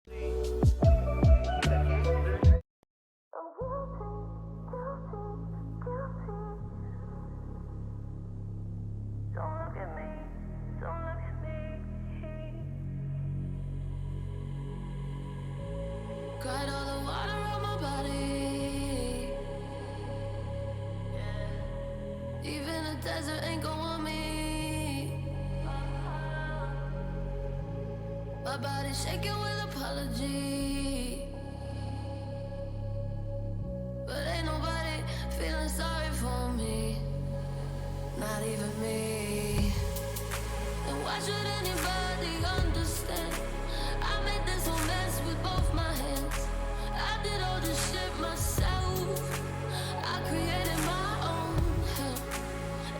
Cried all the water on my body. Even the desert ain't gon' want me. My body shaking with apology, but ain't nobody feeling sorry for me, not even me. And why should anybody understand? I made this whole mess with both my hands. I did all this shit myself. I created my own hell.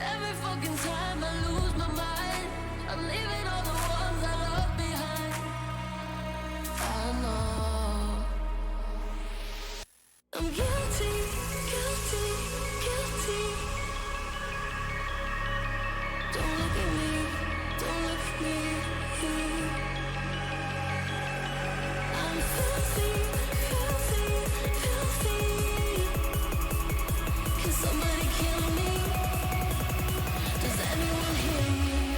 Every fucking time I lose my mind, I'm leaving all the ones I love behind. I know I'm guilty, guilty, guilty. Don't look at me, don't look at me. I'm filthy, filthy, filthy. Can somebody kill me? Does anyone hear me?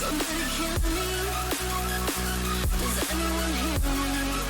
Somebody kill me. Does anyone hear me?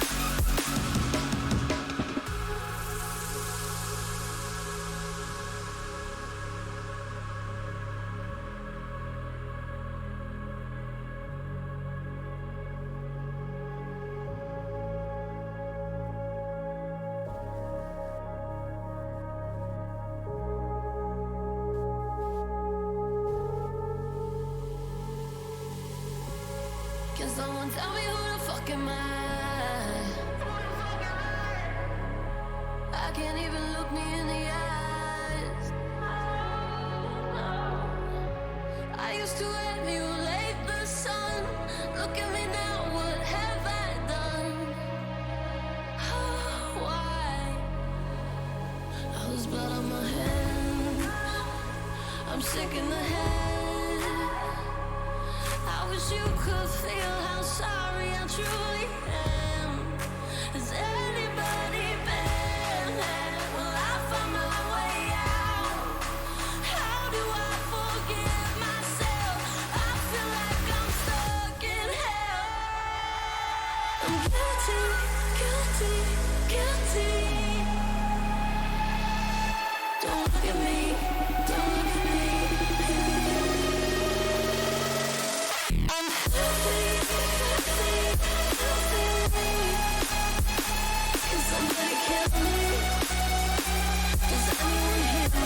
Can someone tell me who the fuck am I? I can't even look me in the eyes. I used to emulate the sun. Look at me now, what have I done? Why? All this blood on my hands, I'm sick in the head. I wish you could feel how sorry I truly am. Has anybody been there? Will I find my way out? How do I forgive myself? I feel like I'm stuck in hell. I'm guilty, guilty, guilty. Don't look at me, don't look at me. I'm filthy, filthy, filthy. Can somebody kill me? Does anyone hear me?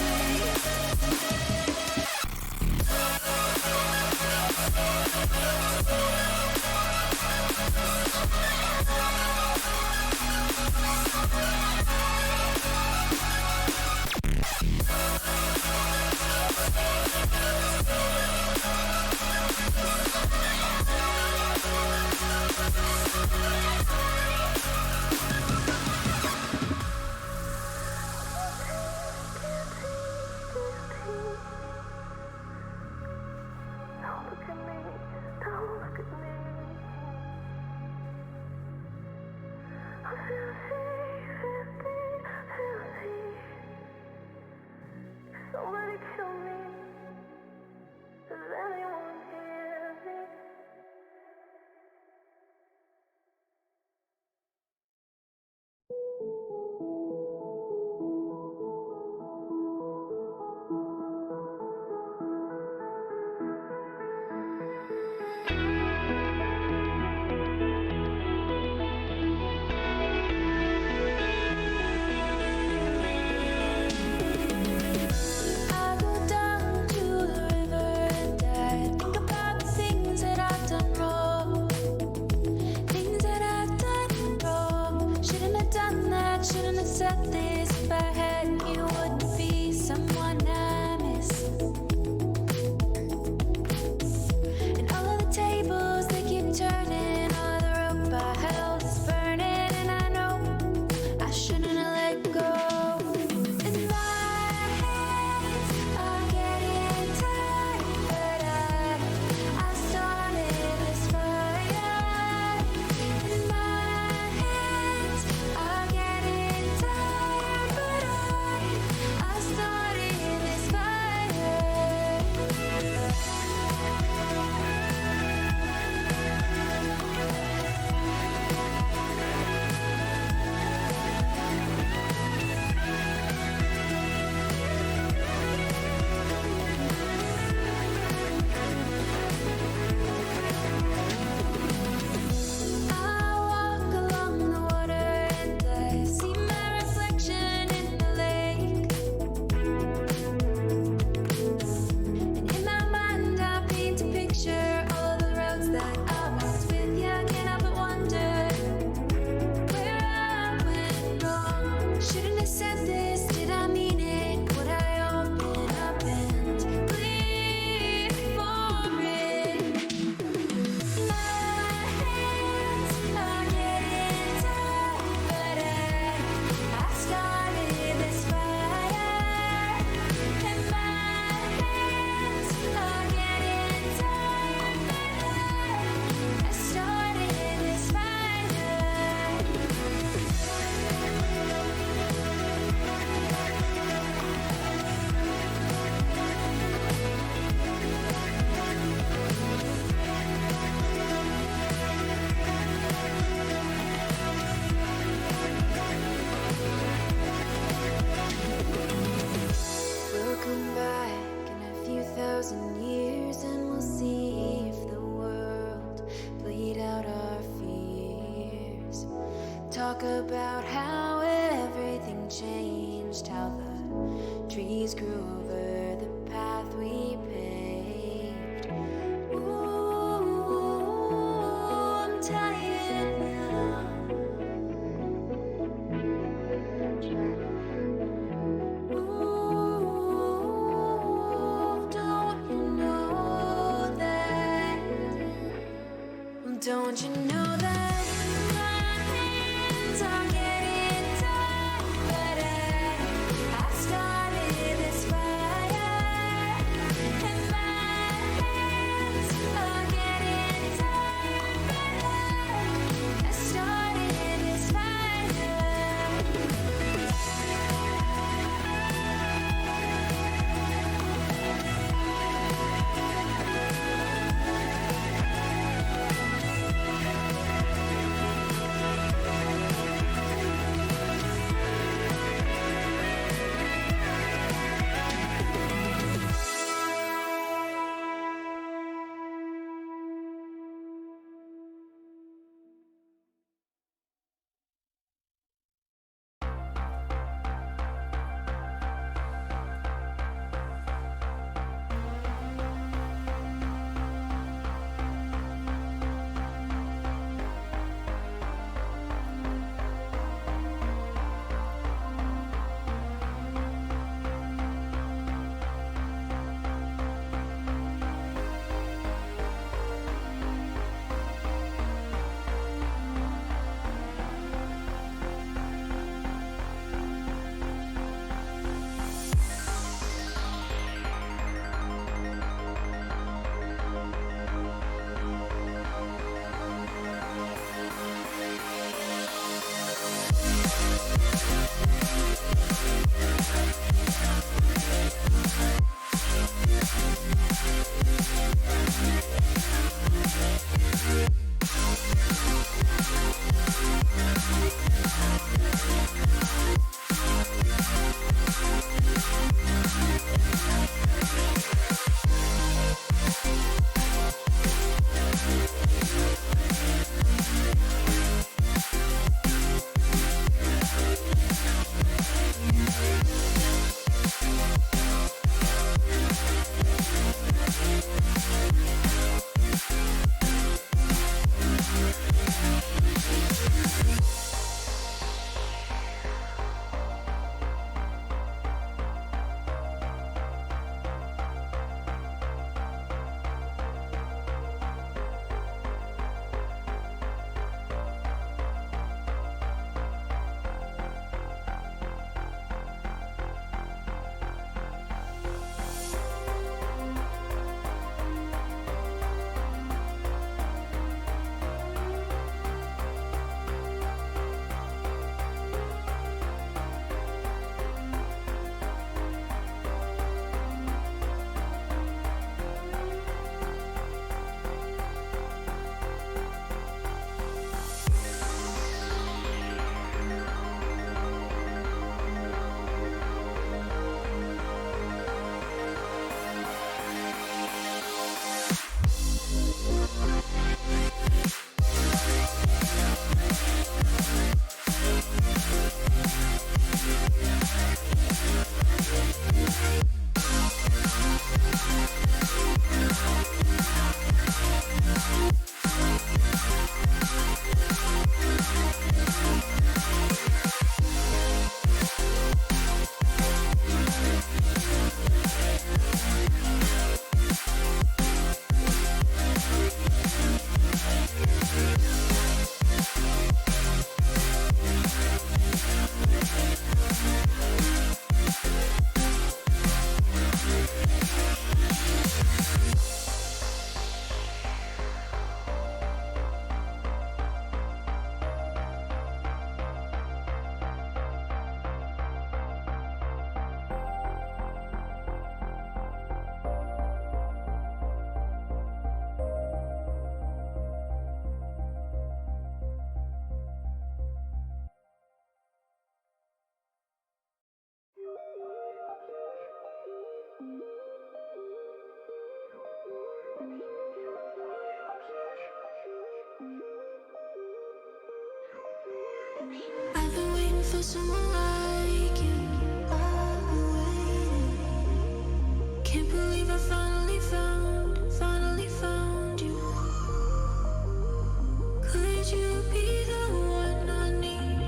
talk about how everything changed, how the trees grew over the path we paved. Ooh, I'm tired now. Ooh, don't you know that? Don't you know that my hands are getting tired? I've started this fire, and my hands are getting tired. I started this fire. I've been waiting for someone like you. I've been waiting. Can't believe I finally found you. Could you be the one I need?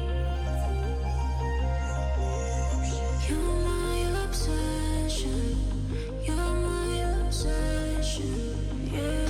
You're my obsession. You're my obsession. Yeah.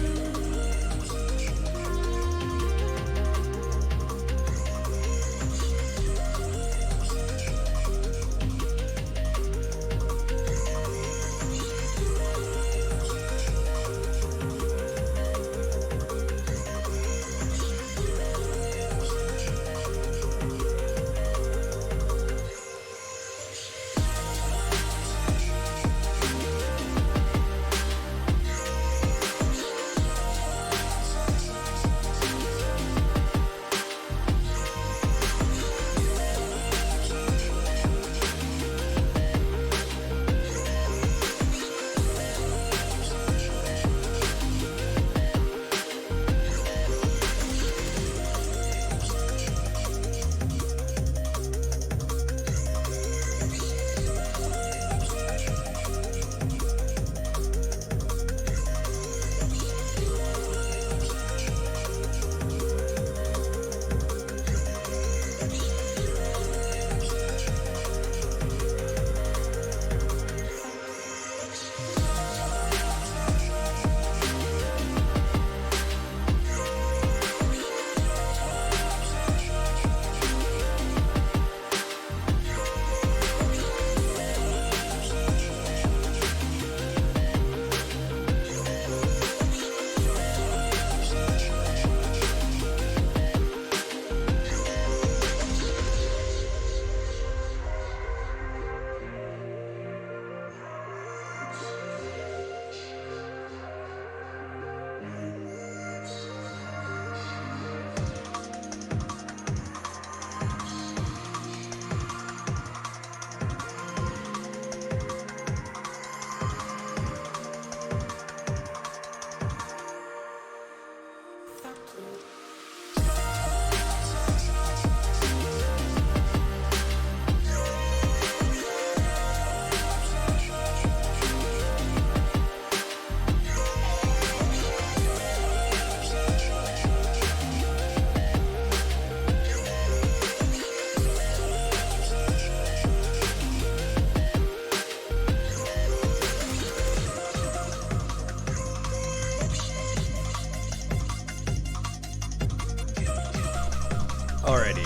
Alrighty.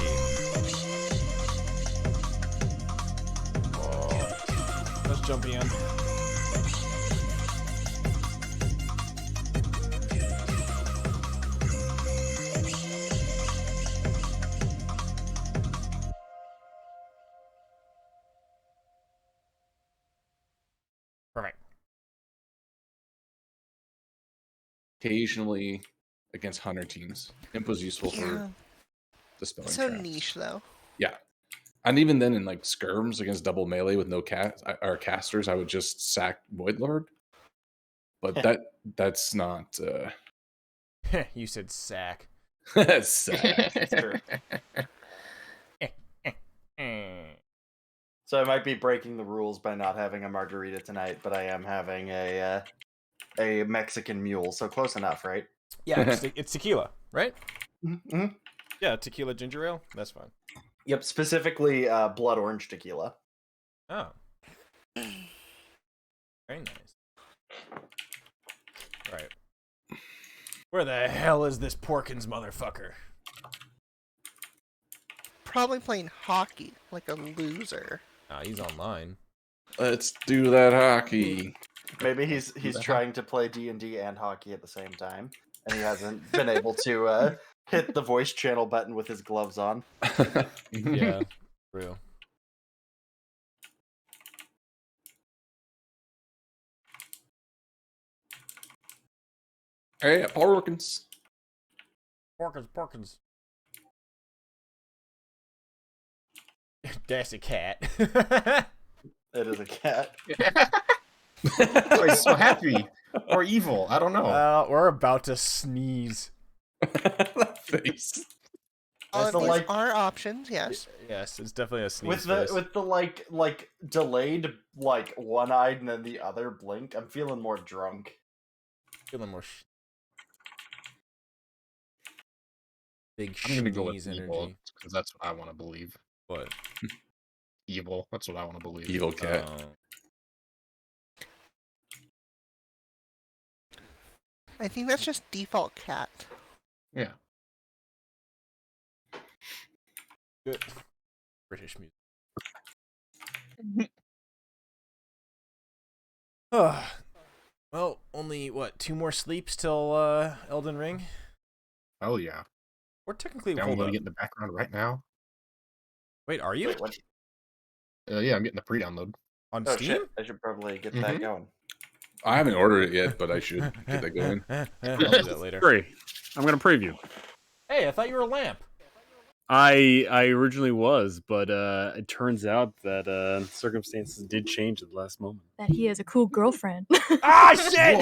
Let's jump in. Perfect. Occasionally against hunter teams. Imp was useful for dispelling So traps. niche, though. Yeah. And even then in like skirms against double melee with no casters, I would just sack Void Lord. But that's not You said sack. sack. Sure. Eh. So I might be breaking the rules by not having a margarita tonight, but I am having a Mexican mule, so close enough, right? Yeah, it's tequila, right? Mm-hmm. Yeah, tequila ginger ale. That's fine. Yep, specifically blood orange tequila. Oh. Very nice. Right. Where the hell is this Porkins motherfucker? Probably playing hockey like a loser. Ah, he's online. Let's do that hockey. Maybe he's trying to play D&D and hockey at the same time, and he hasn't been able to hit the voice channel button with his gloves on. Yeah, real. Hey, Porkins. Porkins. That's a cat. It is a cat. Oh, he's so happy or evil. I don't know. We're about to sneeze. That face. All the, of these like- are options, yes. Yes, it's definitely a sneeze With face. the like delayed like one-eyed and then the other blink, I'm feeling more drunk. Feeling more big I'm gonna go with sneeze evil energy. because that's what I want to believe. What? Evil. That's what I want to believe. Evil cat. I think that's just default cat. Yeah. Good. British music. Well, only what, 2 more sleeps till Elden Ring? Oh yeah. Or technically, hold Downloading up. it in the background right now. Wait, are you Wait, what? Yeah, I'm getting the pre-download. on Oh Steam? shit! I should probably get that going. I haven't ordered it yet, but I should get that going. I'll do that later. Free. I'm gonna preview. Hey, I thought you were a lamp. I originally was, but it turns out that circumstances did change at the last moment. That he has a cool girlfriend. Ah, shit!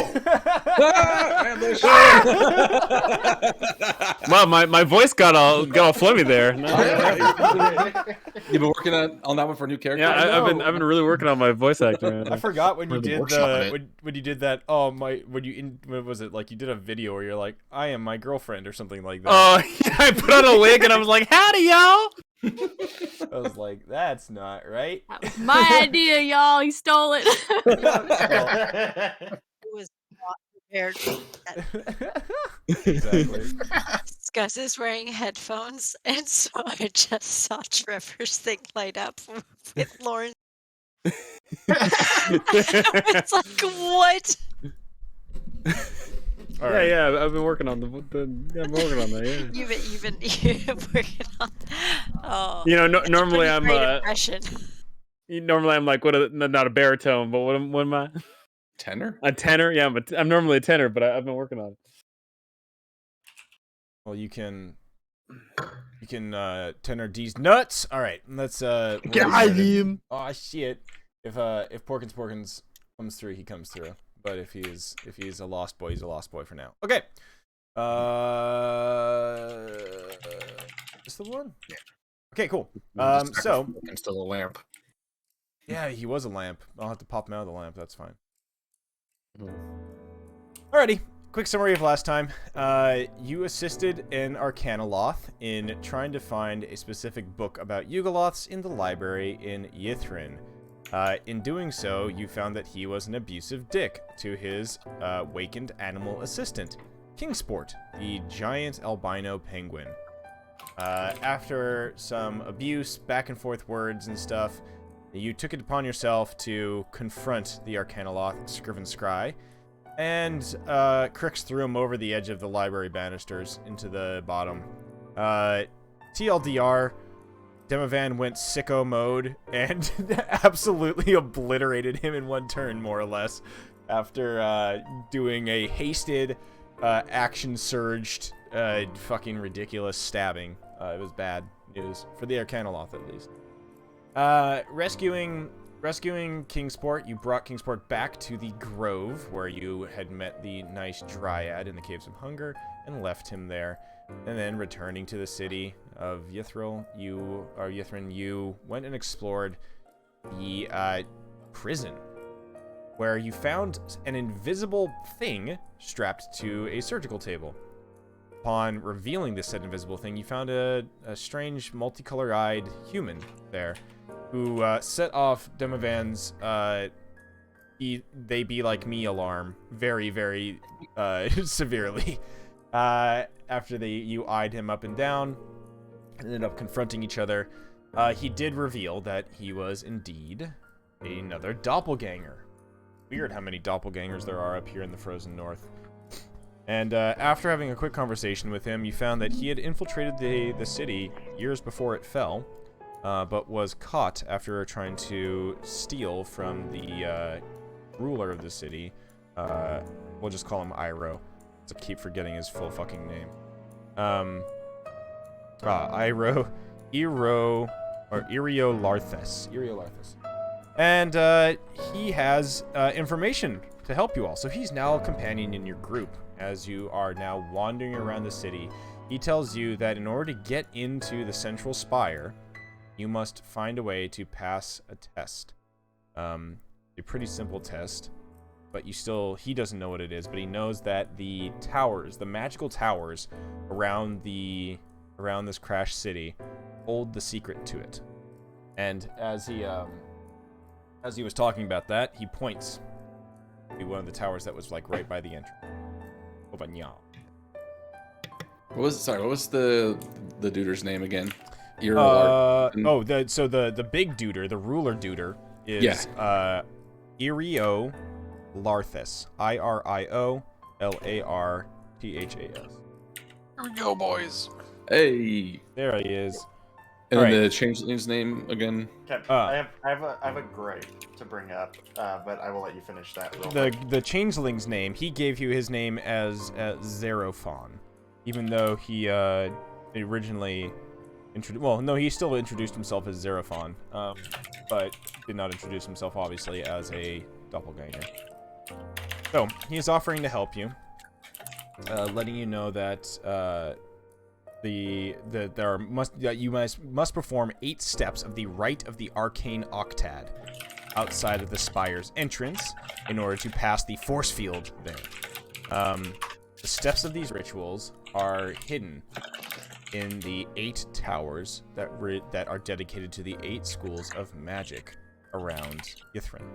Wow, my voice got all flummy there. You've been working on that one for a new character? Yeah, I've been really working on my voice acting. I forgot when you Really did workshopping the it. when you did that. Oh my! What was it like? You did a video where you're like, "I am my girlfriend" or something like that. Oh, yeah, I put on a wig and I was like, "Howdy, y'all." I was like, "That's not right." That was my idea, y'all. He stole it. Was not prepared for that. Exactly. Gus is wearing headphones, and so I just saw Trevor's thing light up with Lauren. It's like, what? All right. Yeah, I've been working on I'm working on that. Yeah. You've been working on. Oh, You know, that's a normally pretty I'm great impression. like not a baritone, but what am I? Tenor? A tenor? Yeah, but I'm normally a tenor, but I've been working on it. Well, you can tenor D's nuts. All right, let's Got him. Oh shit! If Porkins comes through, he comes through. But if he's a lost boy, he's a lost boy for now. Okay. Is the one? Yeah. Okay, cool. Just So fucking still a lamp. yeah, he was a lamp. I'll have to pop him out of the lamp. That's fine. Alrighty. Quick summary of last time. You assisted an Arcanoloth in trying to find a specific book about Yugoloths in the library in Yithrin. In doing so, you found that he was an abusive dick to his wakened animal assistant, Kingsport, the giant albino penguin. After some abuse, back and forth words and stuff, you took it upon yourself to confront the Arcanoloth, Scriven Scry, and Crix threw him over the edge of the library banisters into the bottom. TLDR, Demovan went sicko mode and absolutely obliterated him in one turn, more or less, after doing a hasted, action-surged, fucking ridiculous stabbing. It was bad news, for the Arcanoloth at least. Rescuing Kingsport, you brought Kingsport back to the Grove, where you had met the nice Dryad in the Caves of Hunger, and left him there. And then returning to the city of Yithrin, you went and explored the prison, where you found an invisible thing strapped to a surgical table. Upon revealing this said invisible thing, you found a strange, multicolored-eyed human there, who set off Demovan's they be like me alarm very, very severely. After you eyed him up and down, ended up confronting each other, he did reveal that he was indeed another doppelganger. Weird how many doppelgangers there are up here in the frozen north. And after having a quick conversation with him, you found that he had infiltrated the city years before it fell, but was caught after trying to steal from the ruler of the city. We'll just call him Iroh. I keep forgetting his full fucking name. Iroh Larthus. And he has information to help you all. So he's now a companion in your group. as you are now wandering around the city. He tells you that in order to get into the central spire, you must find a way to pass a test. A pretty simple test, but he doesn't know what it is, but he knows that the towers, the magical towers around this crashed city, hold the secret to it. And as he was talking about that, he points to one of the towers that was like right by the entrance. What was the duder's name again? The big duder, the ruler duder, is Irio Larthus. IRIOLARTHAS. Here we go, boys. Hey. There he is. And then the changeling's name again. Okay, I have a gripe to bring up, but I will let you finish that. The changeling's name, he gave you his name as Zerophon, even though he originally he still introduced himself as Zerophon, but did not introduce himself obviously as a doppelganger. So he is offering to help you, letting you know that you must perform 8 steps of the rite of the arcane octad outside of the spire's entrance in order to pass the force field there. The steps of these rituals are hidden in the 8 towers that are dedicated to the 8 schools of magic around Ythrin.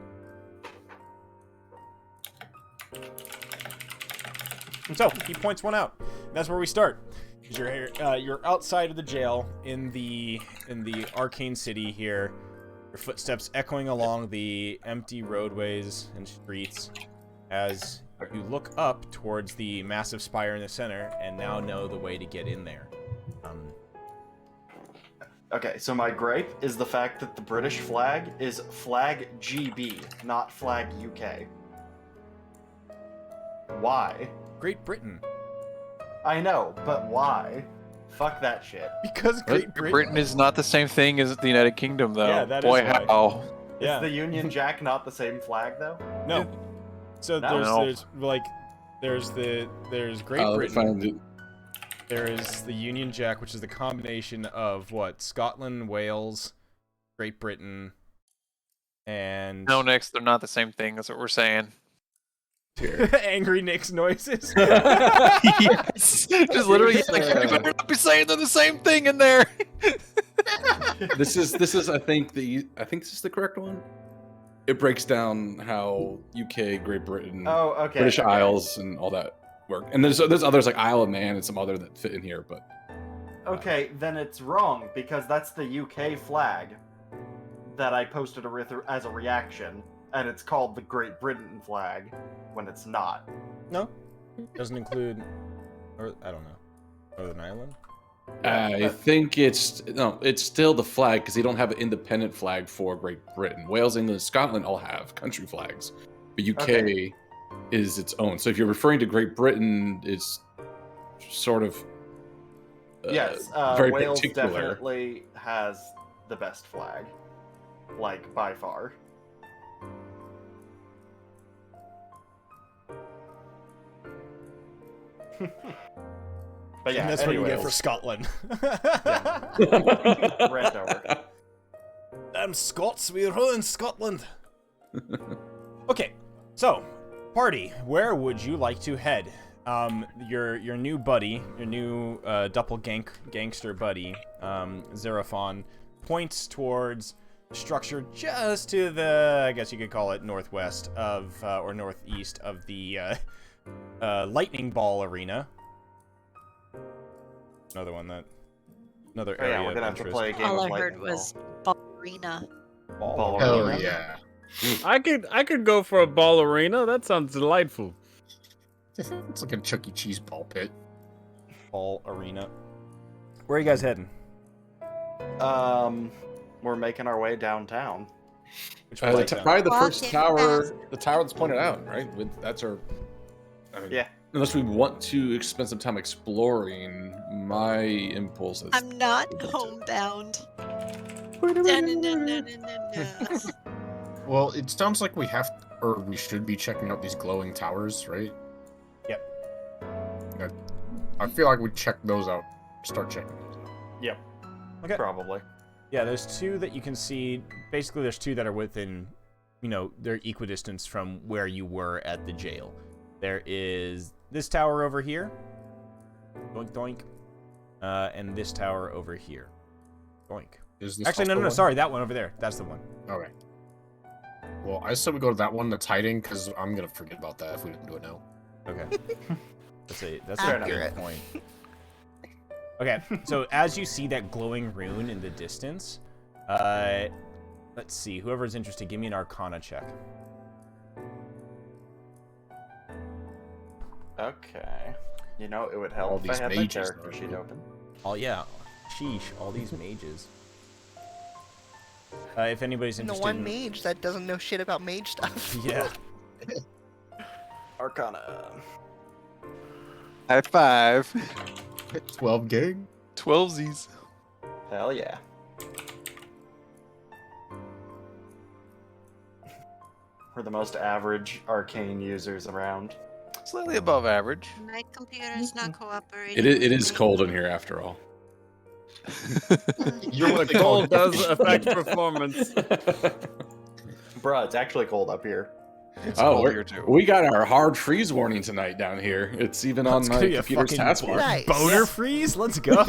And so he points one out. That's where we start. You're outside of the jail in the arcane city here. Your footsteps echoing along the empty roadways and streets as you look up towards the massive spire in the center and now know the way to get in there. Okay, so my gripe is the fact that the British flag is flag GB, not flag UK. Why? Great Britain. I know, but why? Fuck that shit. Because Great Britain. Britain is not the same thing as the United Kingdom, though. Yeah, that Boy, is why. how. Yeah. Is the Union Jack not the same flag though? No. So No. there's Great Britain. There is the Union Jack, which is the combination of Scotland, Wales, Great Britain, and No, Nix, they're not the same thing. That's what we're saying. Angry Nick's noises. Yes. Just literally like you better not be saying they're the same thing in there. This is I think this is the correct one. It breaks down how UK, Great Britain, British Isles, and all that work. And there's others like Isle of Man and some other that fit in here, but Okay, then it's wrong because that's the UK flag that I posted as a reaction, and it's called the Great Britain flag when it's not. No, doesn't include, or I don't know, Northern Ireland. I think it's still the flag because they don't have an independent flag for Great Britain. Wales, England, Scotland all have country flags, but UK is its own. So if you're referring to Great Britain, it's sort of Yes, very Wales particular. definitely has the best flag, like by far. But yeah, And that's what you get anyways. for Scotland. Rant over. Damn Scots, we ruined Scotland. Okay, so party, where would you like to head? Your new buddy, your new gangster buddy, Zerophon, points towards structure just to the, I guess you could call it northwest of or northeast of the lightning ball arena. Another area we're of gonna have to interest. play a game All of I heard lightning was ballerina. Ball Hell arena. yeah. I could go for a ball arena. That sounds delightful. It's like a Chuck E. Cheese ball pit. Ball arena. Where are you guys heading? We're making our way downtown. Which way is that? probably the first Walking tower, fast. the tower that's pointed out, right? That's our. Yeah. Unless we want to spend some time exploring, my impulse is. I'm not homebound. No. Well, it sounds like we should be checking out these glowing towers, right? I feel like we check those out. Start checking those out. Yep. Okay. Probably. Yeah, there's two that you can see. Basically, there's two that are within, they're equidistance from where you were at the jail. There is this tower over here. Doink, doink. And this tower over here. Doink. Is this Actually, no, also one? sorry, that one over there. That's the one. Okay. Well, I said we go to that one that's hiding because I'm gonna forget about that if we didn't do it now. Okay. That's Fair a good enough. point. Okay, so as you see that glowing rune in the distance, let's see. Whoever's interested, give me an Arcana check. Okay. It would All help if I these had my mages, character though. sheet open. Oh yeah, sheesh, all these mages. If anybody's The interested, one mage that doesn't know shit about mage stuff. yeah. Arcana. High five. 12 gig. 12sies. Hell yeah. We're the most average arcane users around. Slightly above average. My computer's not cooperating. It with is me. cold in here after all. You're what they The call cold does affect performance. Bruh, it's actually cold up here. It's Oh, cold here too. we got our hard freeze warning tonight down here. It's even on It's my gonna be a computer's fucking taskbar. Nice. boner freeze. Let's go. I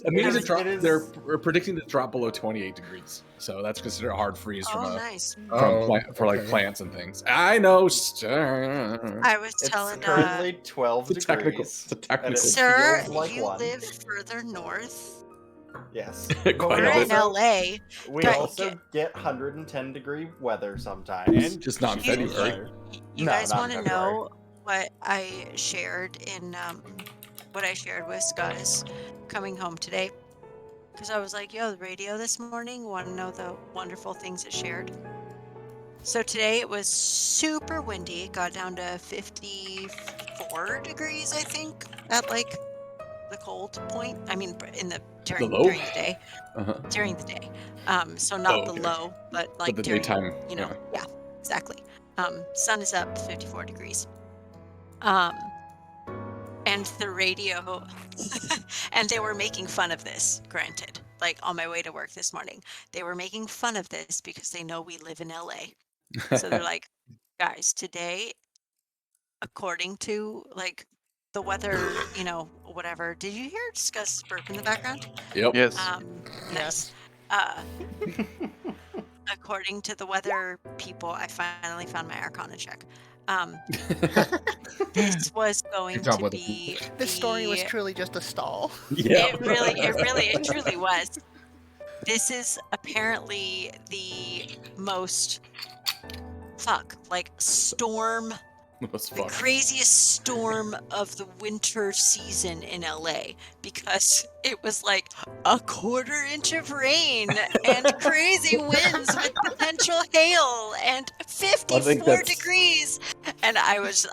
mean, It is- they're predicting to drop below 28 degrees, so that's considered a hard freeze Oh, from nice. for like plants and things. I know. Sir. I was It's telling currently 12 It's a technical. degrees. It's a technical. It Sir, feels like you one. live further north. Yes. Quite But we We're in also, LA. we Don't also get 110-degree weather sometimes. And Just not in You- February. You No, guys not want to in February. know what I shared with Scott is coming home today? Because I was like, yo, the radio this morning, want to know the wonderful things it shared? So today it was super windy. It got down to 54 degrees, I think, at like the cold point. I mean, during low? the day. Uh-huh. During the day. So not Oh, okay. the low, but like the during, daytime, yeah, exactly. Sun is up 54 degrees. And the radio, and they were making fun of this, granted. Like on my way to work this morning, they were making fun of this because they know we live in LA. So they're like, guys, today, according to like the weather, whatever. Did you hear Gus burp in the background? Yep. Yes. Nice. According to the weather people, I finally found my Arcana check. This was going Good job, to weather be. This story was the- truly just a stall. It truly was. This is apparently the most storm, What's the fuck? craziest storm of the winter season in LA, because it was like a quarter-inch of rain and crazy winds with potential hail and 54 degrees. And I was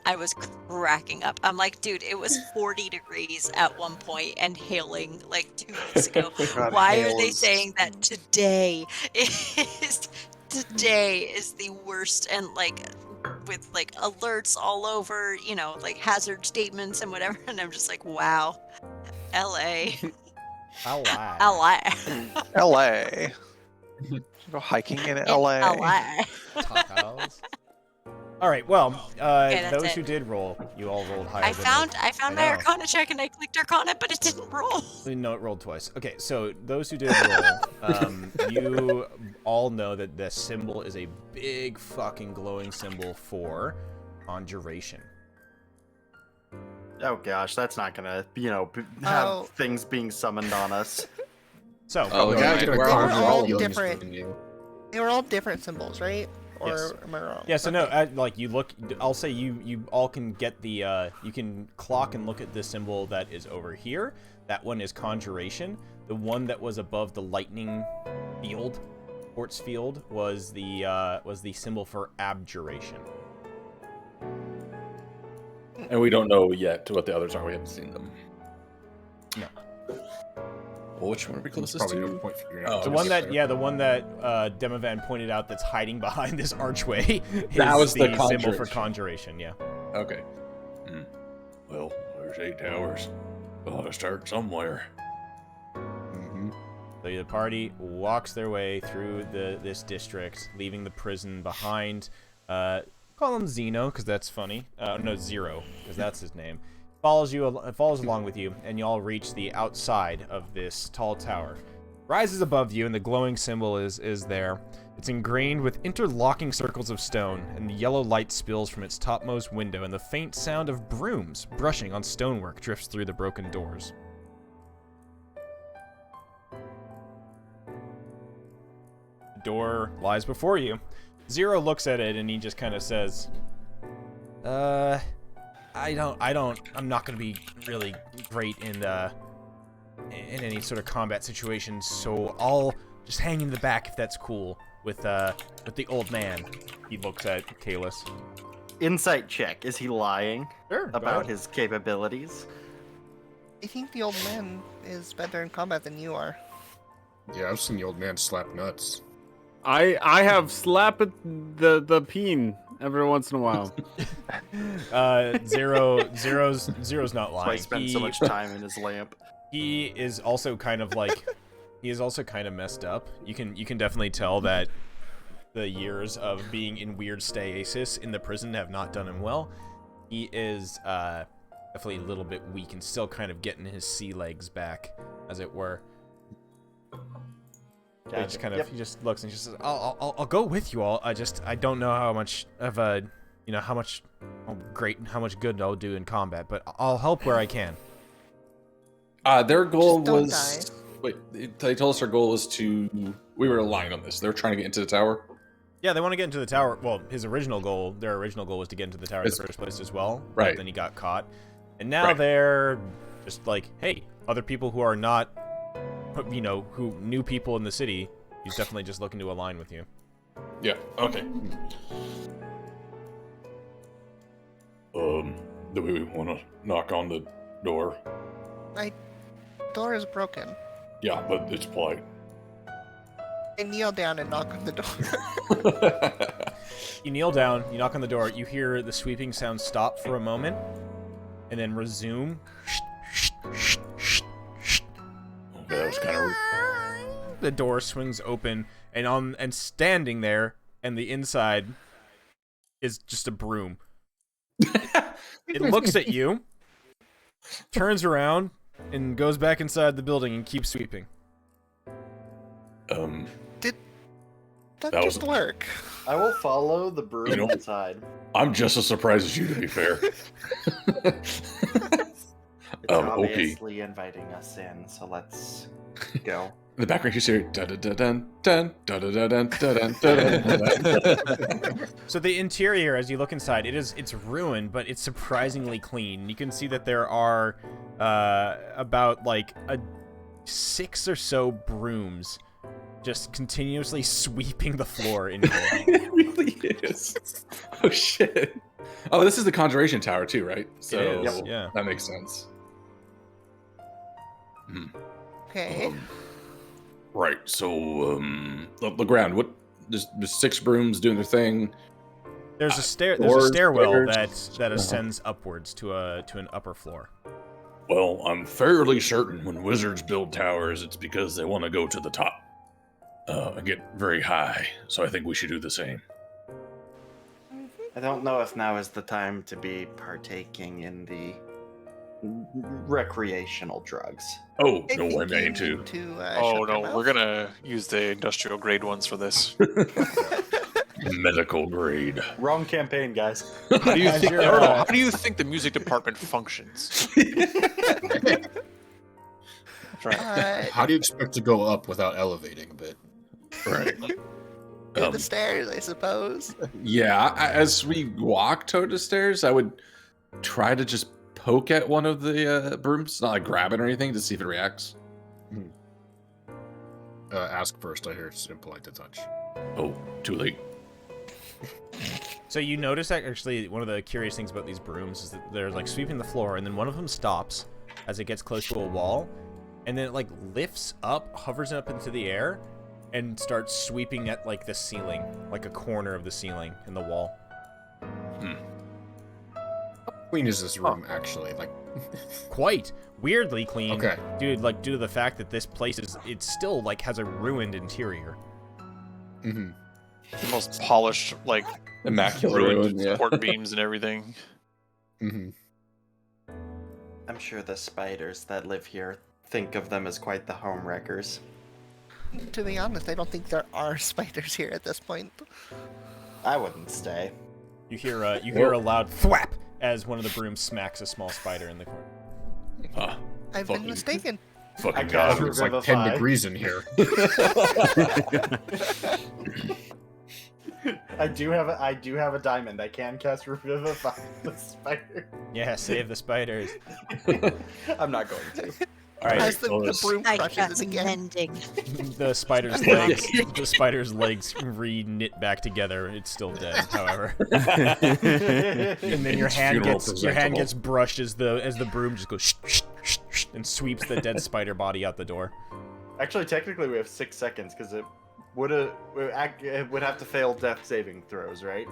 cracking up. I'm like, dude, it was 40 degrees at one point and hailing like 2 weeks ago. God, Why hail are they is- saying that today is the worst, and like with like alerts all over, like hazard statements and whatever, and I'm just like, wow, LA. LA. LA. Go hiking in LA. LA. Tacos. All right. Well, that's those it. who did roll, you all rolled higher. I than found I my know. Arcana check and I clicked Arcana, but it didn't roll. No, it rolled twice. Okay, so those who did roll, you all know that the symbol is a big fucking glowing symbol for conjuration. Oh gosh, that's not gonna, have Oh. things being summoned on us. So, Oh, No, yeah, you're gonna we're conjure all feelings different. from you. They were all different symbols, right? Or Yes. am I wrong? yeah, so Okay. no, like you look, I'll say you all can get the, you can clock and look at the symbol that is over here. That one is conjuration. The one that was above the lightning field, quartz field, was the symbol for abjuration. And we don't know yet what the others are. We haven't seen them. No. Well, which one are we It's closest probably to? no point figuring Oh, out. The okay. one that, yeah, the one that Demovan pointed out that's hiding behind this archway is That was the symbol for conjuration. conjuration. Yeah. Okay. Well, we're There's 8 towers. Gotta start somewhere. So the party walks their way through this district, leaving the prison behind. Call him Zeno, because that's funny. No, Zero, because that's his name. Follows along with you, and you all reach the outside of this tall tower. Rises above you, and the glowing symbol is there. It's ingrained with interlocking circles of stone, and the yellow light spills from its topmost window, and the faint sound of brooms brushing on stonework drifts through the broken doors. The door lies before you. Zero looks at it, and he just kind of says, I'm not going to be really great in any sort of combat situations, so I'll just hang in the back if that's cool with the old man. He looks at Kalis. Insight check. Is he lying Sure, go about ahead. his capabilities? I think the old man is better in combat than you are. Yeah, I've seen the old man slap nuts. I have slap at the peen every once in a while. Zero's not That's why lying. he spends so much time in his lamp. He is also kind of like, he is also kind of messed up. You can definitely tell that the years of being in weird stasis in the prison have not done him well. He is definitely a little bit weak and still kind of getting his sea legs back, as it were. He just kind of he just looks and just says, "I'll go with you all. I don't know how much of a how much good I'll do in combat, but I'll help where I can." Their goal Just don't was. Wait, they told us their goal was to. We were aligned on this. They're trying to get into the tower. Yeah, they want to get into the tower. Well, their original goal was to get into the tower in the first place as well. Right. But then he got caught, and now they're just like, hey, other people who are not, who new people in the city. He's definitely just looking to align with you. Yeah. Okay. Do we want to knock on the door? My door is broken. Yeah, but it's polite. I kneel down and knock on the door. You kneel down, you knock on the door, you hear the sweeping sound stop for a moment, and then resume. Okay, that was kind of. The door swings open, and standing there, and the inside is just a broom. It looks at you, turns around, and goes back inside the building and keeps sweeping. Did that That just was- work? I will follow the broom inside. I'm just as surprised as you, to be fair. It's Okay. obviously inviting us in, so let's go. In the background, you hear da da da dun dun da da da dun dun dun. So the interior, as you look inside, it's ruined, but it's surprisingly clean. You can see that there are about like 6 or so brooms just continuously sweeping the floor in here. It really is. Oh shit. Oh, this is the Conjuration Tower too, right? So It is, yeah. that makes sense. Okay. Right. So the ground. What? There's 6 brooms doing their thing. There's a doors, stairwell stairs. that ascends upwards to an upper floor. Well, I'm fairly certain when wizards build towers, it's because they want to go to the top and get very high. So I think we should do the same. I don't know if now is the time to be partaking in the recreational drugs. Oh, I no, think I you mean need to. Oh shut your no, mouth. we're gonna use the industrial grade ones for this. Medical grade. Wrong campaign, guys. How do you As think? you're, I don't know, uh, how do you think the music department functions? How do you expect to go up without elevating a bit? Right. Go the stairs, I suppose. Yeah, as we walk toward the stairs, I would try to just poke at one of the brooms, not like grab it or anything, to see if it reacts. Ask first, I hear it's impolite to touch. Oh, too late. So you notice that actually one of the curious things about these brooms is that they're like sweeping the floor, and then one of them stops as it gets close to a wall, and then it like lifts up, hovers up into the air, and starts sweeping at like the ceiling, like a corner of the ceiling in the wall. How clean is this room actually? Like Quite weirdly clean. Okay. Dude, like due to the fact that this place it's still like has a ruined interior. Mm-hmm. The most polished, like Immaculate ruined ruin, yeah. support beams and everything. Mm-hmm. I'm sure the spiders that live here think of them as quite the home wreckers. To be honest, I don't think there are spiders here at this point. I wouldn't stay. You hear a loud thwap as one of the brooms smacks a small spider in the corner. I've been mistaken. Fucking got god. you. It's like 10 degrees in here. I do have a diamond. I can cast Revivify the spider. Yeah, save the spiders. I'm not going to. All right, As the broom I crushes got it again. mending. the spider's legs re-knit back together. It's still dead, however. And then your hand gets brushed as the broom just goes and sweeps the dead spider body out the door. Actually, technically, we have 6 seconds because it would have to fail death saving throws, right?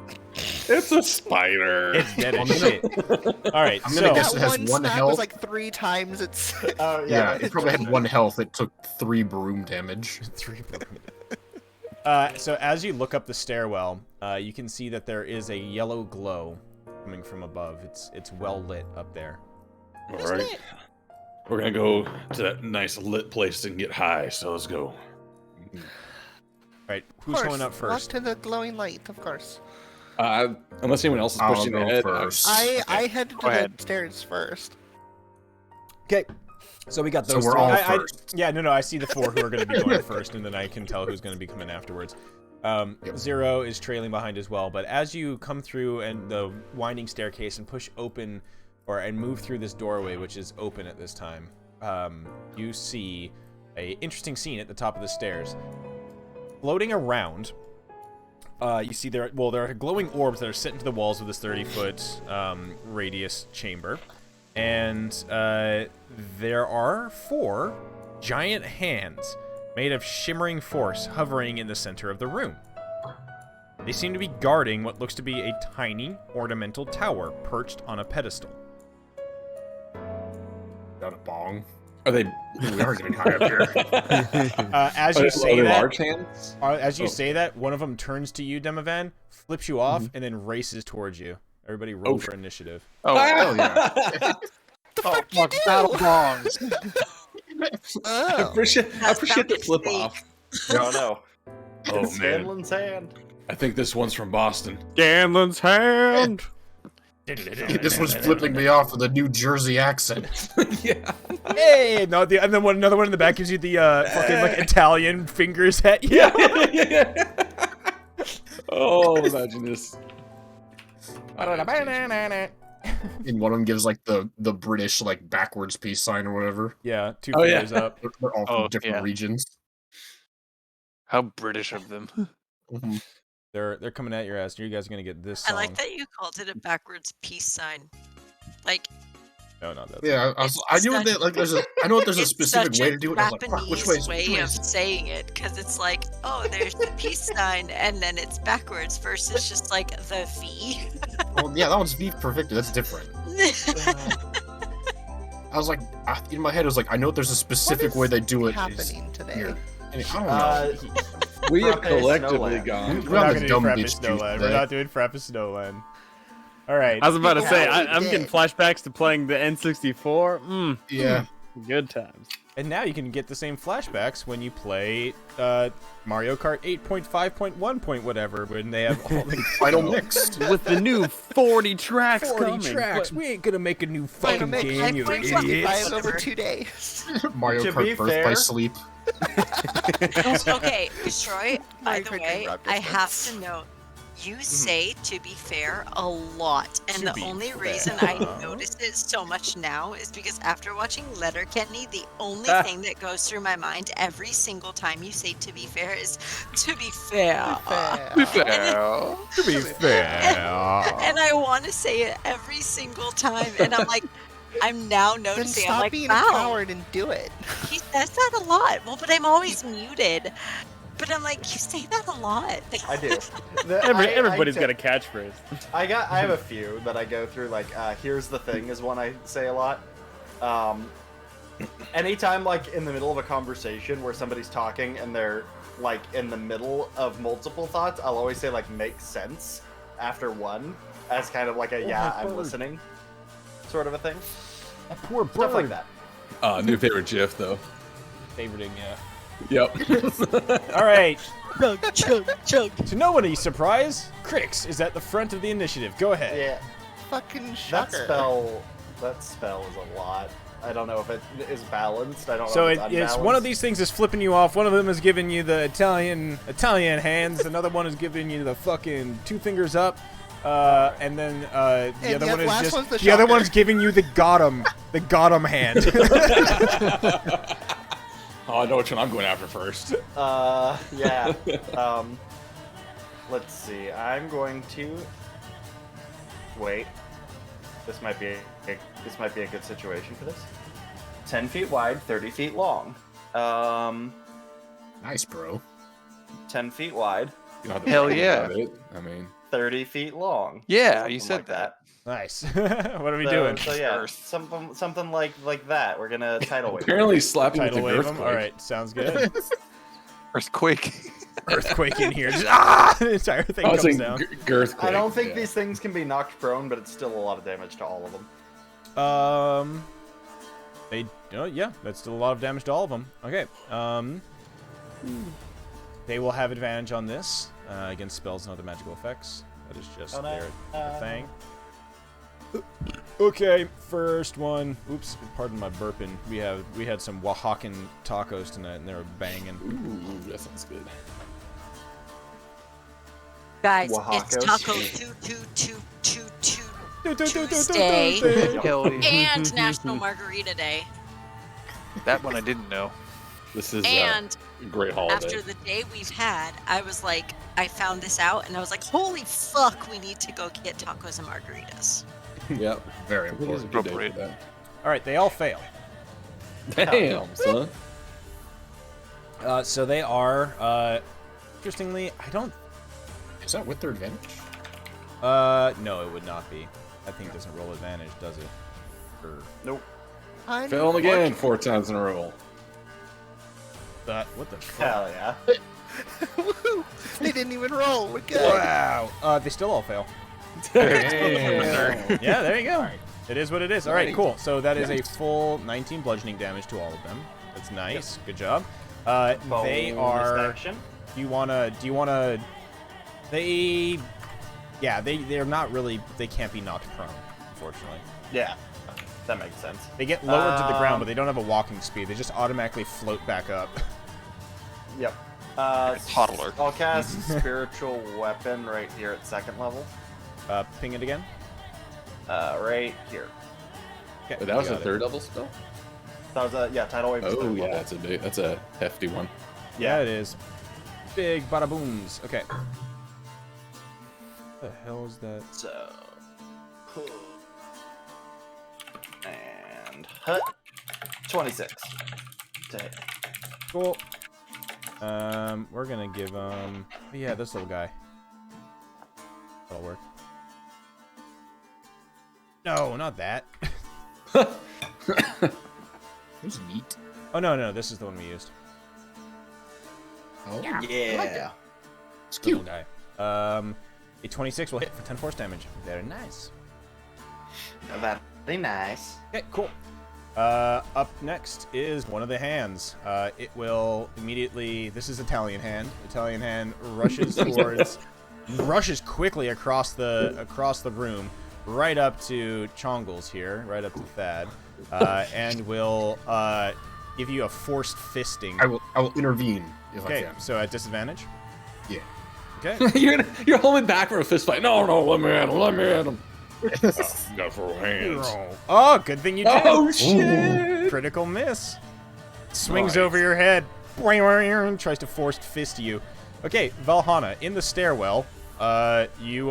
It's a spider. It's dead as shit. All right, I'm gonna guess That it has one one stab health. was like 3 times its... Oh Yeah, it probably had 1 health. It took 3 broom damage. 3 broom. So as you look up the stairwell, you can see that there is a yellow glow coming from above. It's well lit up there. All right. We're gonna go to that nice lit place and get high. So let's go. All right, who's going up Walk first? to the glowing light, of course. Unless anyone else is I'll pushing go ahead. first. I headed to ahead. the stairs first. Okay. So we got So those. we're three. all I- first. yeah, no, I see the 4 who are going to be going first, and then I can tell who's going to be coming afterwards. Zero is trailing behind as well. But as you come through and the winding staircase and push open, and move through this doorway, which is open at this time, you see a interesting scene at the top of the stairs. Floating around, you see there are glowing orbs that are set into the walls of this 30-foot radius chamber, and there are 4 giant hands made of shimmering force hovering in the center of the room. They seem to be guarding what looks to be a tiny ornamental tower perched on a pedestal. Got a bong. Are they? We are getting high up here. As you say that, large hands? say that, one of them turns to you, Demovan, flips you off, and then races towards you. Everybody roll for initiative. Oh, Hell yeah. oh fuck, battle bongs. I appreciate the flip off. No, no. Oh It's man, Scanlan's hand. I think this one's from Boston. Scanlan's hand. This one's flipping me off with a New Jersey accent. Yeah. Hey, no, and then another one in the back gives you the fucking like Italian fingers at you. Yeah. Oh, imagine this. And one of them gives like the British like backwards peace sign or whatever. Yeah, 2 Oh, yeah. fingers up. They're all from Oh, different yeah. regions. How British of them. Mhm. They're coming at your ass. You guys are gonna get this I song. like that you called it a backwards peace sign. Like, No, not that. Yeah, I knew such- that like I know that there's a it's specific such way a to do it. I was like, fuck, which Japanese way? way of saying it, because it's like, oh, there's the peace sign, and then it's backwards versus just like the V. Well, yeah, that one's V perfect. That's different. I was like, in my head, I was like, I know there's a specific way they do it. Happening today. Here. And I don't know. We have Frappe collectively Snowland. gone. We're not the gonna do dumb Frappe bitch Snowland. juice We're today. not doing Frappe Snowland. All right. I was about to say, Yeah, we I'm getting did. flashbacks to playing the N64. Yeah. Good times. And now you can get the same flashbacks when you play Mario Kart 8.5.1 point whatever, when they have all the Final mix. With the new 40 tracks 40 coming. tracks. We ain't gonna make a new Final fucking mix, game, you 5.5 idiots. over 2 days. Mario To Kart be Birth by fair- Sleep. Okay, Destroy, by Very the quick way, interrupt I have distance. to note, you say "to be fair" a lot, and To the be only fair. reason I notice it so much now is because after watching Letterkenny, the only thing that goes through my mind every single time you say "to be fair" is "to be fair." Be fair. To be fair. And I want to say it every single time, and I'm like, I'm now Then noticing. stop I'm like, being a wow, coward and do it. he says that a lot. Well, but I'm always muted. But I'm like, you say that a lot. I do. Everybody's got a catchphrase. I have a few that I go through. Like, here's the thing is one I say a lot. Anytime, like, in the middle of a conversation where somebody's talking and they're, like, in the middle of multiple thoughts, I'll always say, like, makes sense after one, as kind of like a, yeah, I'm listening sort of a thing. That poor bird. Stuff like that. New favorite GIF, though. Favoriting, yeah. Yep. All right. Chug, chug, chug. To nobody's surprise, Crix is at the front of the initiative. Go ahead. Yeah. Fucking That shocker. spell is a lot. I don't know if it is balanced. I don't know So if it's it's unbalanced. one of these things is flipping you off. One of them is giving you the Italian hands. Another one is giving you the fucking 2 fingers up. And then the And other the one is last just one's the the other shocker. one's giving you the got 'em hand. Oh, I know which one I'm going after first. Yeah. Let's see. I'm going to wait. This might be a good situation for this. 10 feet wide, 30 feet long. Nice, bro. 10 feet wide, You don't have to Hell think yeah. about it. I mean, 30 feet long. Yeah, Something you said like that. Nice. What are we doing? So yeah, Earth. something like that. We're gonna tidal wave. apparently slapping with Tidal the wave 'em? earthquake. All right, sounds good. Earthquake. Earthquake in here. Just, ah! The entire thing I was comes saying down. girthquake. I don't think yeah. these things can be knocked prone, but it's still a lot of damage to all of them. Yeah, that's still a lot of damage to all of them. Okay. They will have advantage on this against spells and other magical effects. That is just their thing. Okay, first one. Oops, pardon my burping. We had some Oaxacan tacos tonight, and they were banging. Ooh, that sounds good. Guys, Oaxacos. it's Taco Tuesday Hell yeah. and National Margarita Day. That one I didn't know. This is And a great holiday. after the day we've had, I was like, I found this out and I was like, holy fuck, we need to go get tacos and margaritas. Yep. Very It is a important. good day Appropriate. for that. All right, they all fail. Damn, son. So they are. Interestingly, I don't. Is that with their advantage? No, it would not be. That thing doesn't roll advantage, does it? Or Nope. Fail him again 4 times in a row. that? What the fuck? Hell yeah. Woohoo! They didn't even roll. We're good. Wow. They still all fail. Damn. Yeah, there you go. It is what it is. All right, Nice. cool. So that is a full 19 bludgeoning damage to all of them. That's nice. Good job. They Bonus are. action. Do you wanna? They're not really. They can't be knocked prone, unfortunately. Yeah, that makes sense. They get lowered to the ground, but they don't have a walking speed. They just automatically float back up. Yep. Toddler. I'll cast Spiritual Weapon right here at 2nd level. Ping it again. Right here. Okay, Wait, that was you a got it. 3rd level spell? That was Tidal Wave. was Oh 3rd yeah, level. that's a hefty one. Yeah, it is. Big bada booms. Okay. What the hell is that? So. And. Hut. 26. To hit. Cool. We're gonna give yeah, this little guy. That'll work. No, not that. Who's neat? Oh no, this is the one we used. Oh, Yeah. it's Little cute. guy. A 26 will hit for 10 force damage. Very nice. Very nice. Okay, cool. Up next is one of the hands. It will immediately. This is Italian hand. Italian hand rushes towards, rushes quickly across the room, right up to Chongles here, right up to Thad, and will give you a forced fisting. I will intervene if I Okay, can. so at disadvantage. Yeah. Okay. you're holding back for a fist fight. No, let me at him. Got 4 hands. Oh, good thing you did. Oh shit! Critical miss. Swings Nice. over your head. Tries to forced fist you. Okay, Valhalla, in the stairwell, you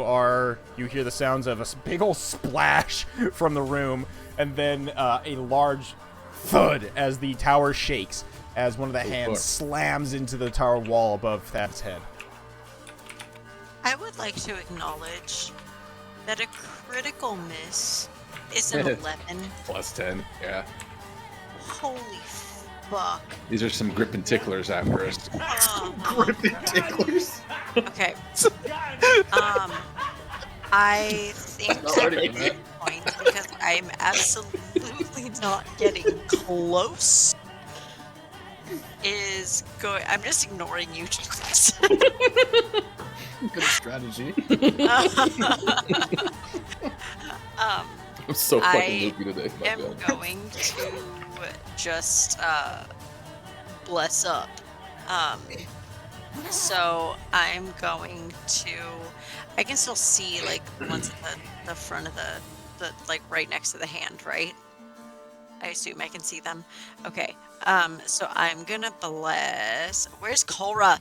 hear the sounds of a big old splash from the room, and then a large thud as the tower shakes, as one of the hands slams into the tower wall above Thad's head. I would like to acknowledge that a critical miss Is it 11? Plus 10, yeah. Holy fuck. These are some gripping ticklers after us. Gripping ticklers. Okay. I think Already at been this point, because I'm absolutely not getting close, is going. I'm just ignoring you, Chris. Good strategy. I'm so I fucking loopy today. My am God. going to just bless up. So I'm going to. I can still see like the ones at the front of the like right next to the hand, right? I assume I can see them. Okay. So I'm gonna bless. Where's Cora?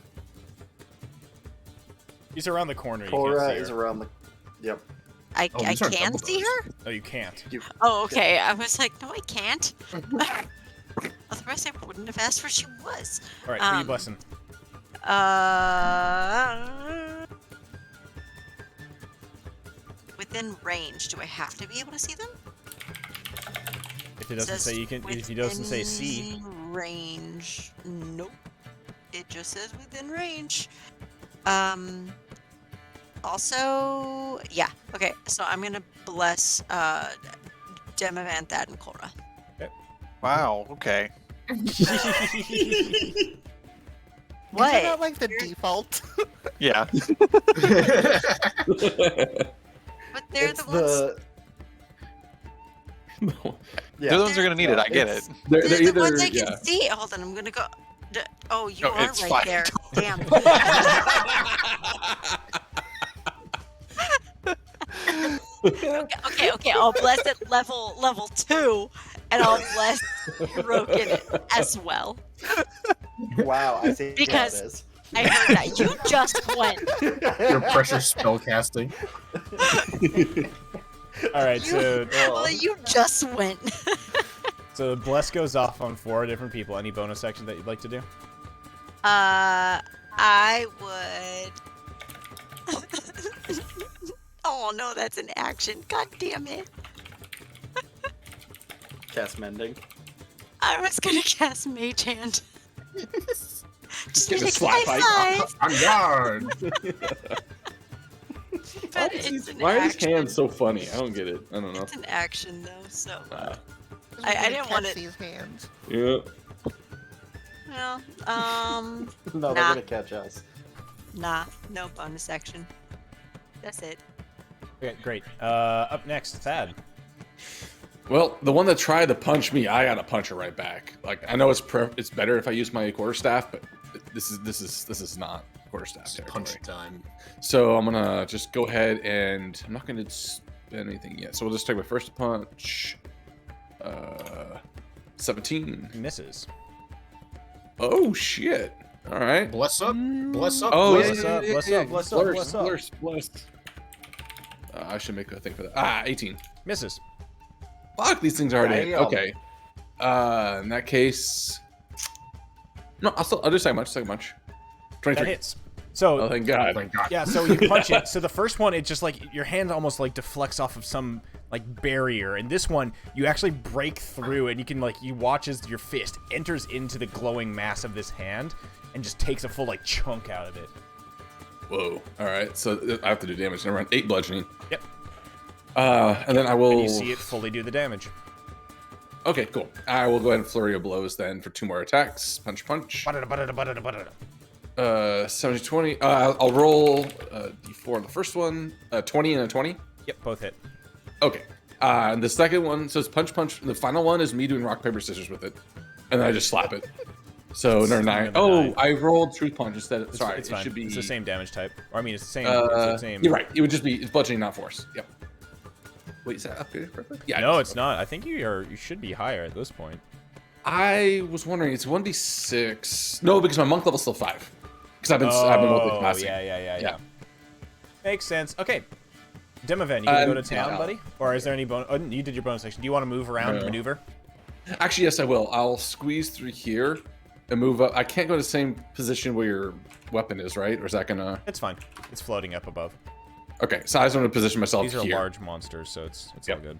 He's around the corner. You Cora can't see is her. around the. Yep. I these aren't can double see doors. her. Oh, you can't. Oh, okay. I was like, no, I can't. Otherwise, I wouldn't have asked where she was. All right, who are you blessing? Within range. Do I have to be able to see them? If it doesn't Says say you can, if it doesn't say C. within range. Nope. It just says within range. Also, yeah. Okay, so I'm gonna bless Demavan, Thad, and Cora. Wow. Okay. What? Isn't that like the default? Yeah. But they're It's the ones. They're the ones who are gonna need it. I get it. They're They're the either, ones I can yeah. see. Hold on, I'm gonna go. Oh, you No, are it's right fine. there. Damn. Okay. I'll bless it level 2, and I'll bless Broken as well. Wow, I see Because- how it is. I heard that you just went. Your pressure spell casting. All right, so You just went. so bless goes off on 4 different people. Any bonus action that you'd like to do? I would. Oh no, that's an action. God damn it. Cast mending. I was gonna cast Mage Hand. Just Get a because slap I fight. On guard. but it's an Why are these action. hands so funny? I don't get it. I don't know. It's an action though, so Ah, I didn't want catch it. these hands. yeah. well, No, they're Nah. gonna catch us. nah, no bonus action. That's it. Okay, great. Up next, Thad. Well, the one that tried to punch me, I gotta punch her right back. Like I know it's better if I use my quarterstaff, but this is not quarterstaff It's territory. punch time. So I'm gonna just go ahead and I'm not gonna spend anything yet. So we'll just take my first punch. 17. Misses. Oh shit! All right. Bless up. Bless up. Oh, bless yeah, up. yeah, bless yeah, up, yeah. bless up, bless up. Bless. I should make a thing for that. 18. Misses. Fuck, these things are already Damn. okay. In that case, no, I'll do second punch. Second punch. That 23. hits. So Oh, thank God. Thank God. yeah, so you punch it. So the first one, it just like your hand almost like deflects off of some like barrier, and this one you actually break through, and you can like you watch as your fist enters into the glowing mass of this hand, and just takes a full like chunk out of it. Whoa. All right. So I have to do damage. Never mind. 8 bludgeoning. Yep. And then I will. And you see it fully do the damage. Okay, cool. I will go ahead and flurry of blows then for 2 more attacks. Punch, punch. 70, 20. I'll roll d4 on the first one. 20 and a 20. Yep, both hit. Okay. And the second one, so it's punch, punch. The final one is me doing rock, paper, scissors with it. And then I just slap it. So, another 9. another Oh, 9. I rolled truth punch instead. It's, Sorry, it's it fine. should be. It's the same damage type. Or, I mean, it's the same. It's the same. You're right. It would just be it's bludgeoning, not force. Yep. Wait, is that upgraded correctly? Yeah. No, it it's is. not. I think you should be higher at this point. I was wondering. It's 1d6. No, because my monk level's still 5. Because I've been multi-classing. Yeah. Makes sense. Okay. Demovan, you gonna go to town, yeah. buddy? Or is there any bonus? Oh, you did your bonus section. Do you want to move around, No. maneuver? Actually, yes, I will. I'll squeeze through here and move up. I can't go to the same position where your weapon is, right? Or is that gonna? It's fine. It's floating up above. Okay, so I just want to position myself These are here. large monsters, so it's all Yep. good.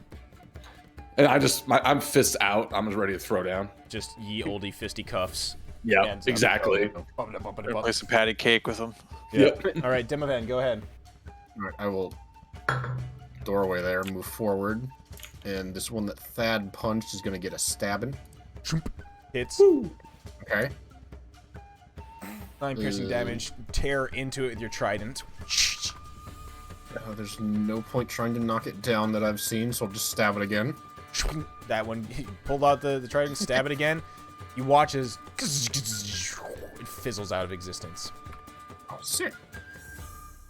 And I'm fists out. I'm just ready to throw down. Just ye olde fisty cuffs. Yeah, Hands up. exactly. Play some patty cake with them. Yep. All right, Demovan, go ahead. All right, I will doorway there, move forward, and this one that Thad punched is gonna get a stabbing. Hits. Okay. 9 piercing damage. Tear into it with your trident. There's no point trying to knock it down that I've seen, so I'll just stab it again. That one, you pulled out the trident, stab it again. You watch as it fizzles out of existence. Oh, sick.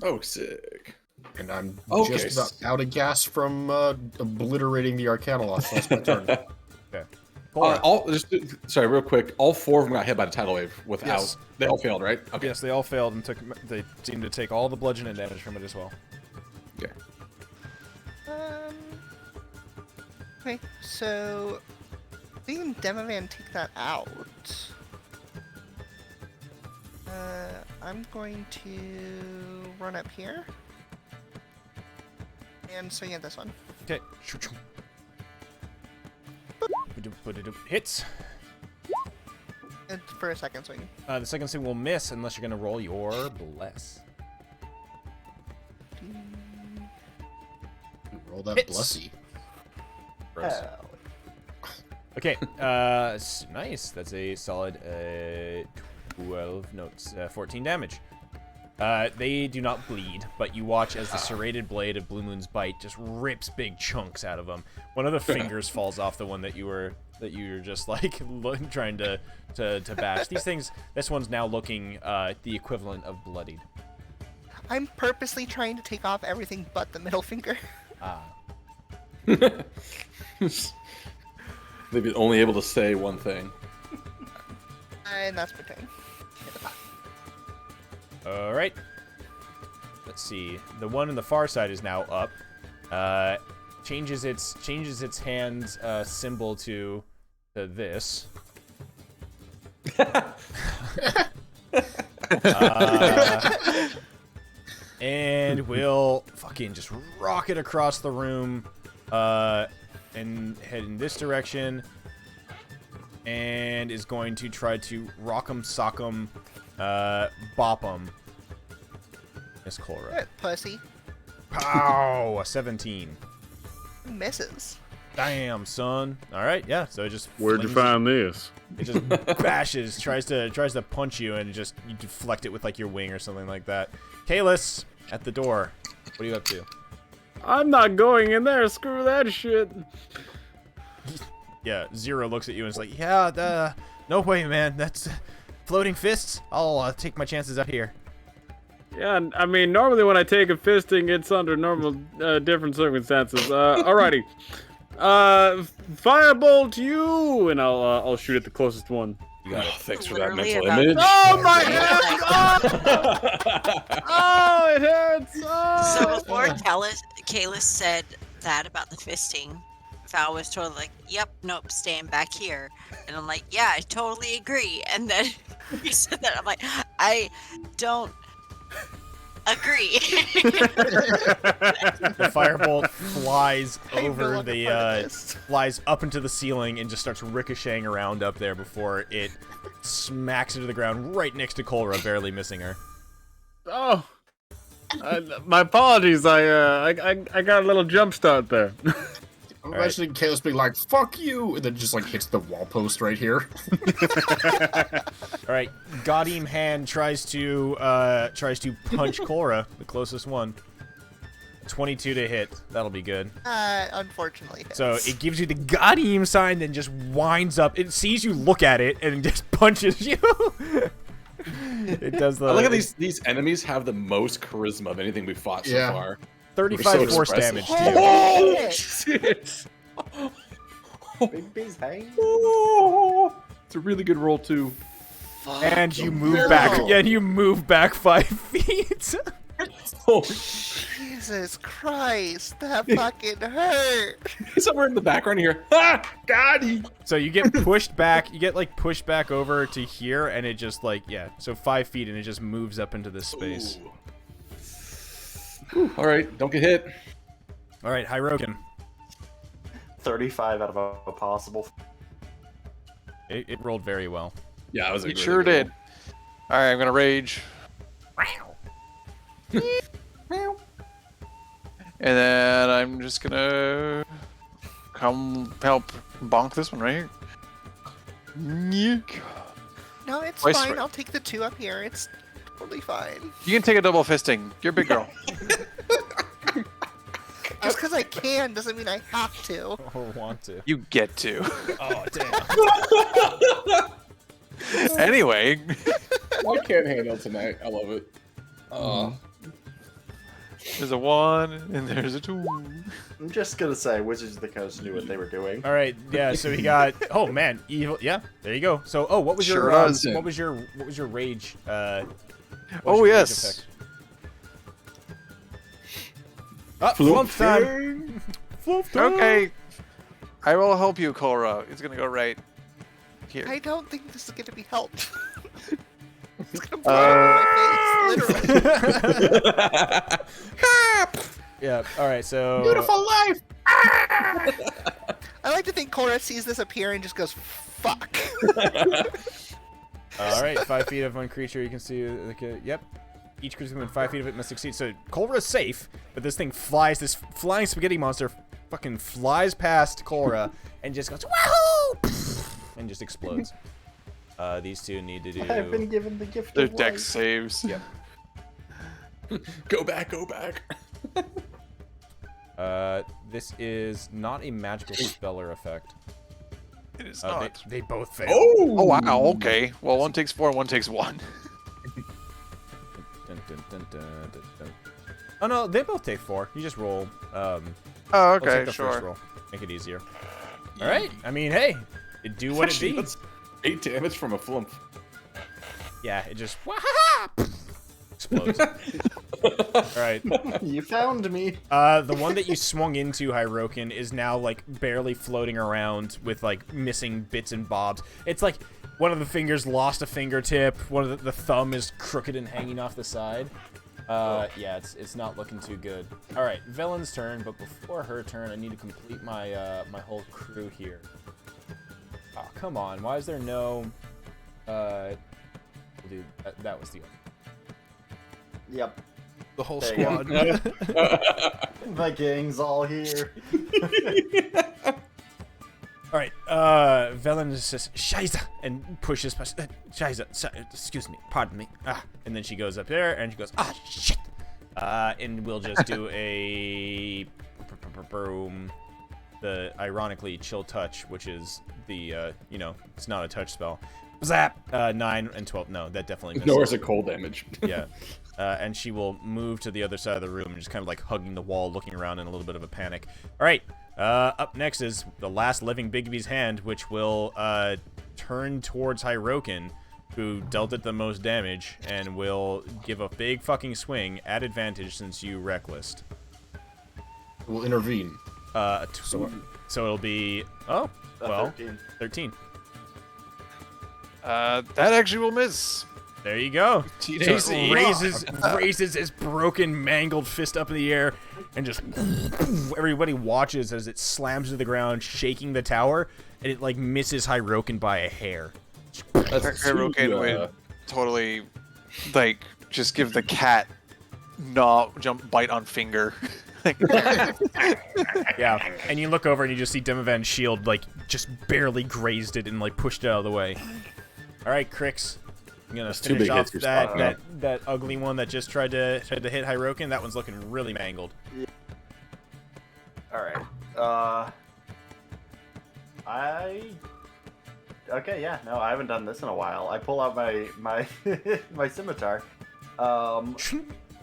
Oh, sick. And I'm Okay. just about out of gas from obliterating the Arcanoloth, so that's my turn. Okay. Sorry, real quick. All 4 of them got hit by the tidal wave without. Yes. They all failed, right? Okay. Yes, they all failed and they seemed to take all the bludgeoning damage from it as well. Okay. Okay, so seeing Demovan take that out, I'm going to run up here and swing at this one. Okay. Hits. It's for a second swing. The second swing will miss unless you're gonna roll your bless. Roll that Hits. blessy. Gross. Okay, nice. That's a solid 14 damage. They do not bleed, but you watch as the serrated blade of Blue Moon's bite just rips big chunks out of them. One of the fingers falls off the one that you were just like trying to bash. These things, this one's now looking the equivalent of bloodied. I'm purposely trying to take off everything but the middle finger. They've been only able to say one thing. And that's my turn. All right. Let's see. The one on the far side is now up. Changes its hand symbol to this. And we'll fucking just rocket across the room and head in this direction. And is going to try to rock'em sock'em bop 'em. Miss Cora. Good, pussy. Pow! A 17. Misses. Damn, son. All right, yeah. So it just Where'd you flings- find this? It just bashes, tries to punch you, and just you deflect it with like your wing or something like that. Kalis at the door. What are you up to? I'm not going in there. Screw that shit. Yeah, Zero looks at you and is like, yeah, no way, man. That's floating fists. I'll take my chances out here. Yeah, I mean, normally when I take a fisting, it's under normal, different circumstances. Alrighty. Firebolt you, and I'll shoot at the closest one. You got it. Thanks for that Literally mental about- image. Oh my god! Oh, it hurts! Oh! So before Kalis said that about the fisting, Val was totally like, yep, nope, stand back here. And I'm like, yeah, I totally agree. And then he said that, I'm like, I don't agree. The firebolt flies I have no over longer the part of this. flies up into the ceiling and just starts ricocheting around up there before it smacks into the ground right next to Kolra, barely missing her. Oh! My apologies, I got a little jump start there. I'm imagining Chaos being like, fuck you! And then just like hits the wall post right here. All right, Godim Hand tries to punch Kolra, the closest one. 22 to hit. That'll be good. Unfortunately. So hits. it gives you the Godim sign, then just winds up. It sees you look at it and just punches you. It does the. I look at these enemies have the most charisma of anything we've fought so Yeah. far. 35 so force expressive. damage to you. Oh shit! Big B's hang. Oh, it's a really good roll too. And you move back. Yeah, and you move back 5 feet. Oh, Jesus Christ, that fucking hurt. somewhere in the background here. Ah, God, he. So you get pushed back. You get like pushed back over to here, and it just like so 5 feet, and it just moves up into this space. All right, don't get hit. All right, Hirogen. 35 out of a possible. It rolled very well. Yeah, I was. It sure did. All right, I'm gonna rage. And then I'm just gonna come help bonk this one right here. Yeek. No, it's Twice fine. right. I'll take the 2 up here. It's totally fine. You can take a double fisting. You're a big girl. Just because I can doesn't mean I have to. Or want to. You get to. Oh, damn. Anyway, Why can't handle tonight? I love it. there's a 1 and there's a 2. I'm just gonna say, Wizards of the Coast knew what they were doing. All right, yeah. So he got. Oh man, evil. Yeah, there you go. So, what was your Sure does. what was your rage? What was Oh, your rage yes. effect? Flump time. Flump time. Okay. I will help you, Cora. It's gonna go right here. I don't think this is going to be helped. It's going to blow up my face, literally. Yeah. All right. So. Beautiful life. I like to think Cora sees this appear and just goes, fuck. All right. 5 feet of one creature. You can see. Yep. Each creature within 5 feet of it must succeed. So Cora is safe, but this thing flies. This flying spaghetti monster fucking flies past Cora and just goes wahoo and just explodes. These two need to do. I've been given the gift Their of deck life. saves. Yep. Go back, go back. This is not a magical spell or effect. It is not. They both fail. Oh wow. Okay. Well, one takes 4 and one takes 1. Dun, dun, dun, dun, dun, dun. Oh no, they both take 4. You just roll. Oh, I'll okay, take the sure. first roll. Make it easier. All right. I mean, hey, it do what it Actually, be. that's 8 damage from a flump. Yeah, it just explodes. All right. You found me. The one that you swung into, Hyrokin, is now like barely floating around with like missing bits and bobs. It's like one of the fingers lost a fingertip. One of the thumb is crooked and hanging off the side. Yeah, it's not looking too good. All right, Velen's turn, but before her turn, I need to complete my my whole crew here. Oh, come on! Why is there no? Dude, that was the. Yep. The whole There you go. squad. My gang's all here. All right, Velen just says "Scheiße" and pushes past. "Scheiße, excuse me, pardon me." And then she goes up there and she goes, "Ah, shit." And we'll just do a boom. The ironically chill touch, which is the it's not a touch spell. Zap. 9 and 12. No, that definitely misses. Ignores a cold damage. Yeah. And she will move to the other side of the room and just kind of like hugging the wall, looking around in a little bit of a panic. All right. Up next is the last living Bigby's hand, which will turn towards Hyrokin, who dealt it the most damage, and will give a big fucking swing at advantage since you recklessed. We'll intervene. So it'll be 13. That actually will miss. There you go. Teenage So it raises his broken, mangled fist up in the air, and just everybody watches as it slams to the ground, shaking the tower, and it like misses Hyrokin by a hair. Hyrokin would totally like just give the cat bite on finger. Yeah, and you look over and you just see Demovan's shield like just barely grazed it and like pushed it out of the way. All right, Crix. I'm gonna That's 2 finish big off hits, that ugly one that just tried to hit Hyrokin. That one's looking really mangled. All right. Okay, yeah. No, I haven't done this in a while. I pull out my my scimitar. All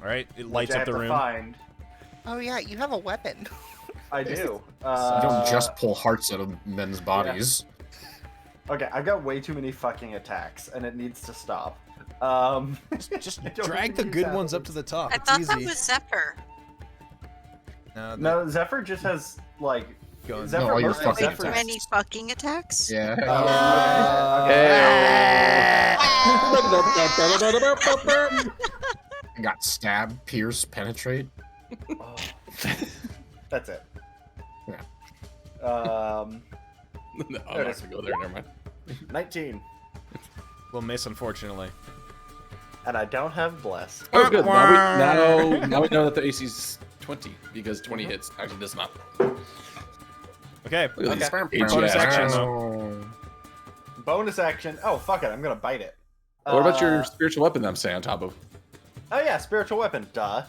right, it lights which I up the have to room. Find. Oh yeah, you have a weapon. I do. You don't just pull hearts out of men's bodies. Okay, I've got way too many fucking attacks, and it needs to stop. Just I don't drag think the these good happen. ones up to the top. I It's thought easy. that was Zephyr. No, Zephyr just has like. Going- Zephyr, No, all your most of fucking Zephyr's- Many fucking attacks. Yeah. I got stab, pierce, penetrate. Oh. That's it. Yeah. No, I'm not gonna go there. Never mind. 19. Will miss, unfortunately. And I don't have bless. Oh, good. Now we know that the AC's 20 because 20 hits. Actually, does not. Okay. Look at Okay. these Bonus age action, ass. though. Bonus action. Oh, fuck it. I'm going to bite it. What about your spiritual weapon that I'm saying on top of? Oh, yeah. Spiritual weapon. Duh.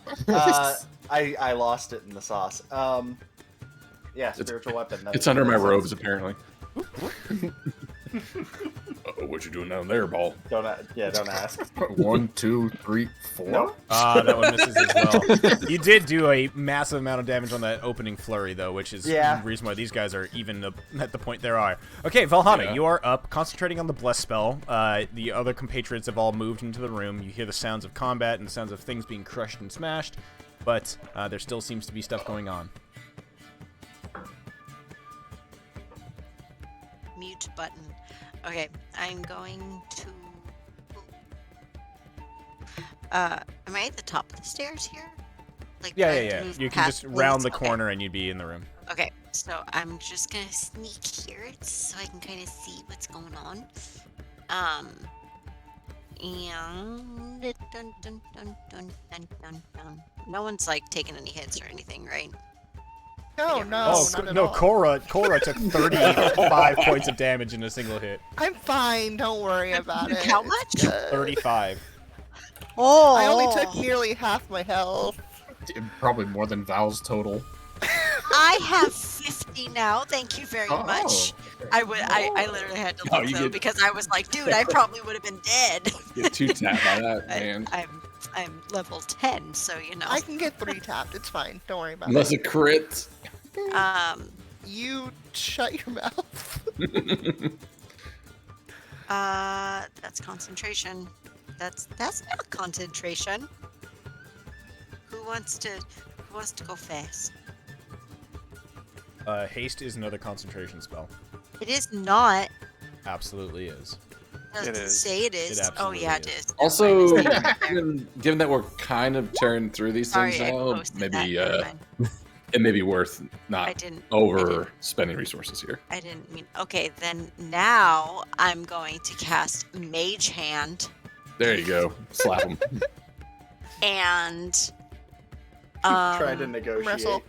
I lost it in the sauce. Yeah, spiritual weapon. It's under my robes, apparently. What you doing down there, ball? Don't ask. 1, 2, 3, 4. Nope. That one misses as well. You did do a massive amount of damage on that opening flurry, though, which is the reason why these guys are even at the point they are. Okay, Valhalla, you are up, concentrating on the bless spell. The other compatriots have all moved into the room. You hear the sounds of combat and the sounds of things being crushed and smashed, but there still seems to be stuff going on. Mute button. Okay, I'm going to... am I at the top of the stairs here? Like, do I have to Yeah. move You can past just round the things? Okay. corner and you'd be in the room. Okay, so I'm just gonna sneak here so I can kind of see what's going on. And dun, dun, dun, dun, dun, dun, dun. No one's like taking any hits or anything, right? No, no, Oh, not at no, all. Cora took 35 points of damage in a single hit. I'm fine. Don't worry about it. How much? 35. Oh! I only took nearly half my health. Probably more than Val's total. I have 50 now. Thank you very much. I literally had to No, look you though get- because I was like, dude, I probably would have been dead. Get 2 tapped by that, man. I'm level 10, so you know. I can get 3 tapped. It's fine. Don't worry about Unless it. it crits. You shut your mouth. That's concentration. That's not concentration. Who wants to go fast? Haste is another concentration spell. It is not. Absolutely is. Does It it is. say it is? It Oh absolutely yeah, it is. is. Also, Never mind, it's there. given that we're kind of tearing through these Sorry, things I now, posted maybe that. Never mind. it may be worth I not didn't. over spending resources here. I didn't mean. Okay, then now I'm going to cast Mage Hand There you go. Slap him. and Try to negotiate. Wrestle.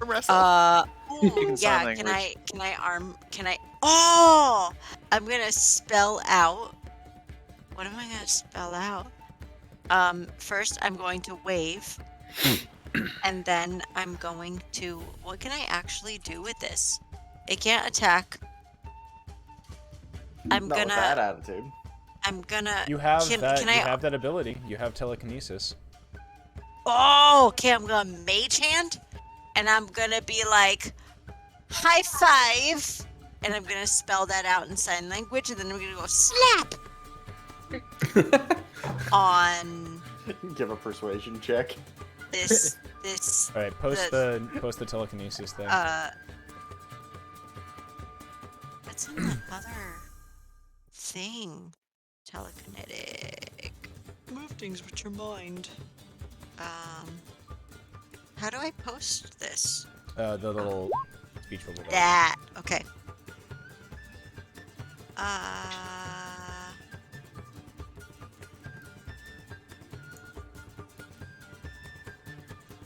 Wrestle. ooh, can sign yeah. Can language. Can I? Oh, I'm gonna spell out. What am I gonna spell out? First I'm going to wave, and then I'm going to. What can I actually do with this? It can't attack. I'm Not with gonna. that attitude. I'm gonna. You have Can you I? have that ability. You have telekinesis. Oh, okay. I'm gonna Mage Hand, and I'm gonna be like, high five, and I'm gonna spell that out in sign language, and then I'm gonna go slap on Give a persuasion check. this. All right, post the telekinesis thing. What's in the other thing? Telekinetic. Move things with your mind. How do I post this? The little speech bubble. That. Okay.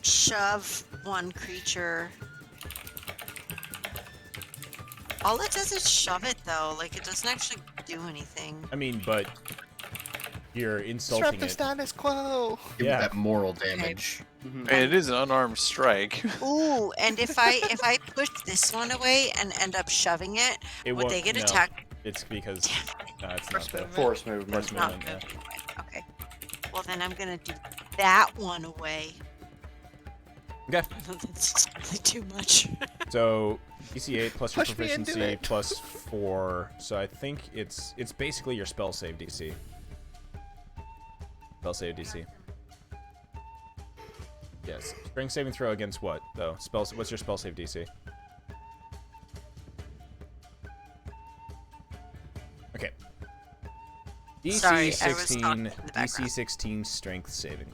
Shove one creature. All it does is shove it though. Like it doesn't actually do anything. I mean, but you're Disrupt insulting the it. status quo. Give Yeah. that moral damage. And it is an unarmed strike. Ooh, and if I push this one away and end up shoving it, It would won't- they get no. attacked? It's because no, it's not First the movement. Force movement. force Not movement. Yeah. moving. Okay. Well then I'm gonna do that one away. Okay. That's really too much. So DC 8 plus your Push me into proficiency it. plus 4. So I think it's basically your spell save DC. Spell save DC. Yes. Strength saving throw against what though? What's your spell save DC? Okay. DC Sorry, I was 16. talking in the DC background. 16 strength saving.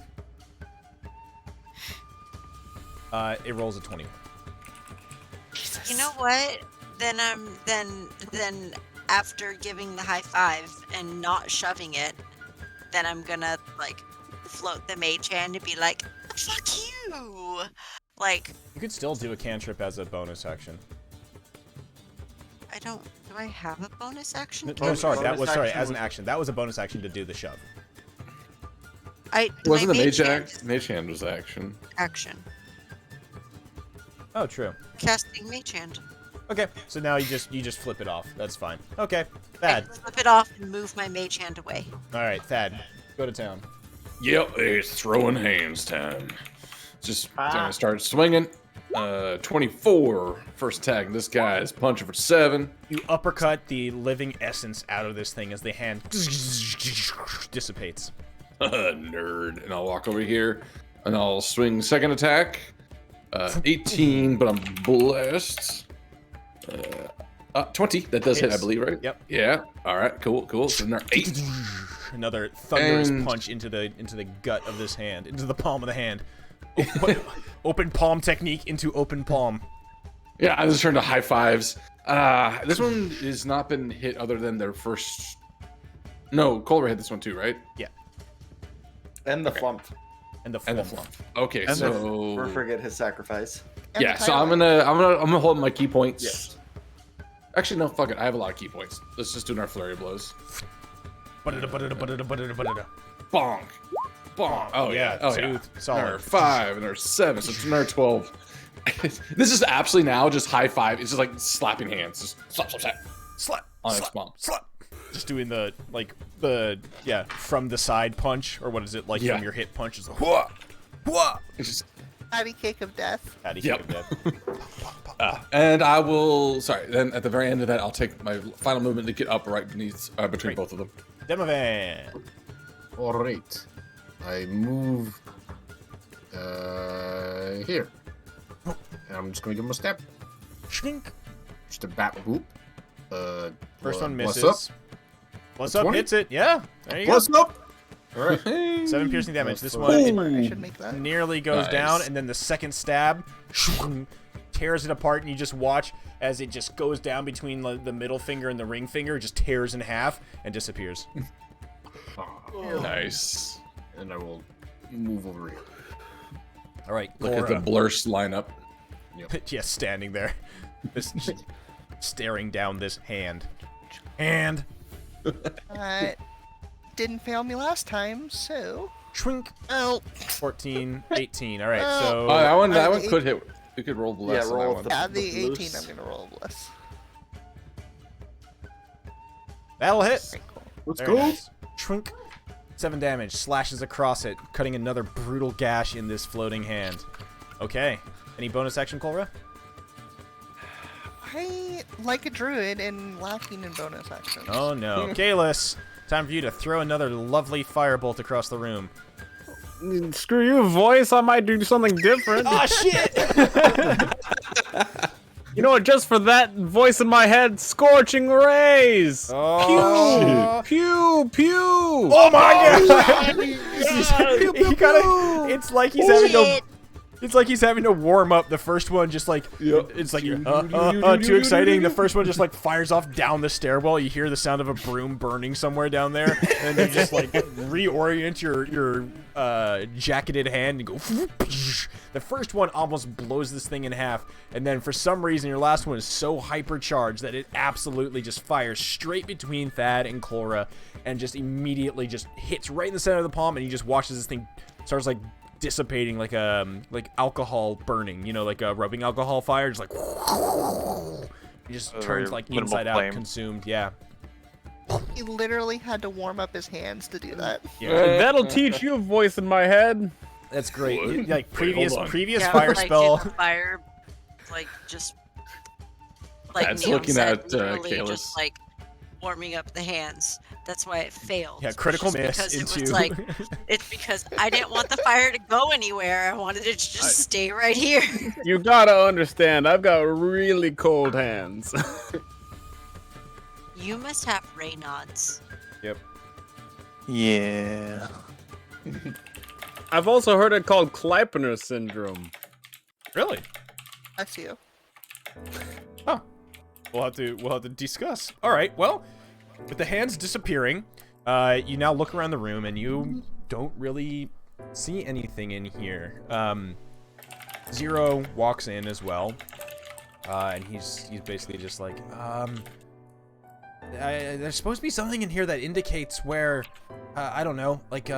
It rolls a 21. Jesus. You know what? Then then after giving the high five and not shoving it, then I'm gonna like float the mage hand and be like, "Fuck you!" Like You could still do a cantrip as a bonus action. I don't. Do I have a bonus action? No, sorry, that bonus was action as an was- action. That was a bonus action to do the shove. Wasn't the mage hand act? Mage hand was action. action? Oh, true. Casting mage hand. Okay, so now you just flip it off. That's fine. Okay, I Thad. flip it off and move my mage hand away. All right, Thad, go to town. Yep, it's throwing hands time. Just gonna start swinging. 24 first attack. This guy is punching for 7. You uppercut the living essence out of this thing as the hand dissipates. Nerd. And I'll walk over here and I'll swing second attack. 18, but I'm blessed. 20. That does hit, I Hits. believe, right? Yep. Yeah. All right. Cool. So now 8. Another thunderous And- punch into the gut of this hand, into the palm of the hand. Open palm technique into open palm. Yeah, I just turned to high fives. This one has not been hit other than their first. No, Culver hit this one too, right? Yeah. And the flump. And the And the flump. Okay, And the- so Or forget his sacrifice. And yeah, the so I'm title. gonna hold my key points. Yes. Actually, no, fuck it. I have a lot of key points. Let's just do our flurry of blows. Bonk. Bonk. Bonk. Oh yeah. Oh yeah. Solid. Another 5, another 7, so it's another 12. This is absolutely now just high five. It's just like slapping hands. Just slap, slap, slap. Slap. On slap, its palm. Slap. Just doing the from the side punch, or what is it like Yeah. from your hit punch? Is like whoa, whoa. It's just Patty cake of death. Patty Yep. cake of death. and I will. Sorry. Then at the very end of that, I'll take my final movement to get up right beneath between Great. both of them. Demovan. All right. I move here. And I'm just gonna give him a step. Shrink. Just a bat boop. First one bless misses. Plus up 20? hits it. Yeah. There you Plus up. All right. go. 7 piercing damage. This Plus one four. it I should make that. nearly goes Nice. down, and then the second stab tears it apart, and you just watch as it just goes down between the middle finger and the ring finger, just tears in half and disappears. Nice. And I will move over here. All right, Look at the Cora. blurst lineup. Yes, standing there, just staring down this hand. Hand. Didn't fail me last time, so. Shrink. Oh. 14, 18. All right, so Oh, that one eight- could hit. We could roll bless Yeah, on roll that the- one. Yeah, the 18 loose. I'm gonna roll bless. that'll hit. Very cool. Let's Very go. nice. Shrink. 7 damage. Slashes across it, cutting another brutal gash in this floating hand. Okay. Any bonus action, Cora? I like a druid and lacking in bonus actions. Oh no. Kalis, time for you to throw another lovely firebolt across the room. Screw you, voice. I might do something different. Ah, shit! You know what? Just for that voice in my head, scorching rays. Oh. Pew, pew, pew. Oh my god! He kinda, it's like he's having to. It's like he's having to warm up. The first one just like it's like too exciting. The first one just like fires off down the stairwell. You hear the sound of a broom burning somewhere down there, and then you just like reorient your jacketed hand and go. The first one almost blows this thing in half, and then for some reason your last one is so hypercharged that it absolutely just fires straight between Thad and Cora, and just immediately just hits right in the center of the palm, and you just watch as this thing starts like dissipating like alcohol burning, you know, like a rubbing alcohol fire, just like it just turns very like minimal inside out, flame. consumed. Yeah, He literally had to warm up his hands to do that. yeah, That'll teach you, voice in my head. that's great. What? Like previous hold on. fire like, spell. did the fire, like just like That's Neil looking said, at, literally Kalis. just like warming up the hands. That's why it failed. Yeah, critical It's just miss because into. It was like it's because I didn't want the fire to go anywhere. I wanted it to just stay right here. You gotta understand, I've got really cold hands. You must have Raynaud's. Yep. Yeah. I've also heard it called Kleipner syndrome. Really? I see you. we'll have to discuss. All right. Well, with the hands disappearing, you now look around the room and you don't really see anything in here. Zero walks in as well, and he's basically just like, there's supposed to be something in here that indicates where, I don't know, like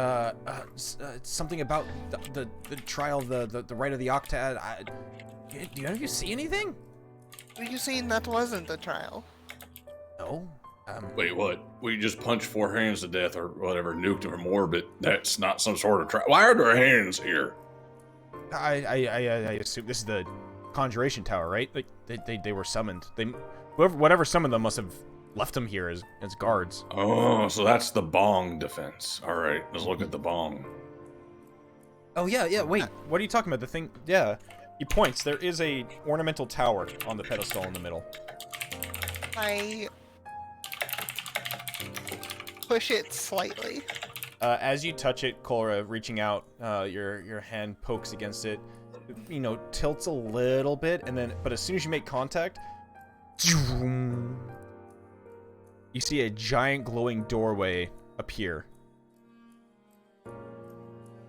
something about the trial of the right of the Octad. Do you see anything? Were you saying that wasn't the trial? No. Wait, what? We just punched 4 hands to death or whatever, nuked or more, but that's not some sort of trial. Why are there hands here? I assume this is the Conjuration Tower, right? Like they were summoned. Whatever summoned them must have left them here as guards. Oh, so that's the bong defense. All right, let's look at the bong. Oh yeah. Wait, what are you talking about? The thing? Yeah. He points. There is a ornamental tower on the pedestal in the middle. I push it slightly. As you touch it, Cora, reaching out, your hand pokes against it. You know, tilts a little bit, but as soon as you make contact, you see a giant glowing doorway appear.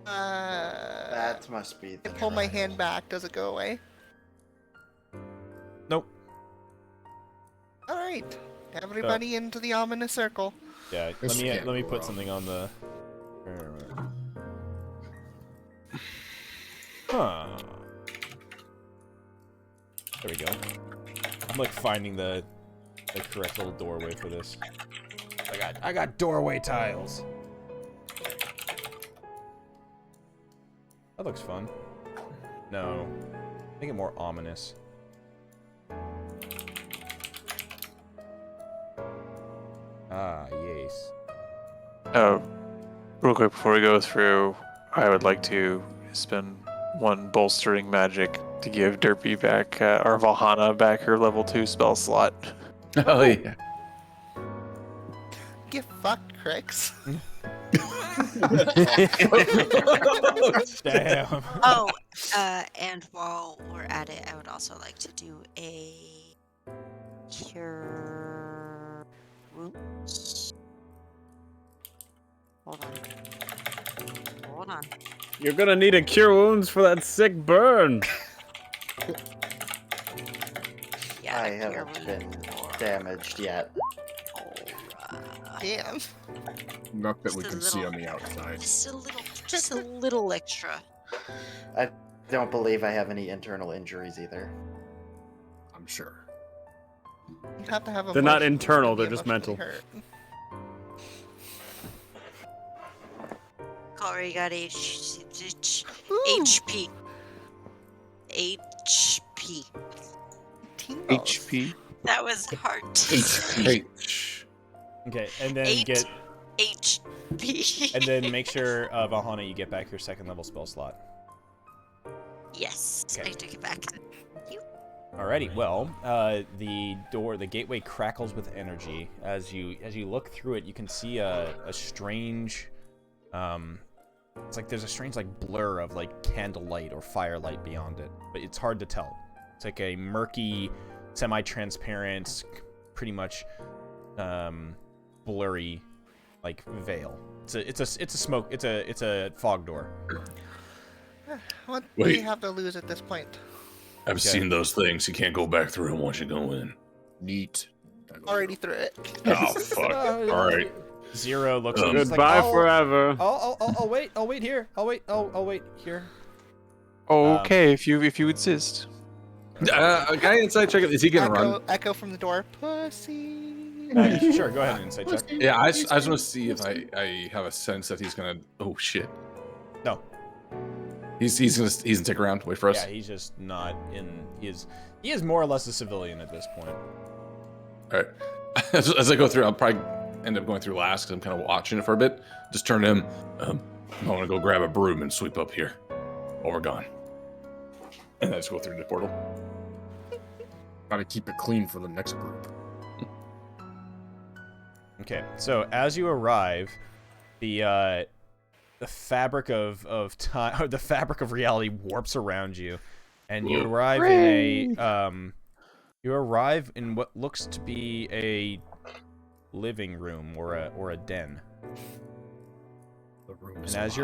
That must be. I pull my hand back. Does it go away? Nope. All right. Everybody into the ominous circle. Yeah. Let me put something on the. Huh. There we go. I'm like finding the correct little doorway for this. I got doorway tiles. That looks fun. No. Make it more ominous. Ah, yes. Real quick before we go through, I would like to spend 1 bolstering magic to give Derpy back, or Valhalla back her level 2 spell slot. Oh yeah. Get fucked, Crix. Damn. Oh, and while we're at it, I would also like to do a cure wounds. Hold on. You're gonna need a cure wounds for that sick burn. Yeah, I cure haven't been wounds for damaged yet. Aura. Damn. Not that we Just a can see little- on the outside. Just a little extra. I don't believe I have any internal injuries either. I'm sure. You have to have a. They're not internal, they're just mental. Corey, you got HP. HP. HP. That was hard to say. H. Okay, and then Eight. get HP. and then make sure Valhalla you get back your 2nd level spell slot. Yes, Okay. I took it back. Alrighty, well, the gateway crackles with energy. As you look through it, you can see a strange, it's like there's a strange like blur of like candlelight or firelight beyond it, but it's hard to tell. It's like a murky, semi-transparent, pretty much, blurry, like veil. It's a fog door. What do Wait. we have to lose at this point? I've Okay. seen those things. You can't go back through them once you go in. Neat. Already through it. Oh fuck! All right. Zero looks. he's like, Goodbye "Oh, forever. I'll wait. I'll wait here. I'll wait here. Okay, if you insist. A guy inside check. Is he gonna run? Echo from the door. Pussy. Sure, go ahead and insight check. Yeah, I just want to see if I have a sense that he's gonna. Oh shit. No. He's gonna stick around, wait for us. Yeah, he's just not in. He is more or less a civilian at this point. All right. As I go through, I'll probably end up going through last because I'm kind of watching it for a bit. Just turn to him. I want to go grab a broom and sweep up here while we're gone. And I just go through the portal. Gotta keep it clean for the next group. Okay, so as you arrive, the fabric of time, or the fabric of reality warps around you, and you arrive in You arrive in what looks to be a living room or a den. The room And is as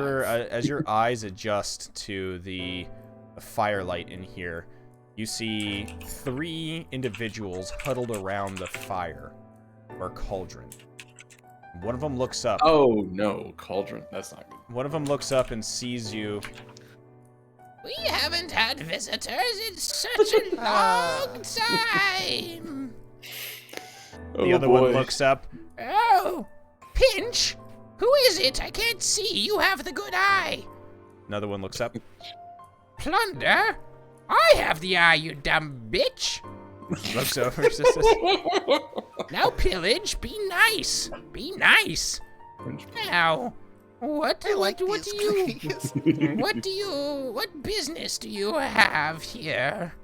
your eyes adjust to the firelight in here, you see 3 individuals huddled around the fire or cauldron. One of them looks up. Oh no, cauldron. That's not good. One of them looks up and sees you. We haven't had visitors in such a long time. The other one boy. looks up. Oh, Pinch? Who is it? I can't see. You have the good eye. Another one looks up. Plunder? I have the eye, you dumb bitch. Looks over. and says, Now, Pillage, be nice. Be nice. Now, what do you, what business do you have here?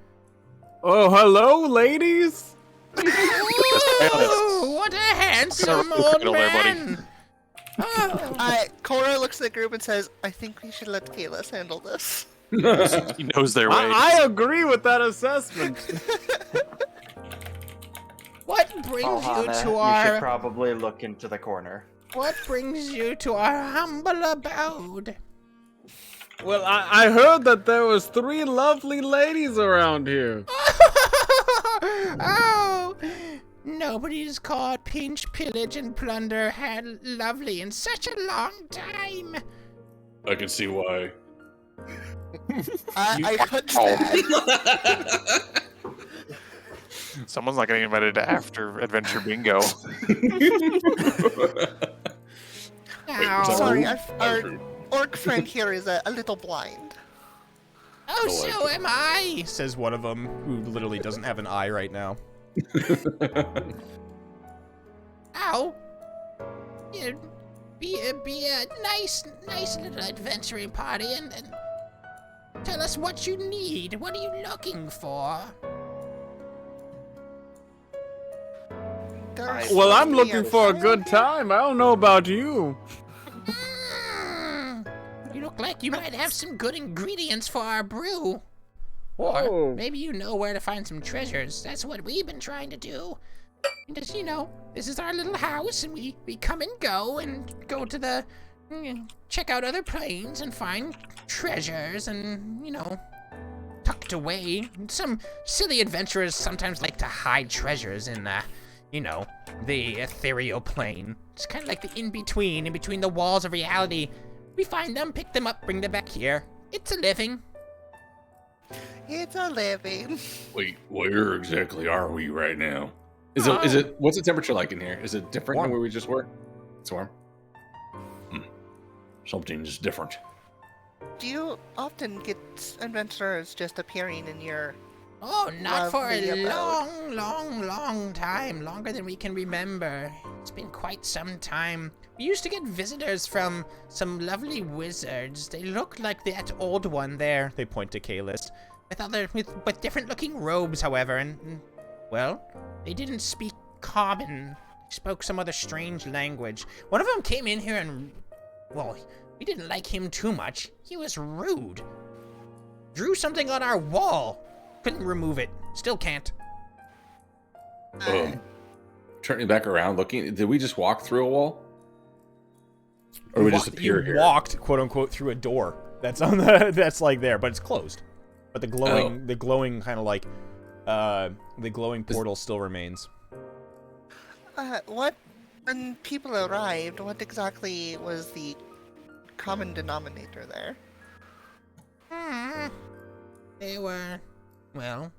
Oh, hello, ladies. Oh, what a handsome old Cradle there, buddy. man. Oh, Cora looks at the group and says, I think we should let Kalis handle this. He knows their ways. I agree with that assessment. what brings Ohana, you to you our should probably look into the corner. what brings you to our humble abode? Well, I heard that there was 3 lovely ladies around here. Oh, nobody's called Pinch, Pillage, and Plunder had lovely in such a long time. I can see why. I punched that. Someone's not getting invited to after adventure bingo. Now, Sorry, our orc friend here is a little blind. oh, so am I. says one of them, who literally doesn't have an eye right now. Ow. Yeah, be a nice little adventuring party and tell us what you need. What are you looking for? Well, I'm looking for a good time. I don't know about you. You look like you might have some good ingredients for our brew. Or Oh. maybe you know where to find some treasures. That's what we've been trying to do. And just, this is our little house, and we come and go to the, check out other planes and find treasures and, tucked away. Some silly adventurers sometimes like to hide treasures in the ethereal plane. It's kind of like the in-between the walls of reality. We find them, pick them up, bring them back here. It's a living. It's a living. Wait, where exactly are we right now? Is it? What's the temperature like in here? Is it different Warm. than where we just were? It's warm. Something's different. Do you often get adventurers just appearing in your... Oh, not for Lovely a abode. long time. Longer than we can remember. It's been quite some time. We used to get visitors from some lovely wizards. They look like that old one there. They point to Kalis. I thought they're with different looking robes, however, and well, they didn't speak common. They spoke some other strange language. One of them came in here and, well, we didn't like him too much. He was rude. Drew something on our wall. Couldn't remove it. Still can't. Turning back around, looking. Did we just walk through a wall? Or we just appear here? Walked, quote unquote, through a door. That's on that's like there, but it's closed. But the glowing kind of like, the glowing portal still remains. When people arrived, what exactly was the common denominator there? They were, well,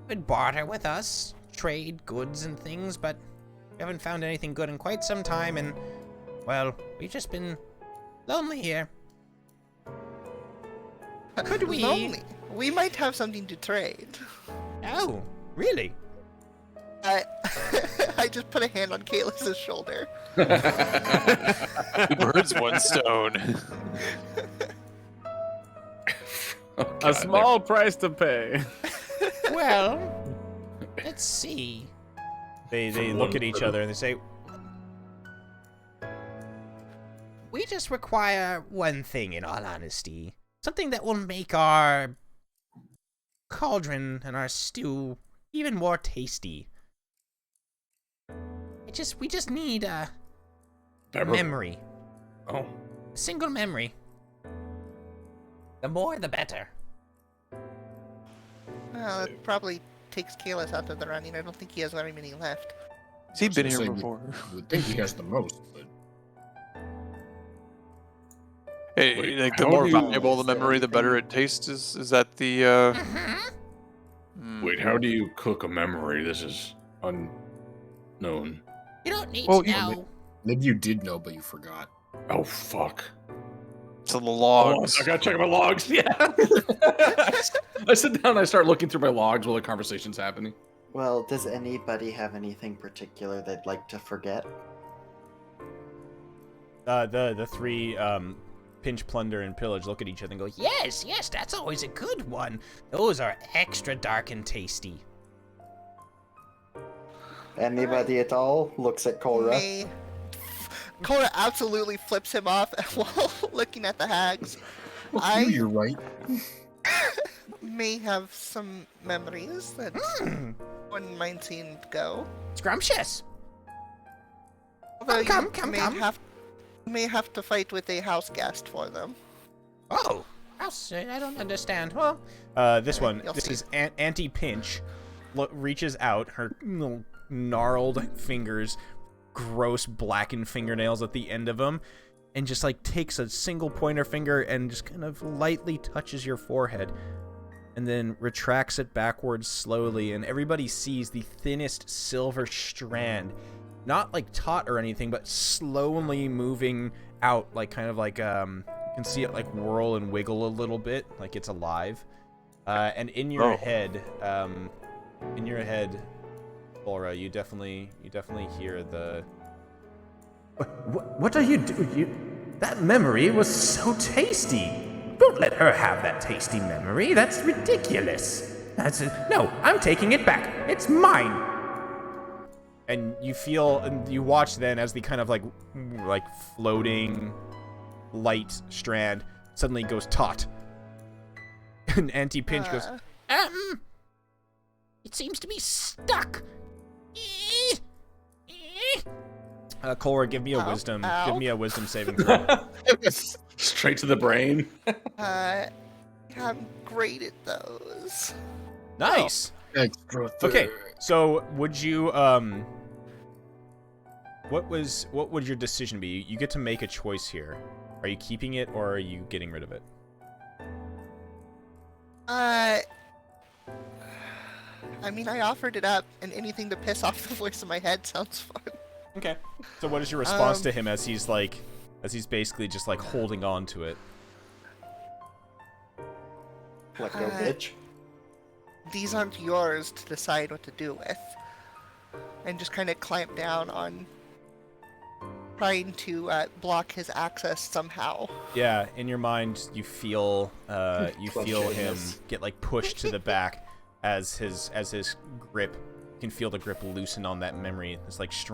would barter with us, trade goods and things, but we haven't found anything good in quite some time, and, well, we've just been lonely here. Could we? Lonely. We might have something to trade. Oh, really? I just put a hand on Kalis's shoulder. Two birds, one stone. A small price to pay. Well, let's see. They look at each other and they say, We just require one thing, in all honesty. Something that will make our cauldron and our stew even more tasty. We just need a memory. Oh. A single memory. The more, the better. Well, it probably takes Kalis out of the running. I don't think he has very many left. Has he been So here you before? would think he has the most, but Hey, Wait, like the how more do you- valuable the Is there memory, the better it anything- tastes. Is that the? Wait, how do you cook a memory? This is unknown. You don't need Well, to you- know. maybe you did know, but you forgot. Oh, fuck. To the Hold on, logs. I gotta check my logs. Yeah. I sit down and I start looking through my logs while the conversation's happening. Well, does anybody have anything particular they'd like to forget? The three pinch, plunder, and pillage look at each other and go, yes, that's always a good one. Those are extra dark and tasty. Anybody at all looks at Korra? May... Korra absolutely flips him off while looking at the hags. You're right. May have some memories that wouldn't mind seeing go. Scrumptious. Although Come. may have to fight with a house guest for them. Oh, I don't understand. Well, this one, You'll this see. is Auntie Pinch, reaches out, her little gnarled fingers, gross blackened fingernails at the end of them, and just like takes a single pointer finger and just kind of lightly touches your forehead, and then retracts it backwards slowly, and everybody sees the thinnest silver strand, not like taut or anything, but slowly moving out, like kind of like you can see it like whirl and wiggle a little bit, like it's alive. And in your head, Laura, you definitely hear the. What are you doing? That memory was so tasty. Don't let her have that tasty memory. That's ridiculous. No, I'm taking it back. It's mine. And you feel, and you watch then as the kind of like floating light strand suddenly goes taut. And Auntie Pinch goes, it seems to be stuck. Cora, give me a wisdom. Ow. Give me a wisdom saving throw. Straight to the brain. I'm great at those. Nice. Extra. Okay, so would you what would your decision be? You get to make a choice here. Are you keeping it or are you getting rid of it? I mean, I offered it up, and anything to piss off the voice in my head sounds fun. Okay. So what is your response to him as he's basically just like holding on to it? Let go, bitch. These aren't yours to decide what to do with. And just kind of clamp down on trying to block his access somehow. Yeah, in your mind you feel him Clutching. get like pushed to the back as his grip, you can feel the grip loosen on that memory. It's like just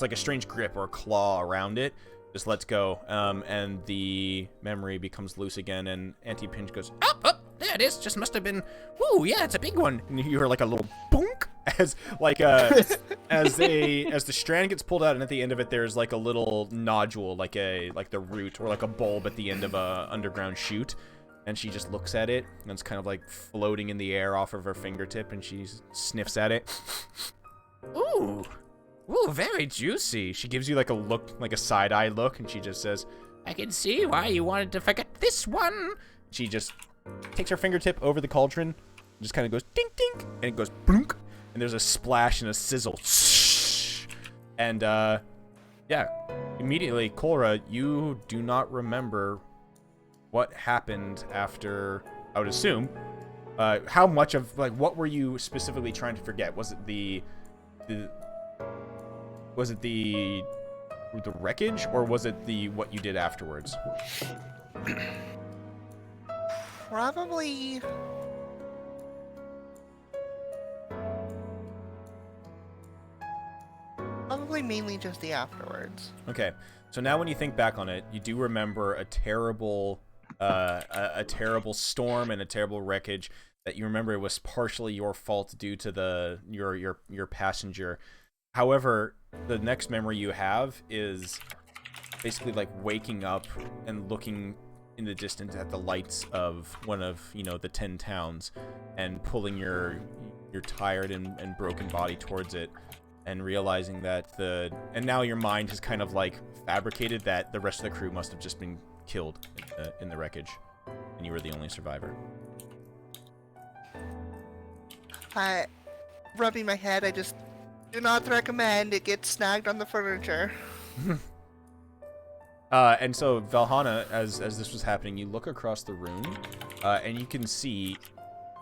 like a strange grip or a claw around it. Just lets go, and the memory becomes loose again, and Auntie Pinch goes, up, there it is, just must have been, woo, yeah, it's a big one. And you hear like a little boonk as the strand gets pulled out, and at the end of it there's like a little nodule, like the root or like a bulb at the end of a underground chute, and she just looks at it, and it's kind of like floating in the air off of her fingertip, and she sniffs at it. Ooh, very juicy. She gives you like a look, like a side-eye look, and she just says, I can see why you wanted to forget this one. She just takes her fingertip over the cauldron, and just kind of goes dink dink, and it goes blunk, and there's a splash and a sizzle. And yeah, immediately, Cora, you do not remember what happened after, I would assume. How much of, like, what were you specifically trying to forget? Was it the wreckage, or was it what you did afterwards? Probably... mainly just the afterwards. Okay, so now when you think back on it, you do remember a terrible storm and a terrible wreckage that you remember it was partially your fault due to your passenger. However, the next memory you have is basically like waking up and looking in the distance at the lights of one of, the 10 towns and pulling your tired and broken body towards it and realizing that and now your mind has kind of like fabricated that the rest of the crew must have just been killed in the wreckage and you were the only survivor. Rubbing my head, I just do not recommend it gets snagged on the furniture. And so, Valhalla, as this was happening, you look across the room, and you can see,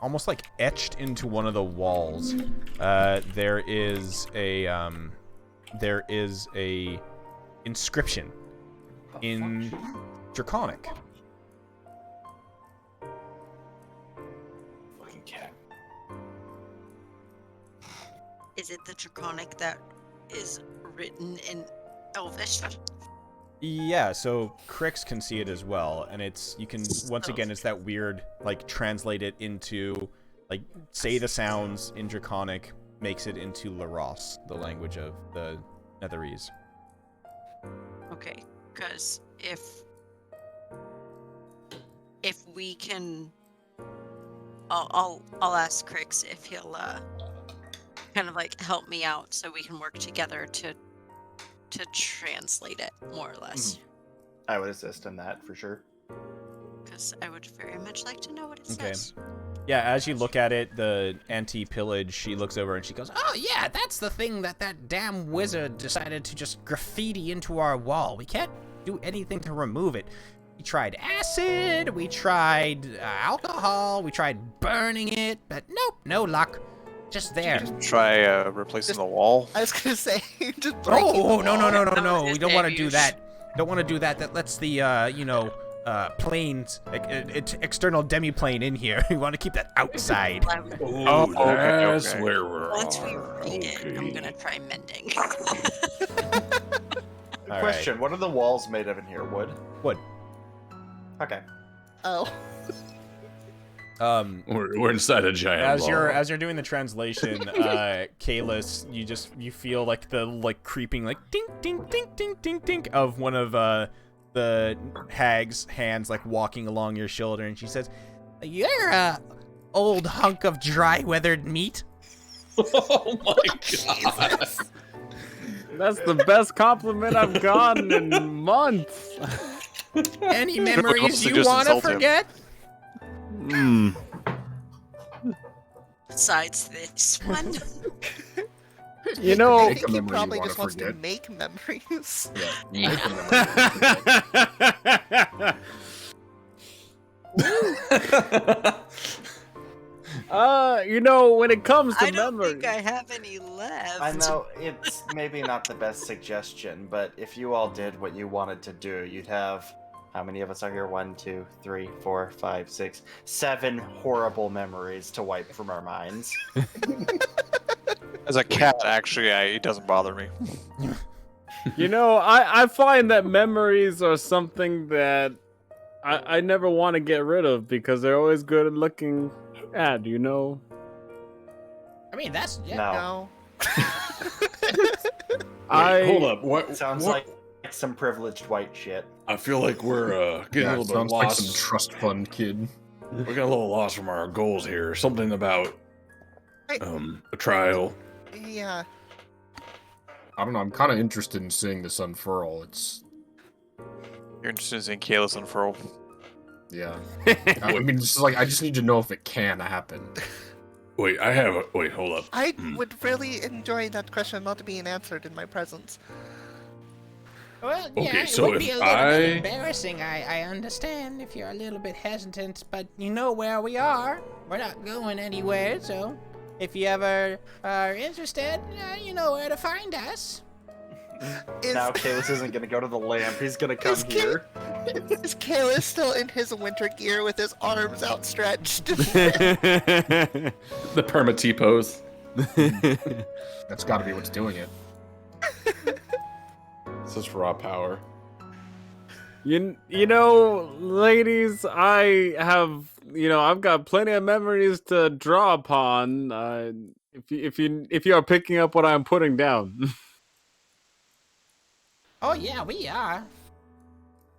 almost like etched into one of the walls, there is a inscription in Draconic. Fucking cat. Is it the Draconic that is written in Elvish? Yeah, so Crix can see it as well, and you can, once again, it's that weird, like, translate it into, like, say the sounds in Draconic, makes it into Laros, the language of the Netherese. Okay, because if we can, I'll ask Crix if he'll kind of like help me out so we can work together to translate it more or less. I would assist in that for sure. Because I would very much like to know what it Okay. says. Yeah, as you look at it, the anti-pillage, she looks over and she goes, Oh, yeah, that's the thing that damn wizard decided to just graffiti into our wall. We can't do anything to remove it. We tried acid, we tried alcohol, we tried burning it, but nope, no luck. Just there. Try replacing the wall. I was gonna say, just break Oh, it. no. We don't want to do that. Don't want to do that. That lets the, planes, external demiplane in here. We want to keep that outside. Oh, that's okay. where we're Once at. we read it, I'm gonna try mending. All Question: What are the walls made of in here? Wood. Wood. Okay. Oh. We're inside a giant As wall. you're doing the translation, Kalis, you feel like the creeping ding ding ding ding ding ding of one of the hag's hands walking along your shoulder, and she says, You're a old hunk of dry weathered meat. Oh my god. That's the best compliment I've gotten in months. Any Must memories have you just want to insulted him. forget? Besides this one. You I know, think he memory you probably wanna just wants to forget. make memories. Yeah, make a memory. when it comes to I don't memory, think I have any left. I know it's maybe not the best suggestion, but if you all did what you wanted to do, you'd have, how many of us are here? 1, 2, 3, 4, 5, 6, 7 horrible memories to wipe from our minds. As a cat, actually, it doesn't bother me. I find that memories are something that I never want to get rid of because they're always good at looking at, I mean, that's... Yeah. No. Wait, hold up. What Sounds like some privileged white shit. I feel like we're getting Yeah, a little bit sounds like lost. some trust fund kid. We're getting a little lost from our goals here. Something about a trial. Yeah. I don't know. I'm kind of interested in seeing this unfurl. You're interested in seeing Kalis unfurl. Yeah. I mean, it's I just need to know if it can happen. Wait, hold up. I would really enjoy that question not being answered in my presence. Well, Okay, yeah, so it would if be a little bit I- embarrassing. I understand if you're a little bit hesitant, but you know where we are. We're not going anywhere, so if you ever are interested, you know where to find us. Now Kalis isn't gonna go to the lamp, he's gonna come Is here. Is Kalis still in his winter gear with his arms outstretched? The perma T pose. That's got to be what's doing it. This is raw power. ladies, I have I've got plenty of memories to draw upon. If you are picking up what I'm putting down. Oh yeah, we are.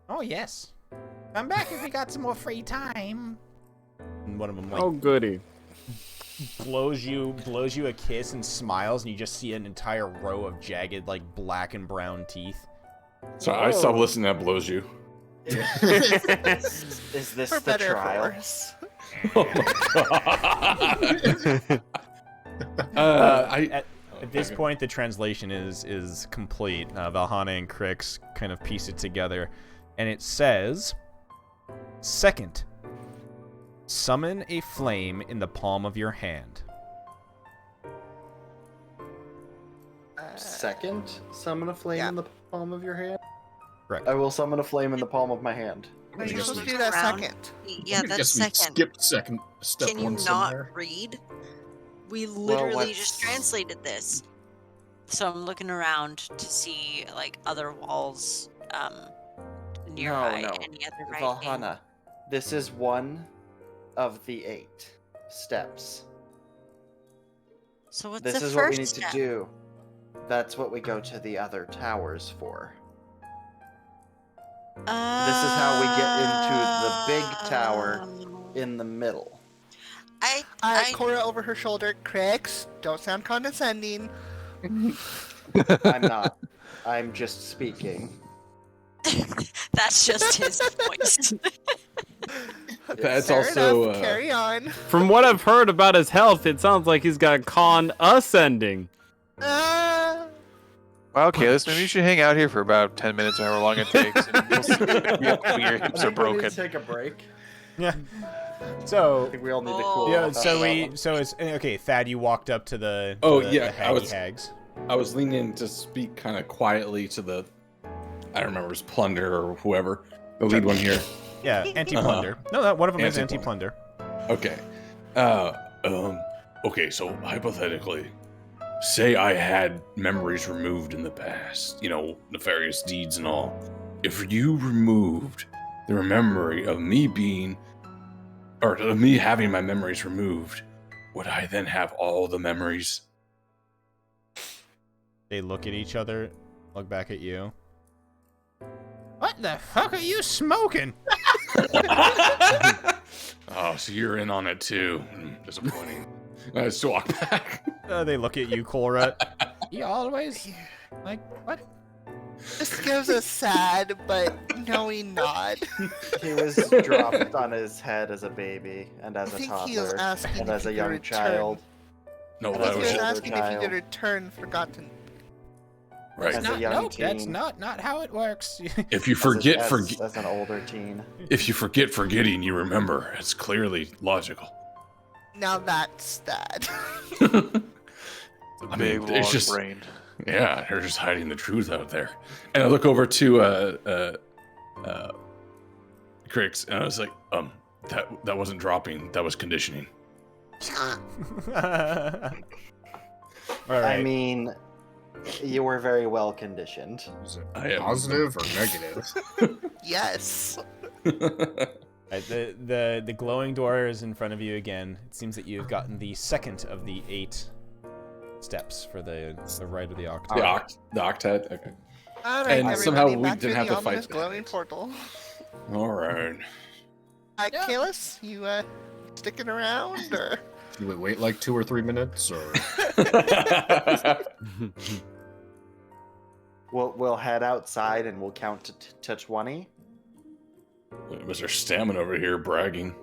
Oh yes. Come back if we got some more free time. And one of them Oh goody. blows you a kiss and smiles, and you just see an entire row of jagged, like, black and brown teeth. So I stopped listening. That blows you. Is this For the better or trial? worse. Oh my god. At this point, the translation is complete. Valhana and Crix kind of piece it together, and it says, "Second, summon a flame in the palm of your hand." Second, summon a flame in the palm of your hand. Correct. I will summon a flame in the palm of my hand. Are you guess supposed to we- do that Around. second? Yeah, I that's guess we second. skipped second step Can you one not somewhere. read? We literally just what's- translated this. So I'm looking around to see like other walls nearby. No, Any other writing? Valhana, this is one of the 8 steps. So what's This the is first what we need step? to do. That's what we go to the other towers for. This is how we get into the big tower in the middle. Cora over her shoulder. Crix, don't sound condescending. I'm not. I'm just speaking. That's just his voice. That's Fair also enough. Carry on. From what I've heard about his health, it sounds like he's got con ascending. Well, okay, maybe you should hang out here for about 10 minutes, or however long it takes, and we'll see when your hips I are think we need broken. to take a break. Yeah. I So think we all need to cool Oh. yeah. off. So it's okay. Thad, you walked up to the yeah, the haggy hags. I was leaning in to speak kind of quietly to the, I don't remember, it was Plunder or whoever, the lead one here. Yeah, anti-plunder. No, that one of them is Anti-plunder. anti-plunder. Okay. Okay, so hypothetically, say I had memories removed in the past, nefarious deeds and all. If you removed the memory of me being, or of me having my memories removed, would I then have all the memories? They look at each other, look back at you. What the fuck are you smoking? Oh, so you're in on it too. Disappointing. I just walk back. They look at you, Cora. You always like what? Just gives a sad but knowing nod. He was dropped on his head as a baby, and as I a think he was toddler, asking and if as a he could young return. child. No, I that think he was was older asking if you child. could return forgotten. right. As a Not, young nope, teen. that's not how it works. If you forget, as an older teen. if you forget forgetting, you remember. It's clearly logical. Now that's that. I Big mean, long it's just brain. yeah, they're just hiding the truth out there. And I look over to Crix, and I was like, that wasn't dropping, that was conditioning. All right. I mean, you were very well conditioned. Is it I am- positive or negative? Yes. Right, the glowing door is in front of you again. It seems that you've gotten the second of the 8 steps for the rite of the octave. The octet. Okay. All right, And everybody, somehow we back didn't through have the to fight ominous that. glowing portal. All right. Yeah. Kalis, you sticking around or? Do we wait like 2 or 3 minutes, or We'll head outside and we'll count to 20. Mr. Stamina over here bragging.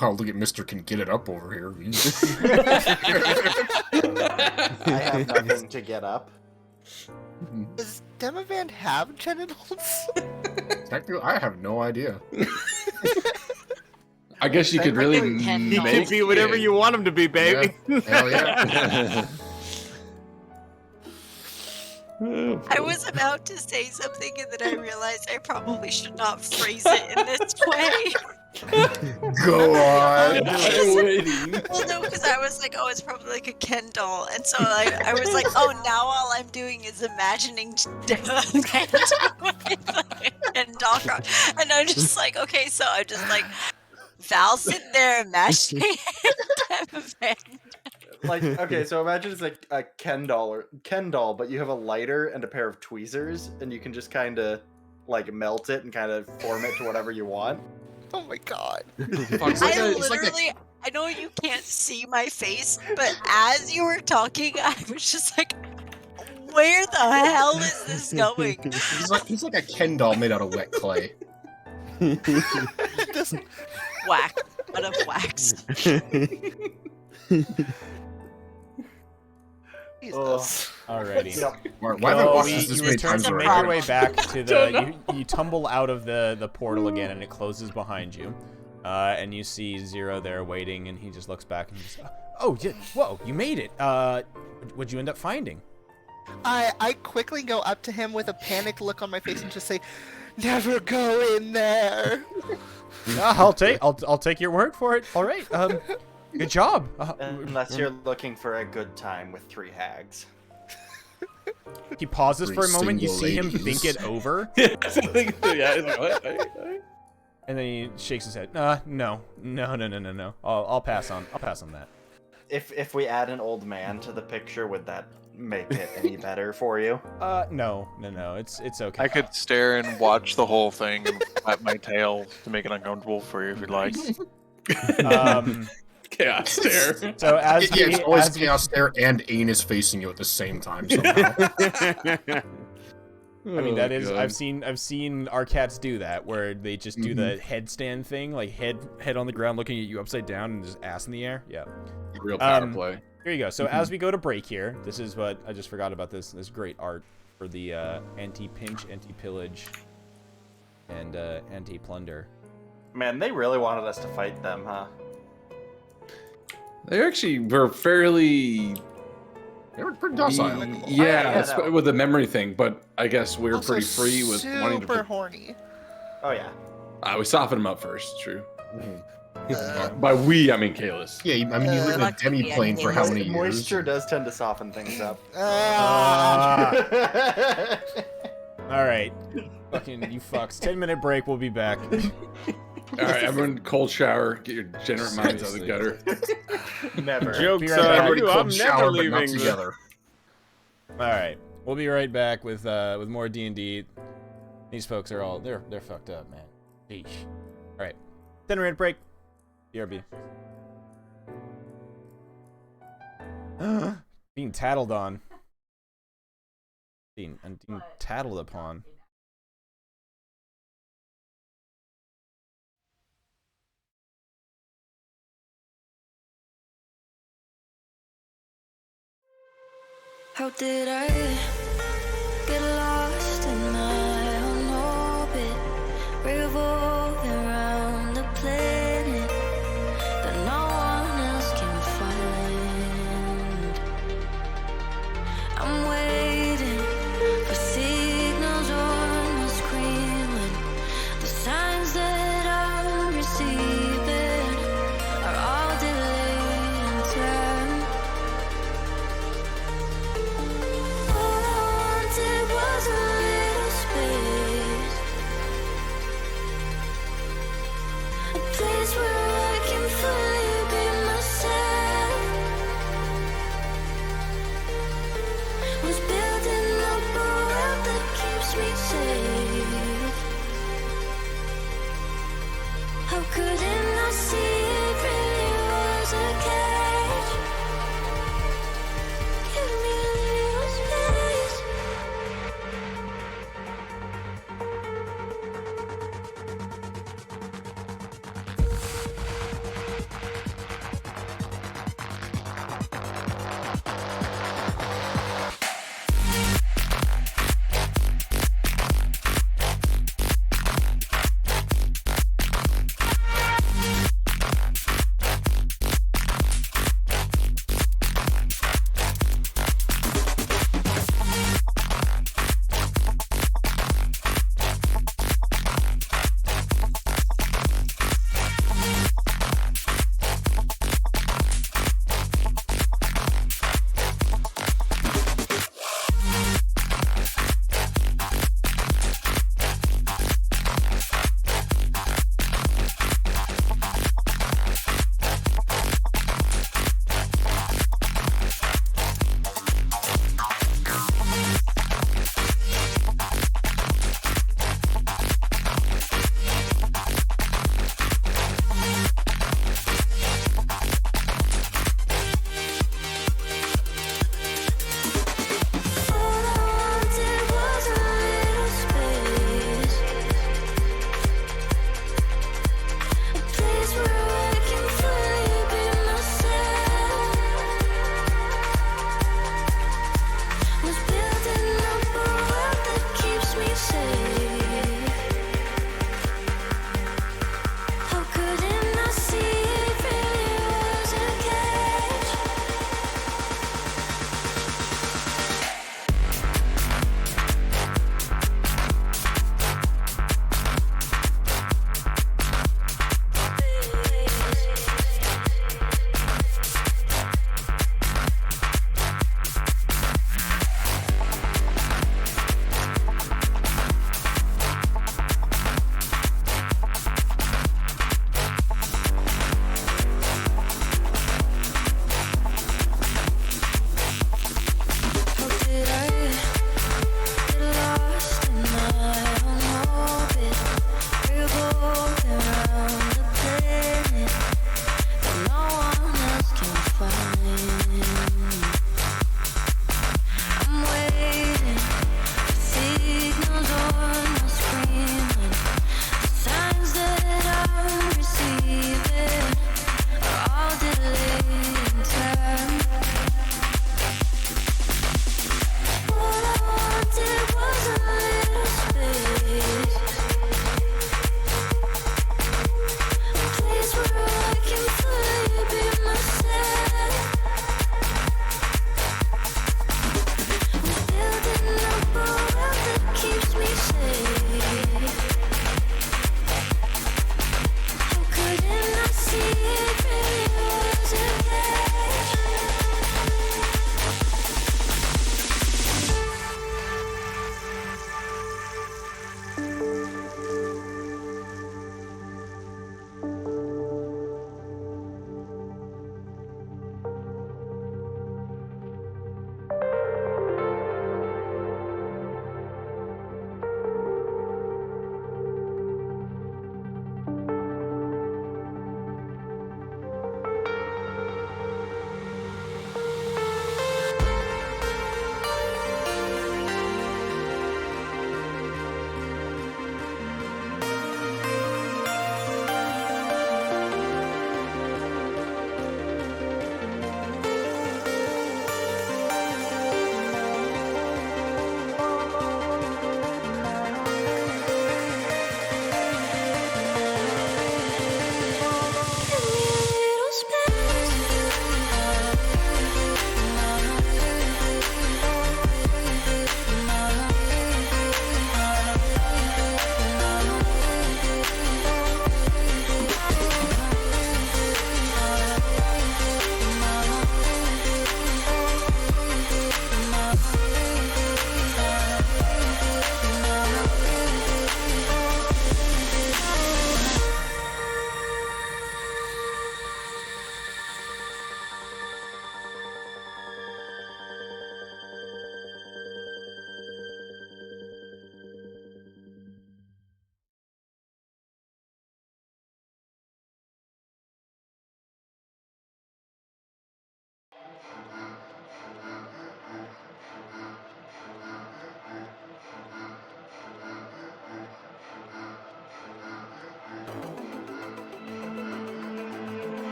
wow, look at Mister can get it up over here. I have nothing to get up. Does Demavand have genitals? Technically, I have no idea. I guess you could really He He make can be whatever it. you want him to be, baby. Yeah, hell yeah. I was about to say something and then I realized I probably should not phrase it in this way. Go on. I'm waiting. Well, no, because I was like, oh, it's probably like a Ken doll. And so I was like, oh, now all I'm doing is imagining Ken doll crop. And I'm just like, okay, so I'm just like, Val sitting there imagining Like, okay, so imagine it's like a Ken doll, but you have a lighter and a pair of tweezers, and you can just kind of like melt it and kind of form it to whatever you want. Oh my god. I know you can't see my face, but as you were talking, I was just like, where the hell is this going? He's like a Ken doll made out of wet clay. Just Wax. Out of wax. Jesus. Alrighty. Why have I watched this you many return times to make already? your way back to the. You tumble out of the portal again, and it closes behind you. And you see Zero there waiting, and he just looks back and just, oh, yeah, whoa, you made it. What'd you end up finding? I quickly go up to him with a panicked look on my face and just say, "Never go in there." I'll take your word for it. All right. Good job. Unless you're looking for a good time with 3 hags. He pauses for a moment. You Single see him ladies. think it over. Yeah, it's like, what? And then he shakes his head. No. I'll pass on. I'll pass on that. If we add an old man to the picture, would that make it any better for you? No. It's okay. I could stare and watch the whole thing and flap my tail to make it uncomfortable for you if you'd like. Chaos stare. So as It's always chaos stare and anus facing you at the same time somehow. I mean, that is, I've seen our cats do that, where they just do the headstand thing, like head on the ground looking at you upside down and just ass in the air. Yeah. Real power play. Here you go. So as we go to break here, this is what I just forgot about this great art for the anti-pinch, anti-pillage, and anti-plunder. Man, they really wanted us to fight them, huh? They actually were fairly... They were pretty docile. Yeah, with the memory thing, but I guess we were Also pretty free with wanting super to... horny. Oh yeah. We softened them up first, true. By we, I mean Kalis. Yeah, I mean, you live in a Lucky demi-plane for how many years? Moisture does tend to soften things up. All right. Fucking you fucks. 10-minute break. We'll be back. All right, everyone, cold shower. Get your degenerate minds out of the gutter. Never. Joke's Be right on back. you. I'm never leaving. together. All right. We'll be right back with more D&D. These folks are they're fucked up, man. Sheesh. All right. 10-minute break. BRB. Being tattled on. Being tattled upon. How did I get lost in my own orbit, revolving around the planet that no one else can find? I'm waiting for signals on my screen when the signs that I'm receiving are all delayed in time. All I wanted was a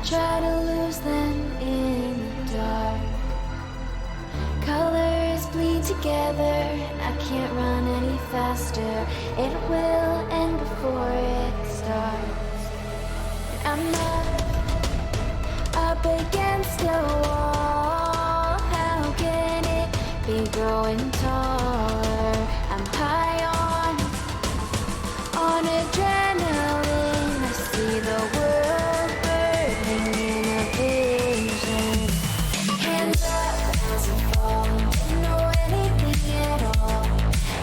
try to lose them in the dark. Colors bleed together, and I can't run any faster. It will end before it starts. And I'm up against a wall. How can it be growing taller? I'm high on adrenaline. I see the world burning in a vision. Hands up as you fall, don't know anything at all.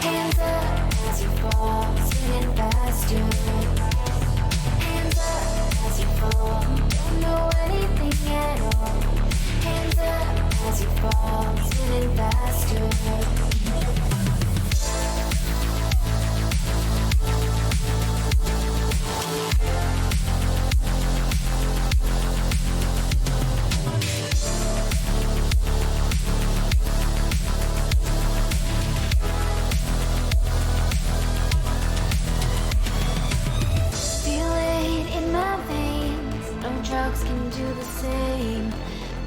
Hands up as you fall, spinning faster. Hands up as you fall, don't know anything at all. Hands up as you fall, spinning faster. Feel it in my veins, no drugs can do the same.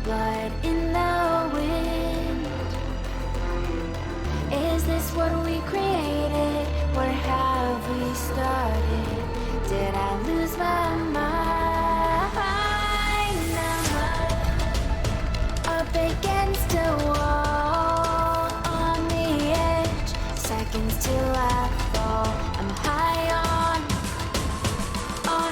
Blood in the wind. Is this what we created? Where have we started? Did I lose my mind? I'm up against a wall, on the edge, seconds till I fall. I'm high on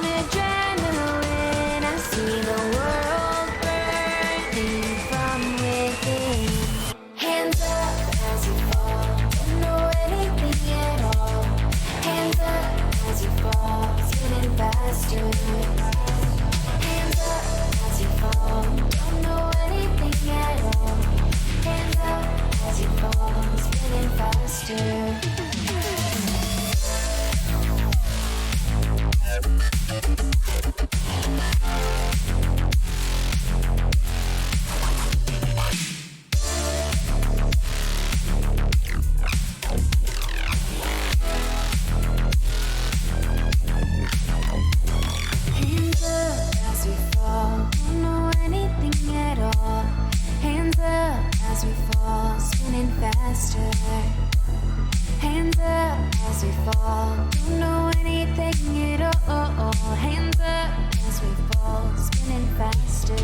adrenaline. I see the world burning from within. Hands up as you fall, don't know anything at all. Hands up as you fall, spinning faster. Hands up as you fall, don't know anything at all. Hands up as you fall, spinning faster. Hands up as we fall, don't know anything at all. Hands up as we fall, spinning faster. Hands up as we fall, don't know anything at all. Hands up as we fall, spinning faster.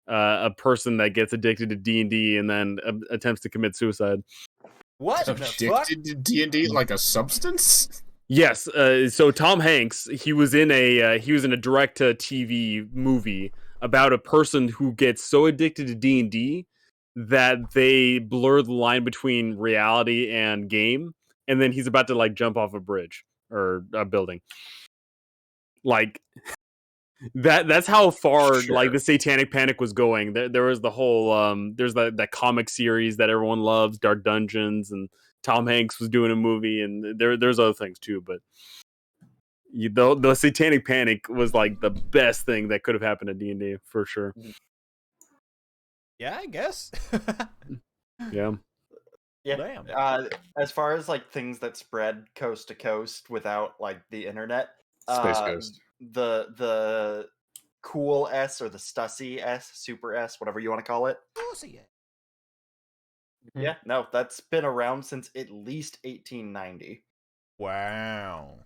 A person that gets addicted to D&D and then attempts to commit suicide. What the fuck? Addicted to D&D like a substance? Yes. So Tom Hanks, he was in a direct to TV movie about a person who gets so addicted to D&D that they blur the line between reality and game, and then he's about to like jump off a bridge or a building. Like that's how far like the Satanic Panic was going. There was the whole there's that comic series that everyone loves, Dark Dungeons, and Tom Hanks was doing a movie, and there's other things too, but the Satanic Panic was like the best thing that could have happened to D&D for sure. Yeah, I guess. Yeah. Yeah. Damn. As far as like things that spread coast to coast without like the internet, Space Ghost. The cool S or the Stussy S, Super S, whatever you want to call it. Yeah, no, that's been around since at least 1890. Wow.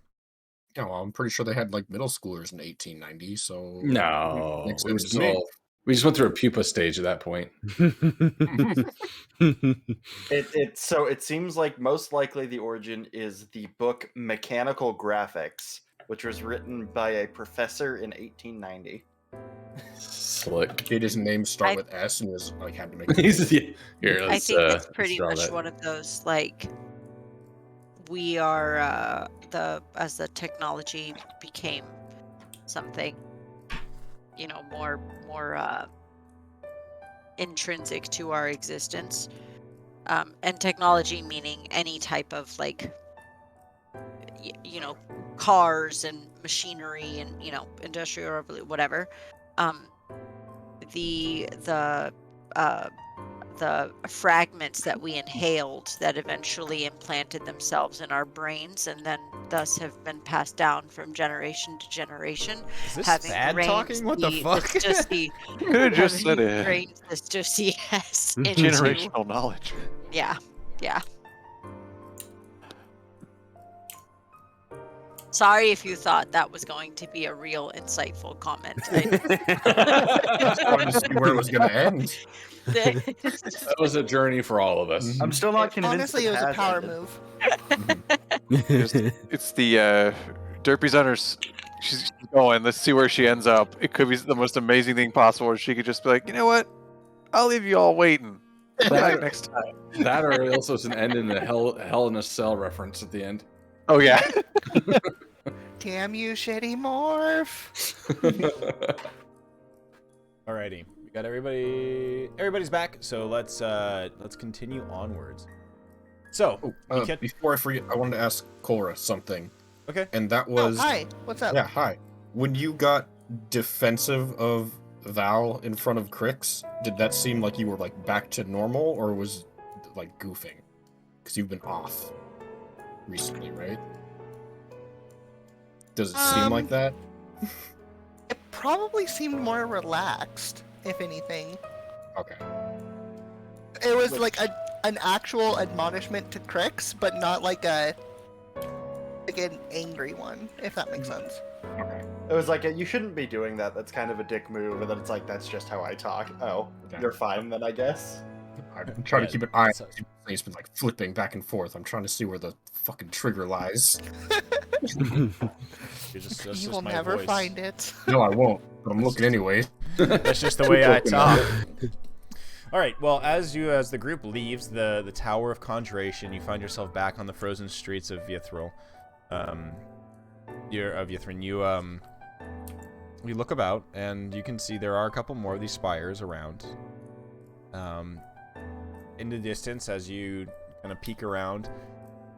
Yeah, well, I'm pretty sure they had like middle schoolers in 1890, so No, makes we were sense just to me. we just went through a pupa stage at that point. So it seems like most likely the origin is the book Mechanical Graphics, which was written by a professor in 1890. Slick. Did his name start with S and was like had to make Here, I think it's pretty much one of those like we are as the technology became something, more intrinsic to our existence, and technology meaning any type of like cars and machinery and industrial revolution, whatever. The fragments that we inhaled that eventually implanted themselves in our brains and then thus have been passed down from generation to generation. Is this having Thad grained talking? What the fuck? Just the You could have just said having it. grained this just yes into Generational knowledge. yeah. Sorry if you thought that was going to be a real insightful comment. Just wanted to see where it was going to end. That was a journey for all of us. I'm still not convinced. Honestly, it was a has power ended. move. It's the Derpy's on her. She's going. Let's see where she ends up. It could be the most amazing thing possible, where she could just be like, you know what? I'll leave you all waiting. Back next time. That or also it's an end in a hell in a cell reference at the end. Oh yeah. Damn you, shitty morph. Alrighty, we got everybody. Everybody's back. So let's continue onwards. So before I forget, I wanted to ask Cora something. Okay. And that was. Hi. What's up? Yeah. Hi. When you got defensive of Val in front of Crix, did that seem like you were like back to normal, or was like goofing? Because you've been off recently, right? Does it seem like that? It probably seemed more relaxed, if anything. Okay. It was like an actual admonishment to Crix, but not like an angry one, if that makes sense. Okay. It was like, you shouldn't be doing that. That's kind of a dick move. And then it's like, that's just how I talk. Oh, you're fine then, I guess. I'm trying to keep an eye on it. It's been like flipping back and forth. I'm trying to see where the fucking trigger lies. You will never find it. No, I won't. But I'm looking anyway. That's just the way I talk. All right. Well, as the group leaves the Tower of Conjuration, you find yourself back on the frozen streets of Ythril. You look about, and you can see there are a couple more of these spires around. In the distance, as you kind of peek around,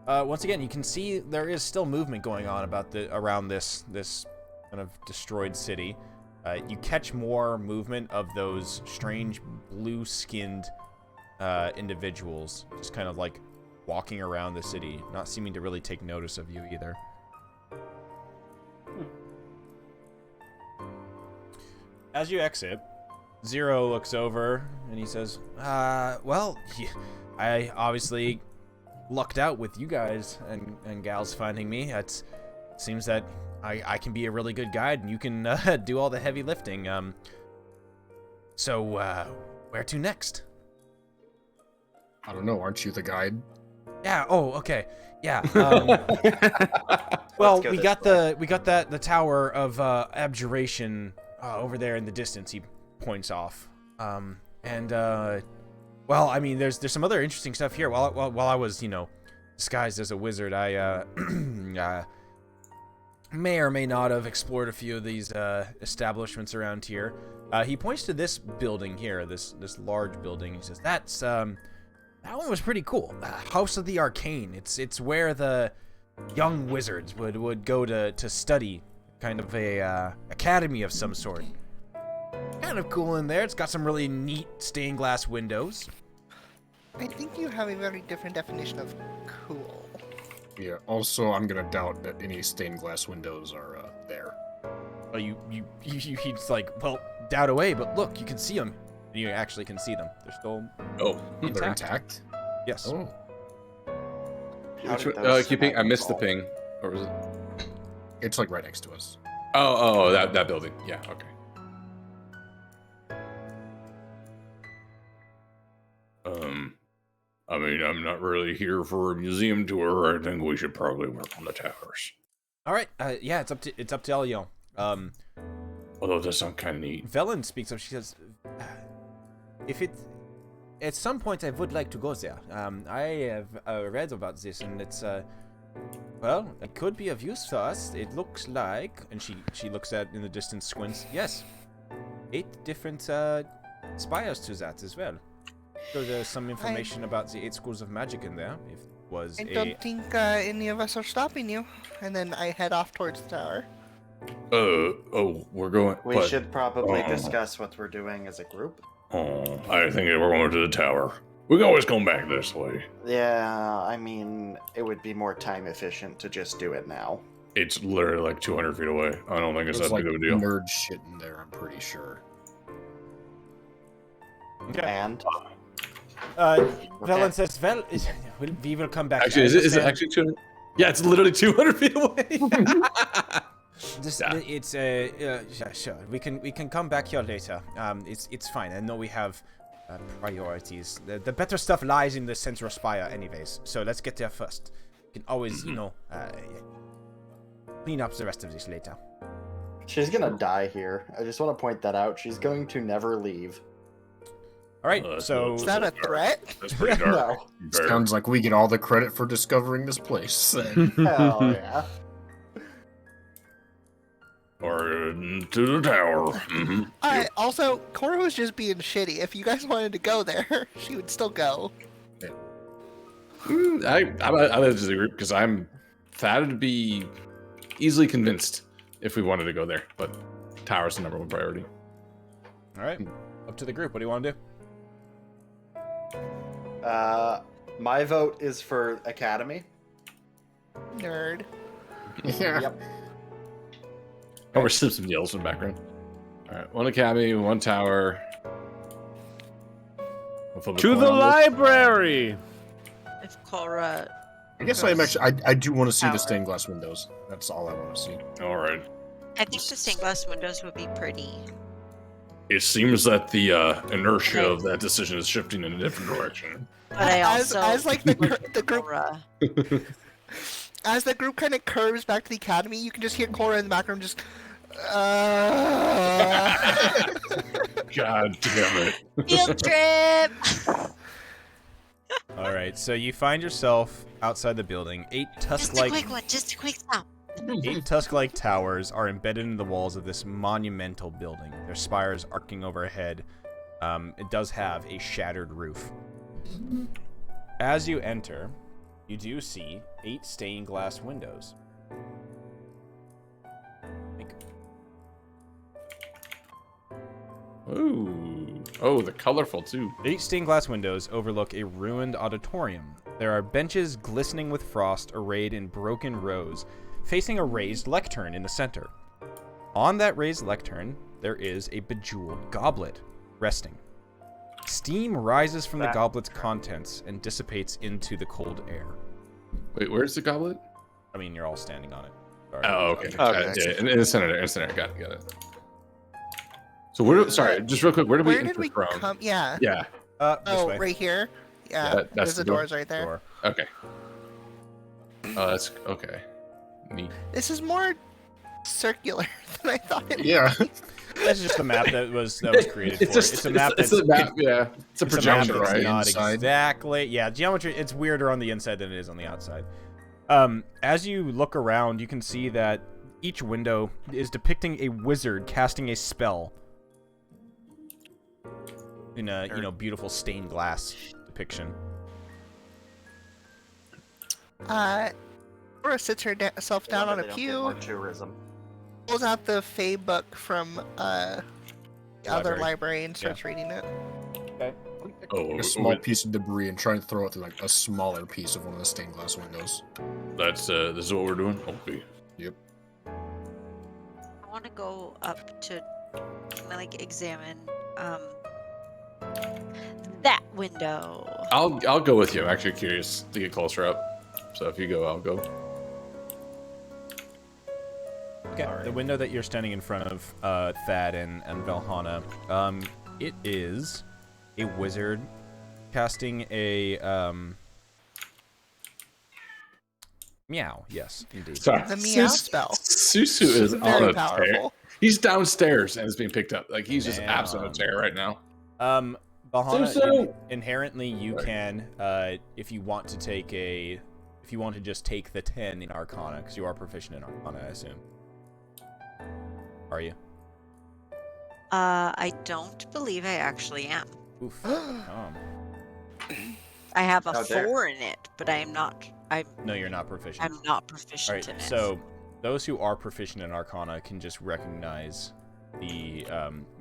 once again, you can see there is still movement going on around this kind of destroyed city. You catch more movement of those strange blue-skinned individuals, just kind of like walking around the city, not seeming to really take notice of you either. As you exit, Zero looks over and he says, well, I obviously lucked out with you guys and gals finding me. It seems that I can be a really good guide and you can do all the heavy lifting. So where to next? I don't know. Aren't you the guide? Yeah. Oh, okay. Yeah. Well, we got the Tower of Abjuration over there in the distance. He points off. Well, I mean, there's some other interesting stuff here. While I was, disguised as a wizard, I may or may not have explored a few of these establishments around here. He points to this building here, this large building. He says, "That's that one was pretty cool. House of the Arcane. It's where the young wizards would go to study, kind of a academy of some sort. Kind of cool in there. It's got some really neat stained glass windows." I think you have a very different definition of cool. Yeah. Also, I'm gonna doubt that any stained glass windows are there. Oh, he's like, well, doubt away, but look, you can see them. And you actually can see them. They're still intact. They're intact? Yes. Oh. Keeping. I missed the ping. Or was it? It's like right next to us. Oh, that building. Yeah. Okay. I mean, I'm not really here for a museum tour. I think we should probably work on the towers. All right. Yeah, it's up to all y'all. Although that sounds kind of neat. Velen speaks up. She says, at some point I would like to go there. I have read about this, and Well, it could be of use to us. It looks like, and she looks at in the distance, squints. Yes, 8 different spires to that as well. So there's some information about the 8 schools of magic in there. If it was I don't think any of us are stopping you. And then I head off towards the tower. We're going. We should probably discuss what we're doing as a group. Oh, I think we're going to the tower. We can always come back this way. Yeah, I mean, it would be more time efficient to just do it now. It's literally like 200 feet away. I don't think it's There's that like big of a deal. nerd shit in there, I'm pretty sure. Okay. And Velen says, "Well, we will come back." Actually, is it actually 200? Yeah, it's literally 200 feet away. Sure. We can come back here later. It's fine. I know we have priorities. The better stuff lies in the central spire, anyways. So let's get there first. We can always, clean up the rest of this later. She's gonna die here. I just want to point that out. She's going to never leave. All right. So Is that a threat? That's pretty dark. No. Sounds like we get all the credit for discovering this place. Hell yeah. Or to the tower. Also, Cora was just being shitty. If you guys wanted to go there, she would still go. I disagree because I'm Thad to be easily convinced if we wanted to go there, but tower's the #1 priority. all right. Up to the group. What do you want to do? My vote is for Academy. Nerd. Yeah. Yep. Homer Simpson yells in the background. All right, 1 academy, 1 tower. We'll flip a To coin the on this. library. If Cora, I guess I'm actually. I do want to see Tower. the stained glass windows. That's all I want to see. All right. I think the stained glass windows would be pretty. It seems that the inertia of that decision is shifting in a different direction. But I also as like the group Cora. as the group kind of curves back to the academy, you can just hear Cora in the background just. God damn it. Field trip. All right. So you find yourself outside the building. 8 Just a tusk-like quick one. Just a quick stop. 8 tusk-like towers are embedded in the walls of this monumental building. Their spires arcing overhead. It does have a shattered roof. As you enter, you do see 8 stained glass windows. Ooh. Oh, they're colorful too. 8 stained glass windows overlook a ruined auditorium. There are benches glistening with frost arrayed in broken rows, facing a raised lectern in the center. On that raised lectern, there is a bejeweled goblet resting. Steam rises from the goblet's contents and dissipates into the cold air. Wait, where's the goblet? I mean, you're all standing on it. Sorry. Oh, okay. Okay. Yeah, in the center there. In the center. Got it. So sorry, just real quick. Where did we enter from? come? Yeah. Yeah. This Oh, way. right here. Yeah. That's There's the the door? doors right there. Door. Okay. Oh, that's okay. Neat. This is more circular than I thought it Yeah. That's just the map that was created for it. It's a map It's that's a map. Yeah. It's a It's a map projection, that's right? not Inside. exactly. Yeah, geometry. It's weirder on the inside than it is on the outside. As you look around, you can see that each window is depicting a wizard casting a spell in a beautiful stained glass depiction. Cora sits herself down on a They don't get pew, more tourism. pulls out the Fey book from the other Library. library and starts reading it. Oh, A small piece of debris and try and throw it through like a smaller piece of one of the stained glass windows. this is what we're doing. Okay. Yep. I want to go up to like examine that window. I'll go with you. I'm actually curious to get closer up. So if you go, I'll go. Okay. The window that you're standing in front of, Thad and Valhalla, it is a wizard casting a meow. Yes, indeed. Sorry. The meow spell. Susu is Very on a tear. powerful. He's downstairs and is being picked up. Like he's just Damn. absolute on a tear right now. Valhalla, Susu! inherently you can, if you want to take a if you want to just take the 10 in Arcana, because you are proficient in Arcana, I assume. Are you? I don't believe I actually am. Oof. I have a How dare. 4 in it, but I am not. No, you're not proficient. I'm not proficient All right, in it. so those who are proficient in Arcana can just recognize the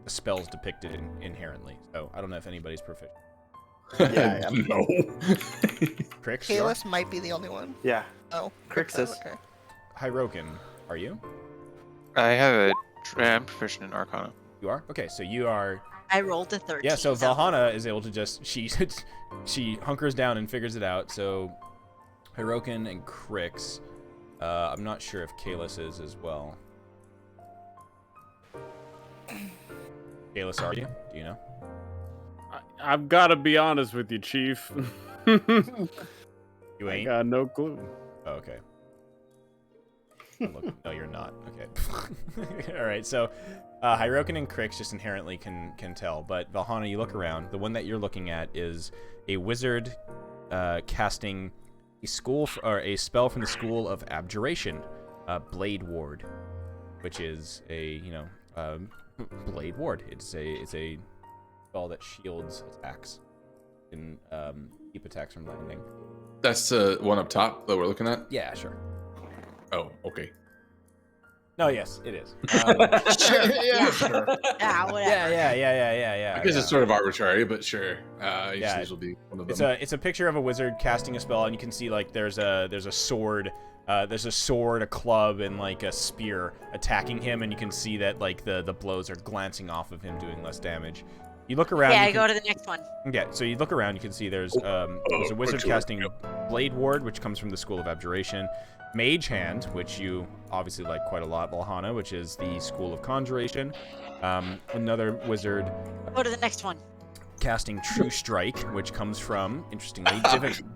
spells depicted inherently. So I don't know if anybody's proficient. Yeah, I am. No. Crix, you are? Kalis might be the only one. Yeah. Oh, Crix is. Okay. Hyrokin, are you? I have I'm proficient in Arcana. You are? Okay, so you are... I rolled a 13. Yeah, so Valhalla is able to just... She hunkers down and figures it out, so... Hyrokin and Crix. I'm not sure if Kalis is as well. Kalis, are you? Do you know? I've got to be honest with you, Chief. You I ain't? got no clue. Oh, okay. Look, no, you're not. Okay. All right. So, Hyrokin and Crix just inherently can tell, but Valhalla, you look around. The one that you're looking at is a wizard casting a spell from the school of abjuration, Blade Ward, which is a Blade Ward. It's a spell that shields attacks and keep attacks from landing. That's the one up top that we're looking at? Yeah, sure. Oh, okay. No, yes, it is. Yeah, sure. Yeah, whatever. Yeah. I guess it's sort of arbitrary, but sure. Yeah. These will be one of them. It's a picture of a wizard casting a spell, and you can see like there's a sword, a club, and like a spear attacking him, and you can see that like the blows are glancing off of him, doing less damage. You look around. Yeah, go to the next one. Yeah, so you look around, you can see there's a wizard casting Blade Ward, which comes from the School of Abjuration. Mage Hand, which you obviously like quite a lot, Valhalla, which is the School of Conjuration. Another wizard Go to the next one. casting True Strike, which comes from, interestingly,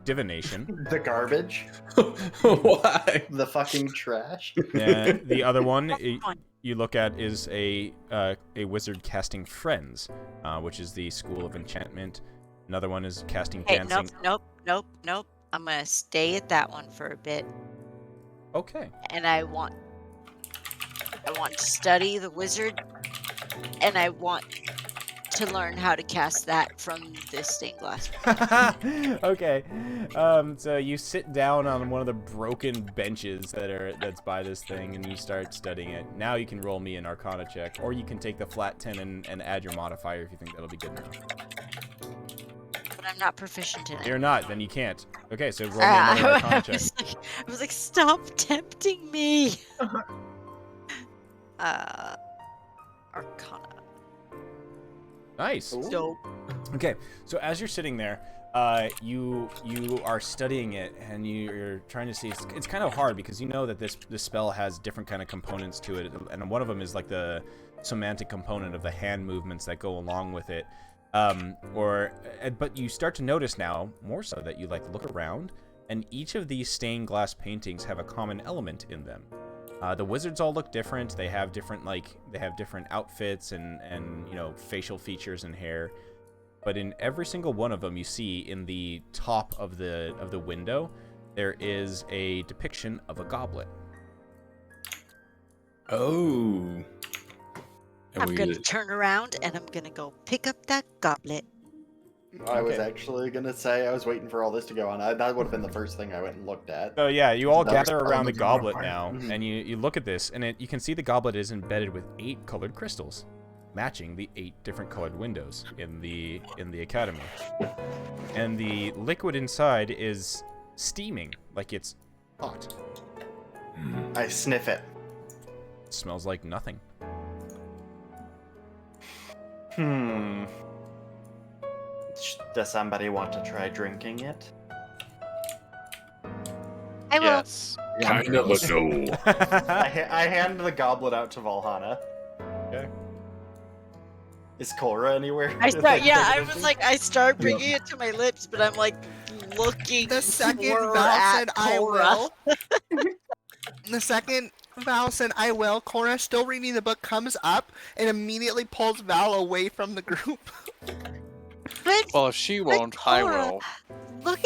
divination. The garbage. Why? The fucking trash. The other one Fine. you look at is a wizard casting Friends, which is the School of Enchantment. Another one is casting Hey, Dancing. nope. I'm gonna stay at that one for a bit, Okay. and I want to study the wizard, and I want to learn how to cast that from this stained glass. Okay. So you sit down on one of the broken benches that's by this thing, and you start studying it. Now you can roll me an Arcana check, or you can take the flat 10 and add your modifier if you think that'll be good enough. But I'm not proficient in it. You're not, then you can't. Okay, so roll me another Arcana check. I was like, stop tempting me. Arcana. Nice. Dope. Okay, so as you're sitting there, you are studying it, and you're trying to see. It's kind of hard because you know that this spell has different kind of components to it, and one of them is like the semantic component of the hand movements that go along with it. But you start to notice now more so that you like look around, and each of these stained glass paintings have a common element in them. The wizards all look different. They have different outfits and facial features and hair. But in every single one of them, you see in the top of the window, there is a depiction of a goblet. Oh. I'm going to turn around and I'm going to go pick up that goblet. I was Okay. actually gonna say I was waiting for all this to go on. That would have been the first thing I went and looked at. So yeah, you all That was gather around the probably goblet fine. now, Mhm. and you look at this, and you can see the goblet is embedded with 8 colored crystals, matching the 8 different colored windows in the academy. And the liquid inside is steaming, like it's hot. I sniff it. It smells like nothing. Does somebody want to try drinking it? I will. Yes. Kind of a no. I hand the goblet out to Valhalla. Okay. Is Cora anywhere? I start bringing it to my lips, but I'm like looking. The second for Val at said I Cora. will. The second Val said I will, Cora, still reading the book, comes up and immediately pulls Val away from the group. But Well, if she won't, I Cora, will. look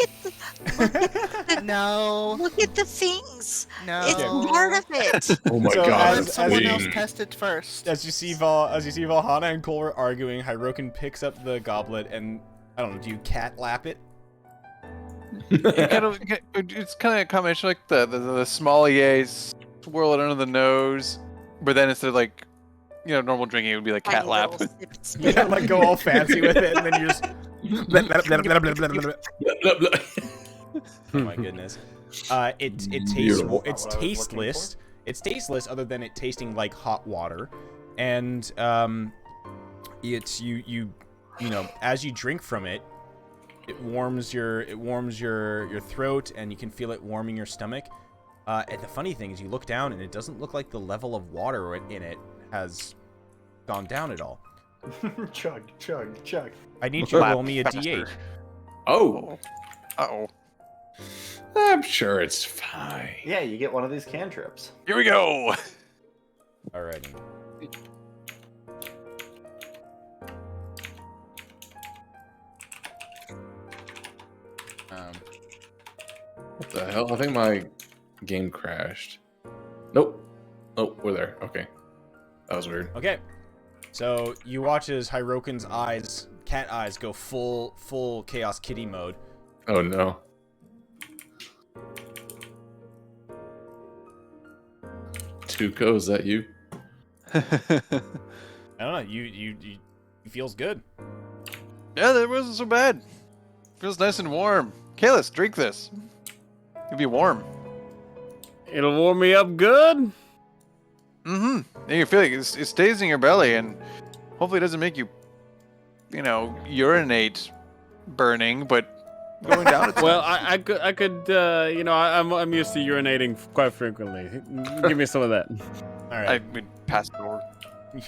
No. Look at the things. No. It's part of it. Oh my So god. Let as- someone else Wing. test it first. As you see Valhalla and Cole are arguing, Hirokin picks up the goblet and I don't know, do you cat lap it? It's kind of a combination like the small yays, swirl it under the nose, but then instead of like, normal drinking, it would be like cat Tiny lap. little sip, spit. Yeah, like go all fancy with it, and then you just. Oh my goodness. It tastes Beautiful. it's Not what I was looking tasteless. It's tasteless other than it tasting like hot water, and it's you know as you drink from it, it warms your throat and you can feel it warming your stomach. And the funny thing is you look down and it doesn't look like the level of water in it has gone down at all. Chug, chug, chug. I need you to roll me a d8. Oh, Uh-oh. I'm sure it's fine. Yeah, you get one of these cantrips. Here we go. Alrighty. What the hell? I think my game crashed. Nope. Oh, we're there. Okay. That was weird. Okay. So you watch as Hirokin's cat eyes go full Chaos Kitty mode. Oh no. Tuco, is that you? I don't know. You feels good. Yeah, that wasn't so bad. Feels nice and warm. Kalis, drink this. It'll be warm. It'll warm me up good. Mm-hmm. And you feel like it stays in your belly, and hopefully it doesn't make you, urinate burning, but going down. It's Well, I could, I'm used to urinating quite frequently. Give me some of that. All I right. would pass it over.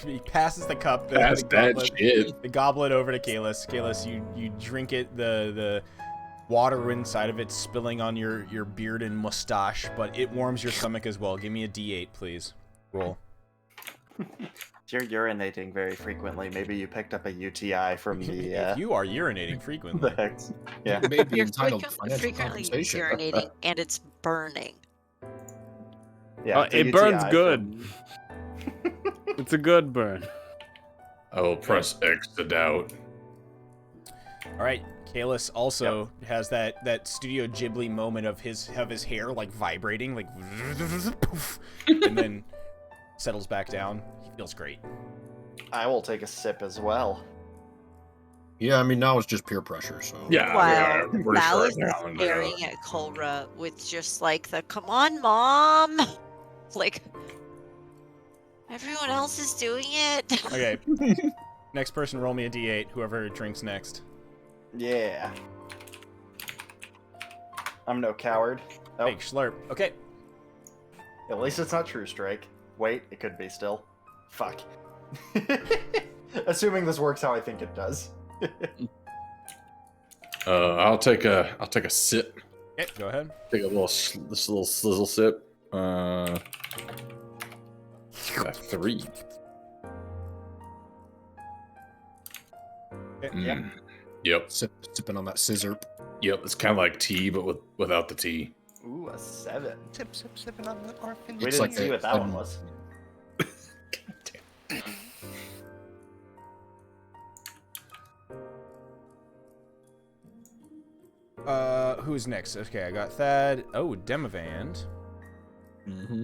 He passes the cup, That's that shit. the goblet over to Kalis. Kalis, you drink it. The water inside of it spilling on your beard and mustache, but it warms your stomach as well. Give me a D8, please. Roll. You're urinating very frequently. Maybe you picked up a UTI from the. If you are urinating frequently. the hex. Yeah. You may be You're entitled to frequently financial compensation. urinating, and it's burning. Yeah. it's a It burns UTI good. from- It's a good burn. I will press X to doubt. All right. Kalis also has that Studio Ghibli moment of his hair like vibrating, like poof, and then settles back down. He feels great. I will take a sip as well. Yeah, I mean now it's just peer pressure. So Yeah. Wow. we're Val sure is now, no. staring at Cora with just like the "Come on, mom!" Like everyone else is doing it. Okay. Next person, roll me a D8. Whoever drinks next. Yeah. I'm no coward. Oh, Hey, Schlurp. Okay. at least it's not True Strike. Wait, it could be still. Fuck. Assuming this works how I think it does. I'll take a sip. Okay, go ahead. Take a little sizzle sip. Got 3. Okay. Yeah. Yep. sipping on that scissor. Yep. It's kind of like tea, but without the tea. Ooh, a 7. Sipping on the orphan. We It's didn't like see a- what that one was. Who's next? Okay, I got Thad. Oh, Demavand. Mm-hmm.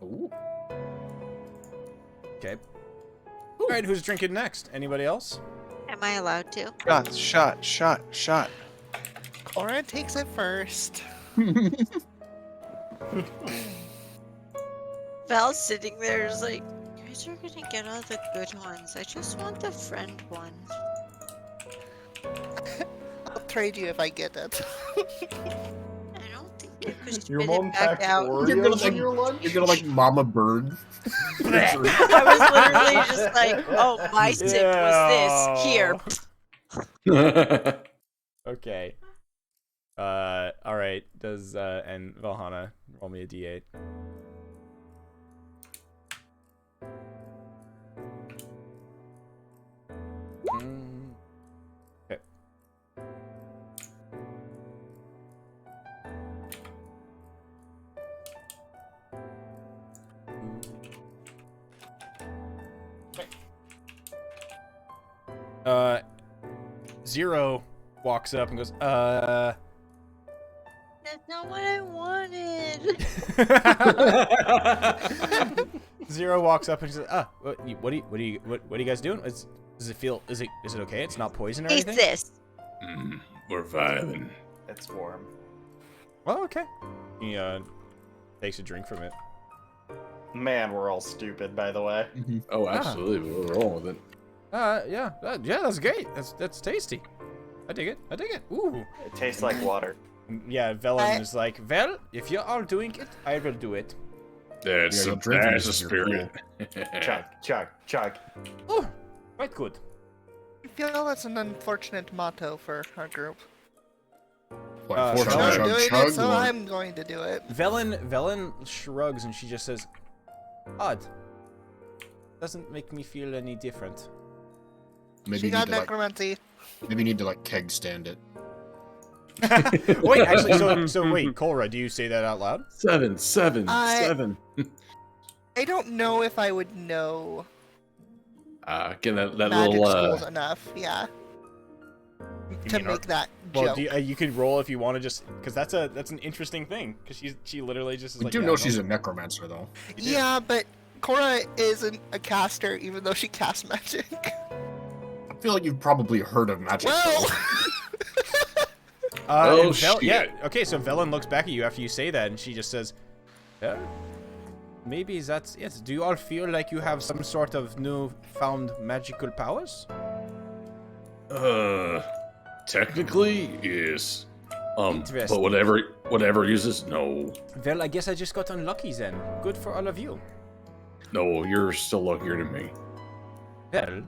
Ooh. Okay. All right, who's drinking next? Anybody else? Am I allowed to? Shot. Cora takes it first. Val's sitting there is like, you guys are gonna get all the good ones. I just want the friend one. I'll trade you if I get it. I don't think you could Your spit mom it back packed out. Oreos on your lunch? You're gonna like Mama Bird. I was literally just like, oh, my sip was this. Here. Okay. All right. Does and Valhalla roll me a D8? Zero walks up and goes, That's not what I wanted. Zero walks up and says, what are you guys doing? Does it feel, is it okay? It's not poison or Taste anything? this. We're vibing. It's warm. Well, okay. He, takes a drink from it. Man, we're all stupid, by the way. Oh, absolutely. We're rolling with it. Yeah, that's great. That's tasty. I dig it. Ooh. It tastes like water. Yeah, Velen is like, well, if you're all doing it, I will do it. That's Yeah, a, drinking that's a is your spirit. Chug. Oh, quite good. I feel that's an unfortunate motto for our group. What, Uh, chug, chug, I'm chug, doing chug, it, so or- I'm going to do it. Velen shrugs and she just says, odd. Doesn't make me feel any different. Maybe She you got need to, like, necromancy. maybe you need to like keg stand it. Wait, actually, so wait, Kolra, do you say that out loud? 7, 7, I- 7. I don't know if I would know Again, that magic little schools enough, yeah, to mean, make that Well, joke. you could roll if you want to just, because that's an interesting thing, because she literally just is We like, do yeah, know I she's a don't- necromancer, though. you do. Yeah, but Cora isn't a caster, even though she casts magic. I feel like you've probably heard of magic. Well, Oh, and shit. Yeah, okay, so Velen looks back at you after you say that, and she just says, yeah, maybe that's it. Do you all feel like you have some sort of newfound magical powers? Technically, yes. But Interesting. whatever uses, no. Well, I guess I just got unlucky then. Good for all of you. No, you're still luckier than me. Well,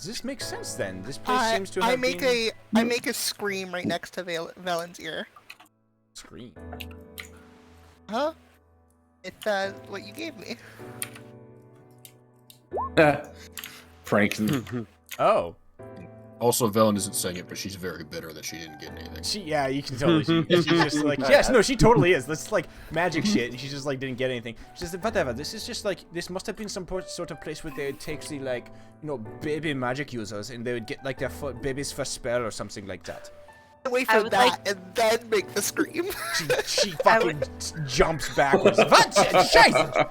this makes sense then. This place seems to have I make been... I make a scream right next to Velen's ear. Scream. Huh? It's what you gave me. Franken. Oh. Also, Velen isn't saying it, but she's very bitter that she didn't get anything. Yeah, you can totally. She's just like, yes, no, she totally is. This is like magic shit. And she just like didn't get anything. She says, whatever. This is just like this must have been some sort of place where they would take the like, baby magic users, and they would get like their baby's first spell or something like that. Wait I for would that and then make the scream. She fucking jumps backwards. What? Scheiße!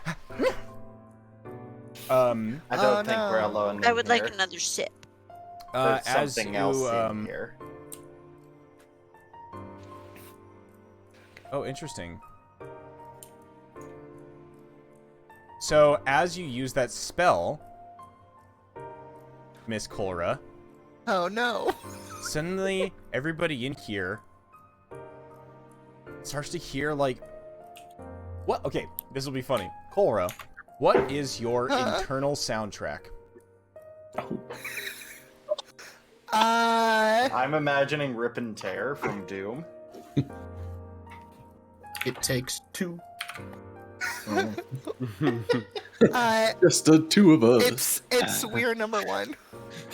I don't think we're alone. I in would like here. another sip. There's as something you, else in here. Oh, interesting. So, as you use that spell, Miss Kolra, Oh no. suddenly everybody in here starts to hear like... What? Okay, this will be funny. Kolra, what is your internal soundtrack? I'm imagining Rip and Tear from Doom. It takes two. Just the two of us. It's we're number one.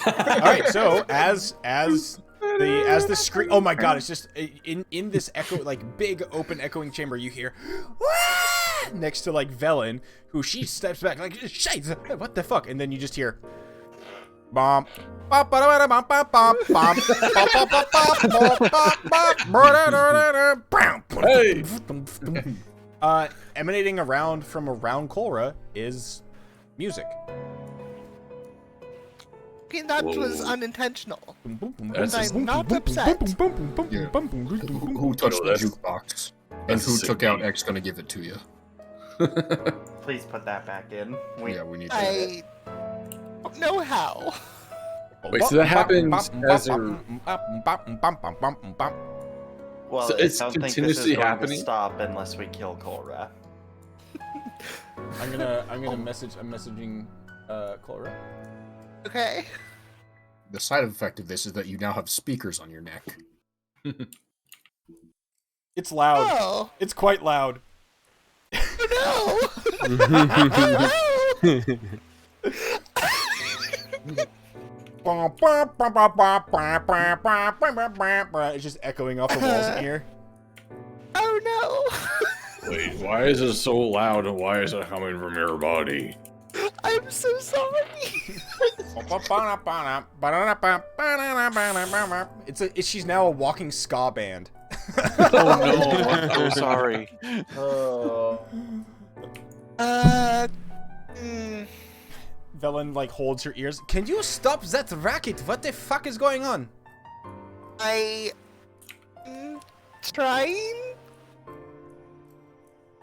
All right, so as the scream, oh my god, it's just in this echo, like big open echoing chamber, you hear "Wah!" next to like Velen, who she steps back like shit, what the fuck, and then you just hear bom bop bop bop bop bop bop Hey! emanating from around Kolra is music. Okay, that was Whoa. unintentional. That's I'm not upset. Who touched the jukebox? And that's who sick took out beat. X gonna give it to you? Please put that back in. Yeah, we need to. I don't know how. Wait, so that happens as a... Well, So I it's don't think this is continuously going happening? to stop unless we kill Kolra. I'm messaging Kolra. Okay. The side effect of this is that you now have speakers on your neck. It's loud. Oh It's quite loud. no! It's just echoing off the walls in here. Oh no! Wait, why is it so loud and why is it coming from your body? I'm so sorry. She's now a walking ska band. Oh no, I'm so sorry. Oh. Velen like holds her ears. Can you stop that racket? What the fuck is going on? I trying.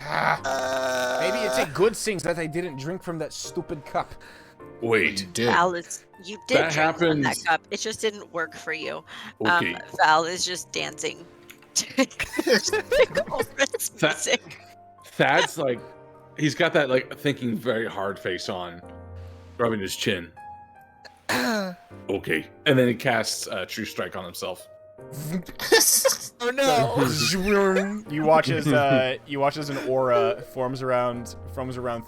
Maybe it's a good thing that I didn't drink from that stupid cup. Wait. Did. Alice, you did That drink from that happens- cup. It just didn't work for you. Okay. Val is just dancing to Cole's music. Thad's like, he's got that like thinking very hard face on, rubbing his chin. Okay, and then he casts True Strike on himself. Oh no! You watch as an aura forms around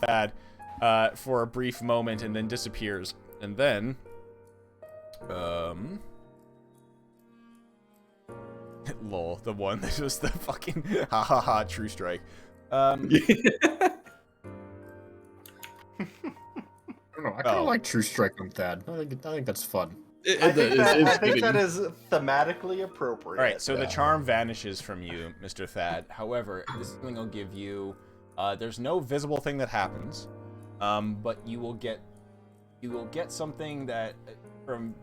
Thad for a brief moment and then disappears. And then lol, the one that was the fucking ha ha ha True Strike. I don't know. I kind of like True Strike on Thad. I think that's fun. I think that is thematically appropriate. All right, so the charm vanishes from you, Mr. Thad. However, this is something I'll give you. There's no visible thing that happens, but you will get something that from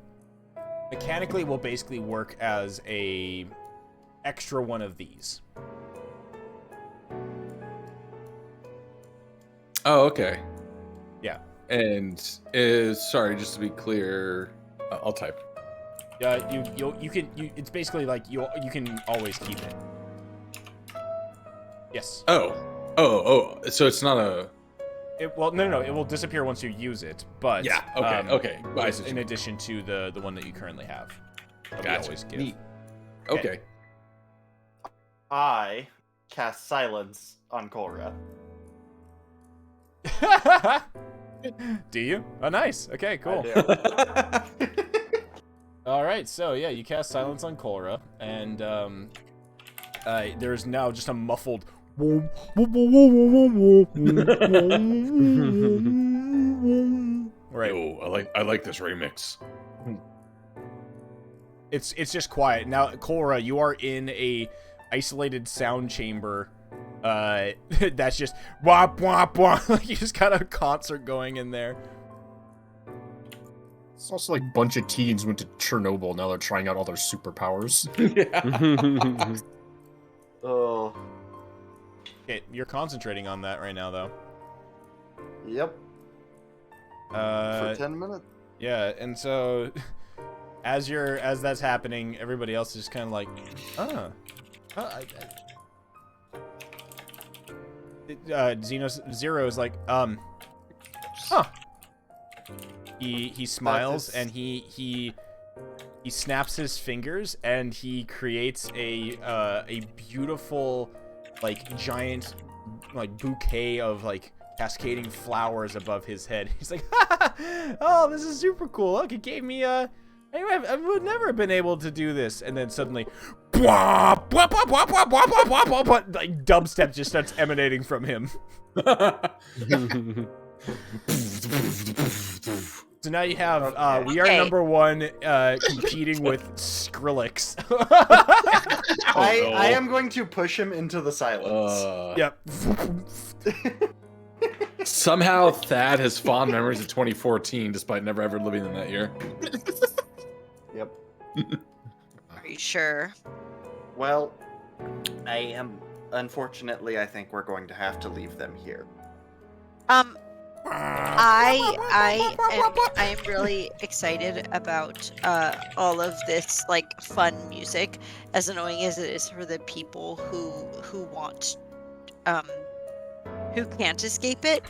mechanically will basically work as a extra one of these. Oh, okay. Yeah. And sorry, just to be clear, I'll type. It's basically like you can always keep it. Yes. Oh. So it's not a. No. It will disappear once you use it. But Yeah. Okay. Okay. In addition to the one that you currently have. That we Gotcha. always give. Neat. Okay. I cast silence on Korra. Do you? Oh, nice. Okay, cool. I do. All right, so yeah, you cast silence on Korra, and there's now just a muffled. Right. Oh, I like this remix. It's just quiet now. Korra, you are in a isolated sound chamber. That's just wop wop wop. Like you just got a concert going in there. It's also like a bunch of teens went to Chernobyl. Now they're trying out all their superpowers. Yeah. Oh. Okay, you're concentrating on that right now, though. Yep. For 10 minutes. Yeah, and so as that's happening, everybody else is kind of like, Zero is like, huh. He smiles and he snaps his fingers and he creates a beautiful like giant like bouquet of like cascading flowers above his head. He's like, oh, this is super cool. Look, it gave me I would never have been able to do this. And then suddenly, like dubstep just starts emanating from him. So now you have we are number one competing with Skrillex. I am going to push him into the silence. Yep. Somehow Thad has fond memories of 2014, despite never ever living in that year. Yep. Are you sure? Well, I am. Unfortunately, I think we're going to have to leave them here. I am really excited about all of this like fun music, as annoying as it is for the people who want who can't escape it,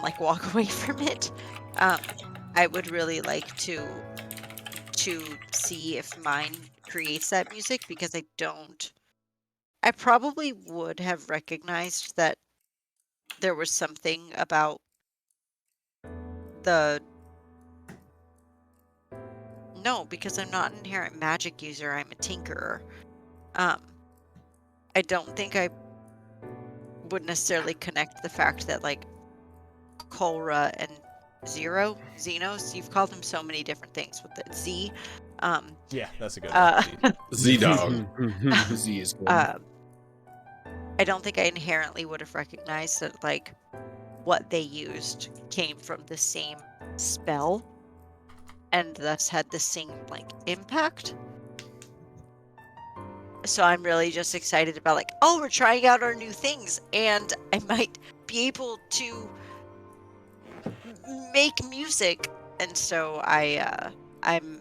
like walk away from it. I would really like to see if mine creates that music, because I don't. I probably would have recognized that there was something about no, because I'm not an inherent magic user, I'm a tinkerer. I don't think I would necessarily connect the fact that like Korra and Xenos. You've called him so many different things with the Z. Yeah, that's a good Uh, one. Z Dog. Z is good. I don't think I inherently would have recognized that, like, what they used came from the same spell and thus had the same, like, impact. So I'm really just excited about, like, oh, we're trying out our new things, and I might be able to make music. And so I'm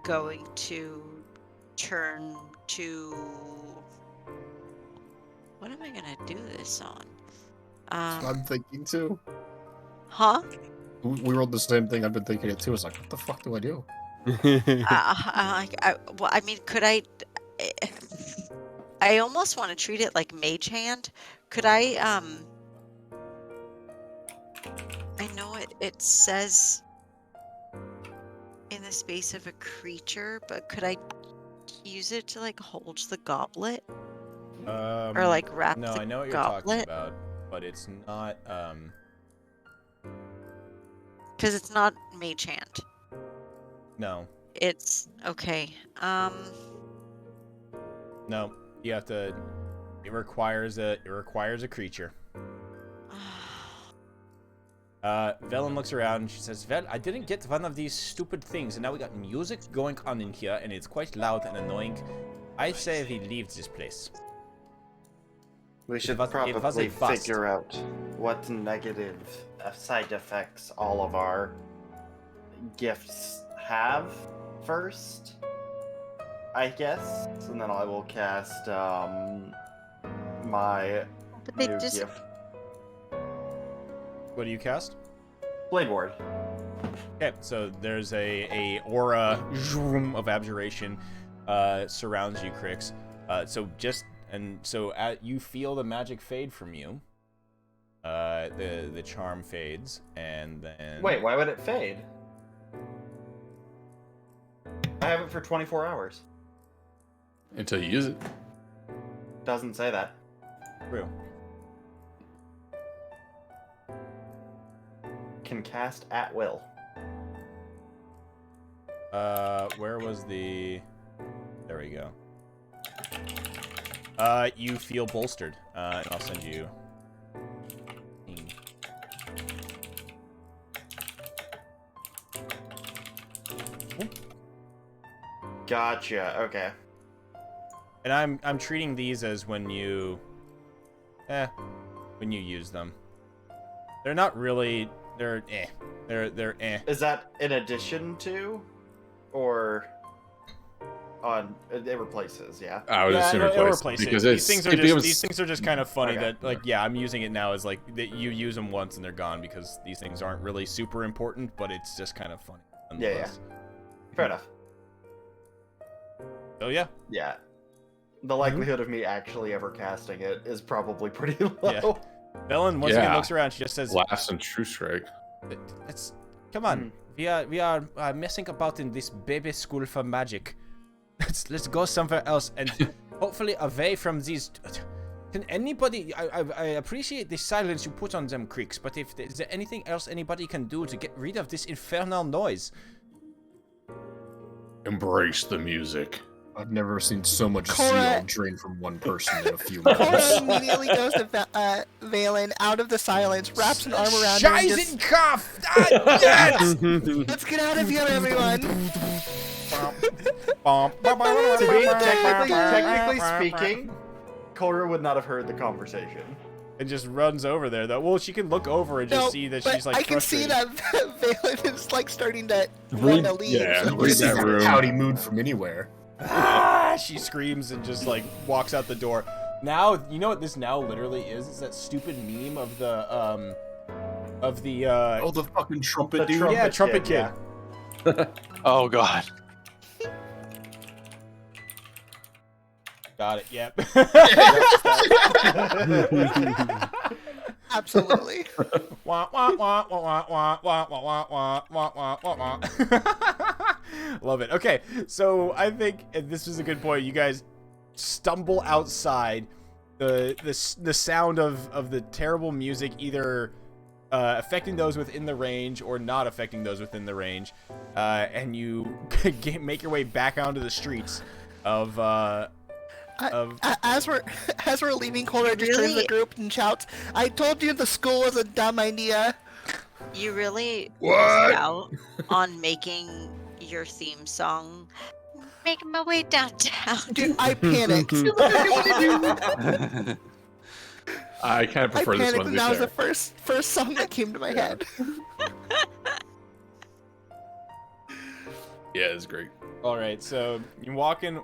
going to turn to, what am I gonna do this on? I'm thinking too. Huh? We rolled the same thing. I've been thinking it too. It's like, what the fuck do I do? Well, I mean, could I? I almost want to treat it like Mage Hand. Could I? I know it says in the space of a creature, but could I use it to, like, hold the goblet? Or, like, wrap No, the I know what you're goblet? talking about, but it's not. Because it's not Mage Hand. No, It's okay. no. You have to. It requires a creature. Velen looks around and she says, "Well, I didn't get one of these stupid things, and now we got music going on in here, and it's quite loud and annoying. I say we leave this place." We should was a probably bust. figure out what negative side effects all of our gifts have first, I guess. And then I will cast my But they new just gift. What do you cast? Blade Ward. Okay, so there's a aura zoom of abjuration surrounds you, Crix. You feel the magic fade from you. The charm fades, and then Wait, why would it fade? I have it for 24 hours. Until you use it. Doesn't say that. True. Can cast at will. Where was the? There we go. You feel bolstered, and I'll send you. Gotcha. Okay. And I'm treating these as when you use them. They're not really. They're eh. They're eh. Is that in addition to, or on? It replaces, yeah. I would assume it replace replaces. because These things are becomes- these things are just kind of funny Okay. that, like, yeah, I'm using it now as like that you use them once and they're gone because these things aren't really super important, but it's just kind of funny. Yeah. nonetheless. Fair enough. So yeah. Yeah. The likelihood of me actually ever casting it is probably pretty low. Velen once again Yeah. looks around. She just says, Blast and True Strike. "It's come on. We are messing about in this baby school for magic. Let's go somewhere else and hopefully away from these." Can anybody? I appreciate the silence you put on them, creeks, but if is there anything else anybody can do to get rid of this infernal noise? Embrace the music. I've never seen so much Cora- zeal drain from one person in a few Cora minutes. immediately goes to Valen out of the silence, wraps an arm around her, and just, cough! Yes! let's get out of here, everyone. To be technically speaking, Cora would not have heard the conversation. And just runs over there, though. Well, she can look over and just No, see that but she's like I can see frustrated. that Valen is like starting to want to leave. yeah, so- read that room. Howdy mood from anywhere. She screams and just like walks out the door. Now, you know what this now literally is? It's that stupid meme of the Oh, the fucking trumpet The dude. trumpet yeah, trumpet kid, kid. Oh god. Got it. Yep. Absolutely. Wah, wah, wah, wah, wah, wah, wah, wah, wah, wah, wah, wah, wah. Love it. Okay, so I think and this is a good point. You guys stumble outside. The sound of the terrible music either affecting those within the range or not affecting those within the range, and you make your way back onto the streets of As we're leaving, Coulter just turns to the group and shouts, "I told you the school was a dumb idea." You really What? missed out on making your theme song. Making my way downtown. Dude, I panicked. I kind of prefer I this panicked, one. To and be that was fair. the first song that came to my head. Yeah, it's great. All right, so you walk in,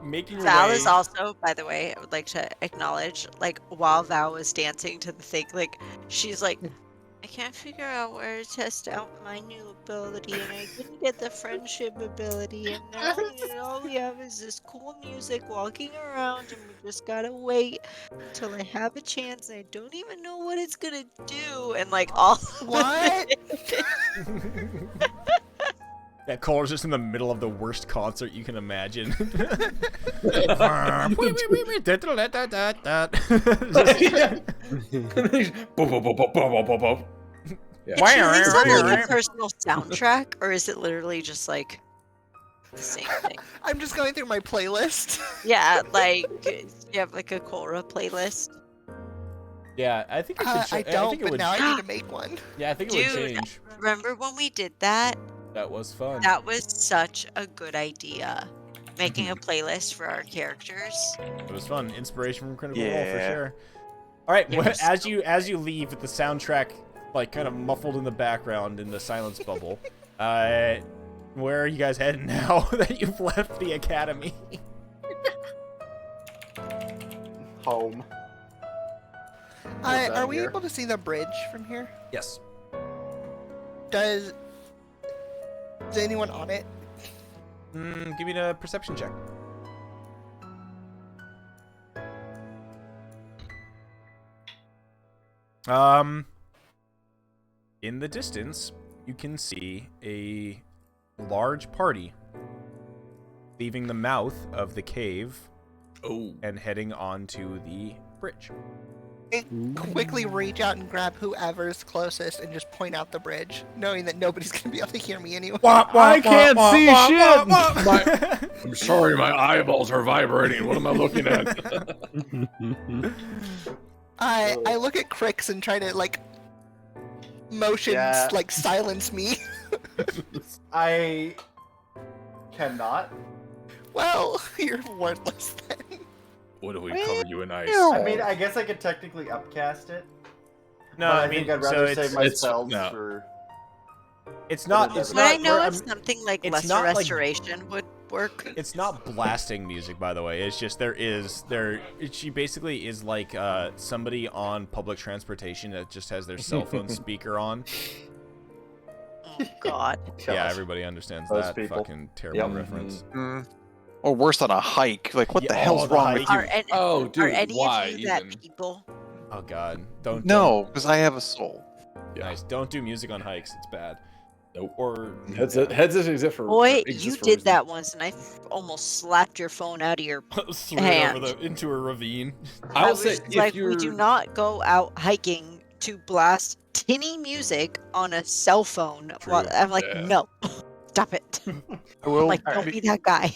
making your Val way. is also, by the way, I would like to acknowledge, like, while Val was dancing to the thing, like, she's like, I can't figure out where to test out my new ability, and I didn't get the friendship ability, and now all we have is this cool music walking around, and we just gotta wait until I have a chance, and I don't even know what it's gonna do, and like all. What? That Coulter's just in the middle of the worst concert you can imagine. It should at least have like a personal soundtrack, or is it literally just like the same thing? I'm just going through my playlist. Yeah, like you have like a Korra playlist. Yeah, I think it should. I don't, think it but would. now I need to make one. Yeah, I think it would Dude, change. remember when we did that? That was fun. That was such a good idea. Making a playlist for our characters. It was fun. Inspiration from Critical Role for Yeah. sure. All right, It was as you leave with the soundtrack like kind of muffled in the background in the silence bubble, where are you guys heading now that you've left the academy? Home. Are we here? able to see the bridge from here? Yes. Is anyone on it? Give me a perception check. In the distance, you can see a large party leaving the mouth of the cave and heading onto the bridge. Quickly reach out and grab whoever's closest and just point out the bridge, knowing that nobody's gonna be able to hear me anyway. I can't see shit. I'm sorry, my eyeballs are vibrating. What am I looking at? I look at Crix and try to like motions Yeah. like silence me. I cannot. Well, you're worthless then. What do we cover you in ice? I mean, I guess I could technically upcast it. No, but I I mean, think I'd so rather it's, save my it's- spells no. for. it's not. But It's Would I not. know we're- if something like it's lesser not like- restoration would work? It's not blasting music, by the way. It's just she basically is like somebody on public transportation that just has their cell phone speaker on. Oh God. Yeah, everybody understands Those that people. fucking terrible Yep. reference. Or worse, on a hike. Like, what Yeah, the hell's the wrong hike. with you? Oh, dude, Are any why of you that even? people? Oh God, don't. No, because I have a soul. Nice. Don't do music on hikes. It's bad. Nope. Or Headsets exist for. Boy, exist you for did reasons. that once, and I slapped your phone out of your. threw it Hand. over into a ravine. I will was say, if like, you're, we do not go out hiking to blast tinny music on a cell phone. True, While, I'm like, yeah. no, stop it. I will. Like, don't be that guy.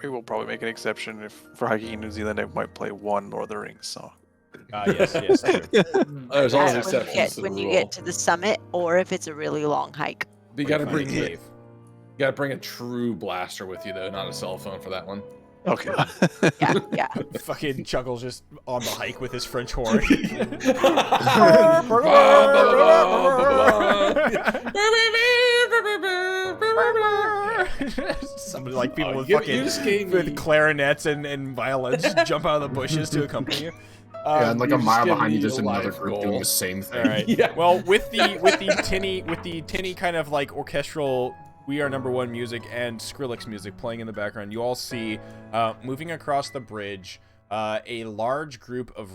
We will probably make an exception if for hiking in New Zealand, I might play one Lord of the Rings song. Yes, yes. True. there's always That's exceptions to the when you rule. get to the summit, or if it's a really long hike. But you gotta Find a bring cave. you gotta bring a true blaster with you though, not a cell phone for that one. Okay. Yeah, yeah. Fucking Chuckles just on the hike with his French horn. Somebody like people with you fucking just gave me- with clarinets and violins jump out of the bushes to accompany you. Yeah, and like you a just mile give behind you, me there's a another life group goal. doing the same thing. All right. Yeah. Well, with the tinny kind of like orchestral "We Are Number One" music and Skrillex music playing in the background, you all see moving across the bridge a large group of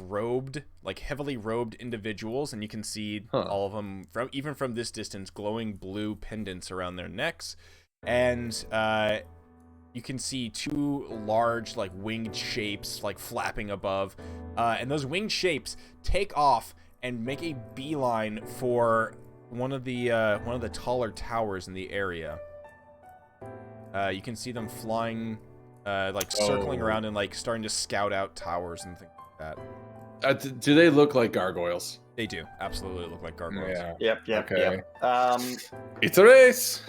heavily robed individuals, and you can see all of them even from this distance, glowing blue pendants around their necks, and you can see two large like winged shapes like flapping above, and those winged shapes take off and make a beeline for one of the taller towers in the area. You can see them flying, like circling around and like starting to scout out towers and things like that. Do they look like gargoyles? They do absolutely look like gargoyles. Yeah. Yep. Okay. It's a race.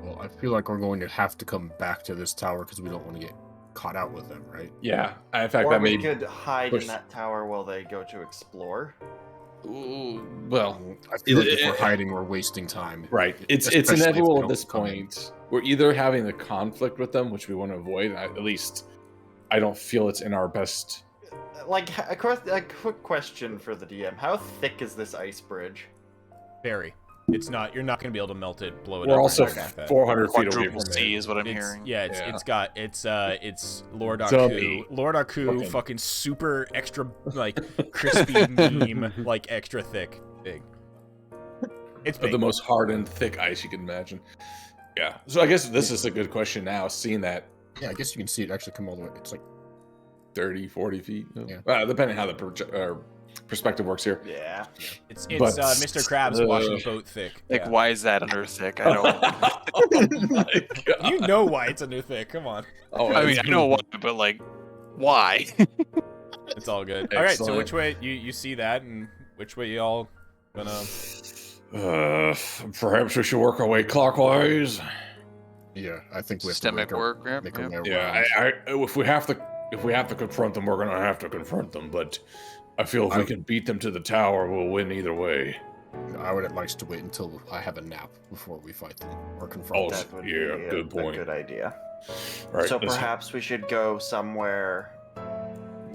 Well, I feel like we're going to have to come back to this tower because we don't want to get caught out with them, right? Yeah. In fact, or that we may could hide push- in that tower while they go to explore. Ooh, well, I feel like if we're hiding, we're wasting time. Right. It's Especially if inevitable they at don't this come in. point. We're either having a conflict with them, which we want to avoid. At least, I don't feel it's in our best. Like a quick question for the DM: how thick is this ice bridge? Very. It's not. You're not going to be able to melt it, blow it We're up. or also anything like that. 400 feet away Quadruple from C it. is what I'm It's, hearing. yeah, it's Lord Dummy. Aku. Lord Aku, Okay. fucking super extra like crispy meme, like extra thick, big. It's Of big. the most hardened, thick ice you can imagine. Yeah. So I guess this is a good question now, seeing that Yeah, I guess you can see it actually come all the way. It's like 30, 40 feet. Yeah. Depending how the perspective works here. Yeah. It's But, Mr. Krabs washing boat thick. Like, Yeah. why is that under thick? I don't. Oh my God. You know why it's under thick. Come on. Oh, I mean, that's I know why, good. but like, why? It's all good. All right, so Excellent. which way you see that, and which way y'all gonna? Perhaps we should work our way clockwise. yeah, I think we have Systemic to work. Yep, make yep. our way Yeah, around. if we have to confront them, we're gonna have to confront them. But I feel if we can beat them to the tower, we'll win either way. I would like to wait until I have a nap before we fight them or confront Oh, them. That would yeah, be good point. a good idea. Right. So let's- perhaps we should go somewhere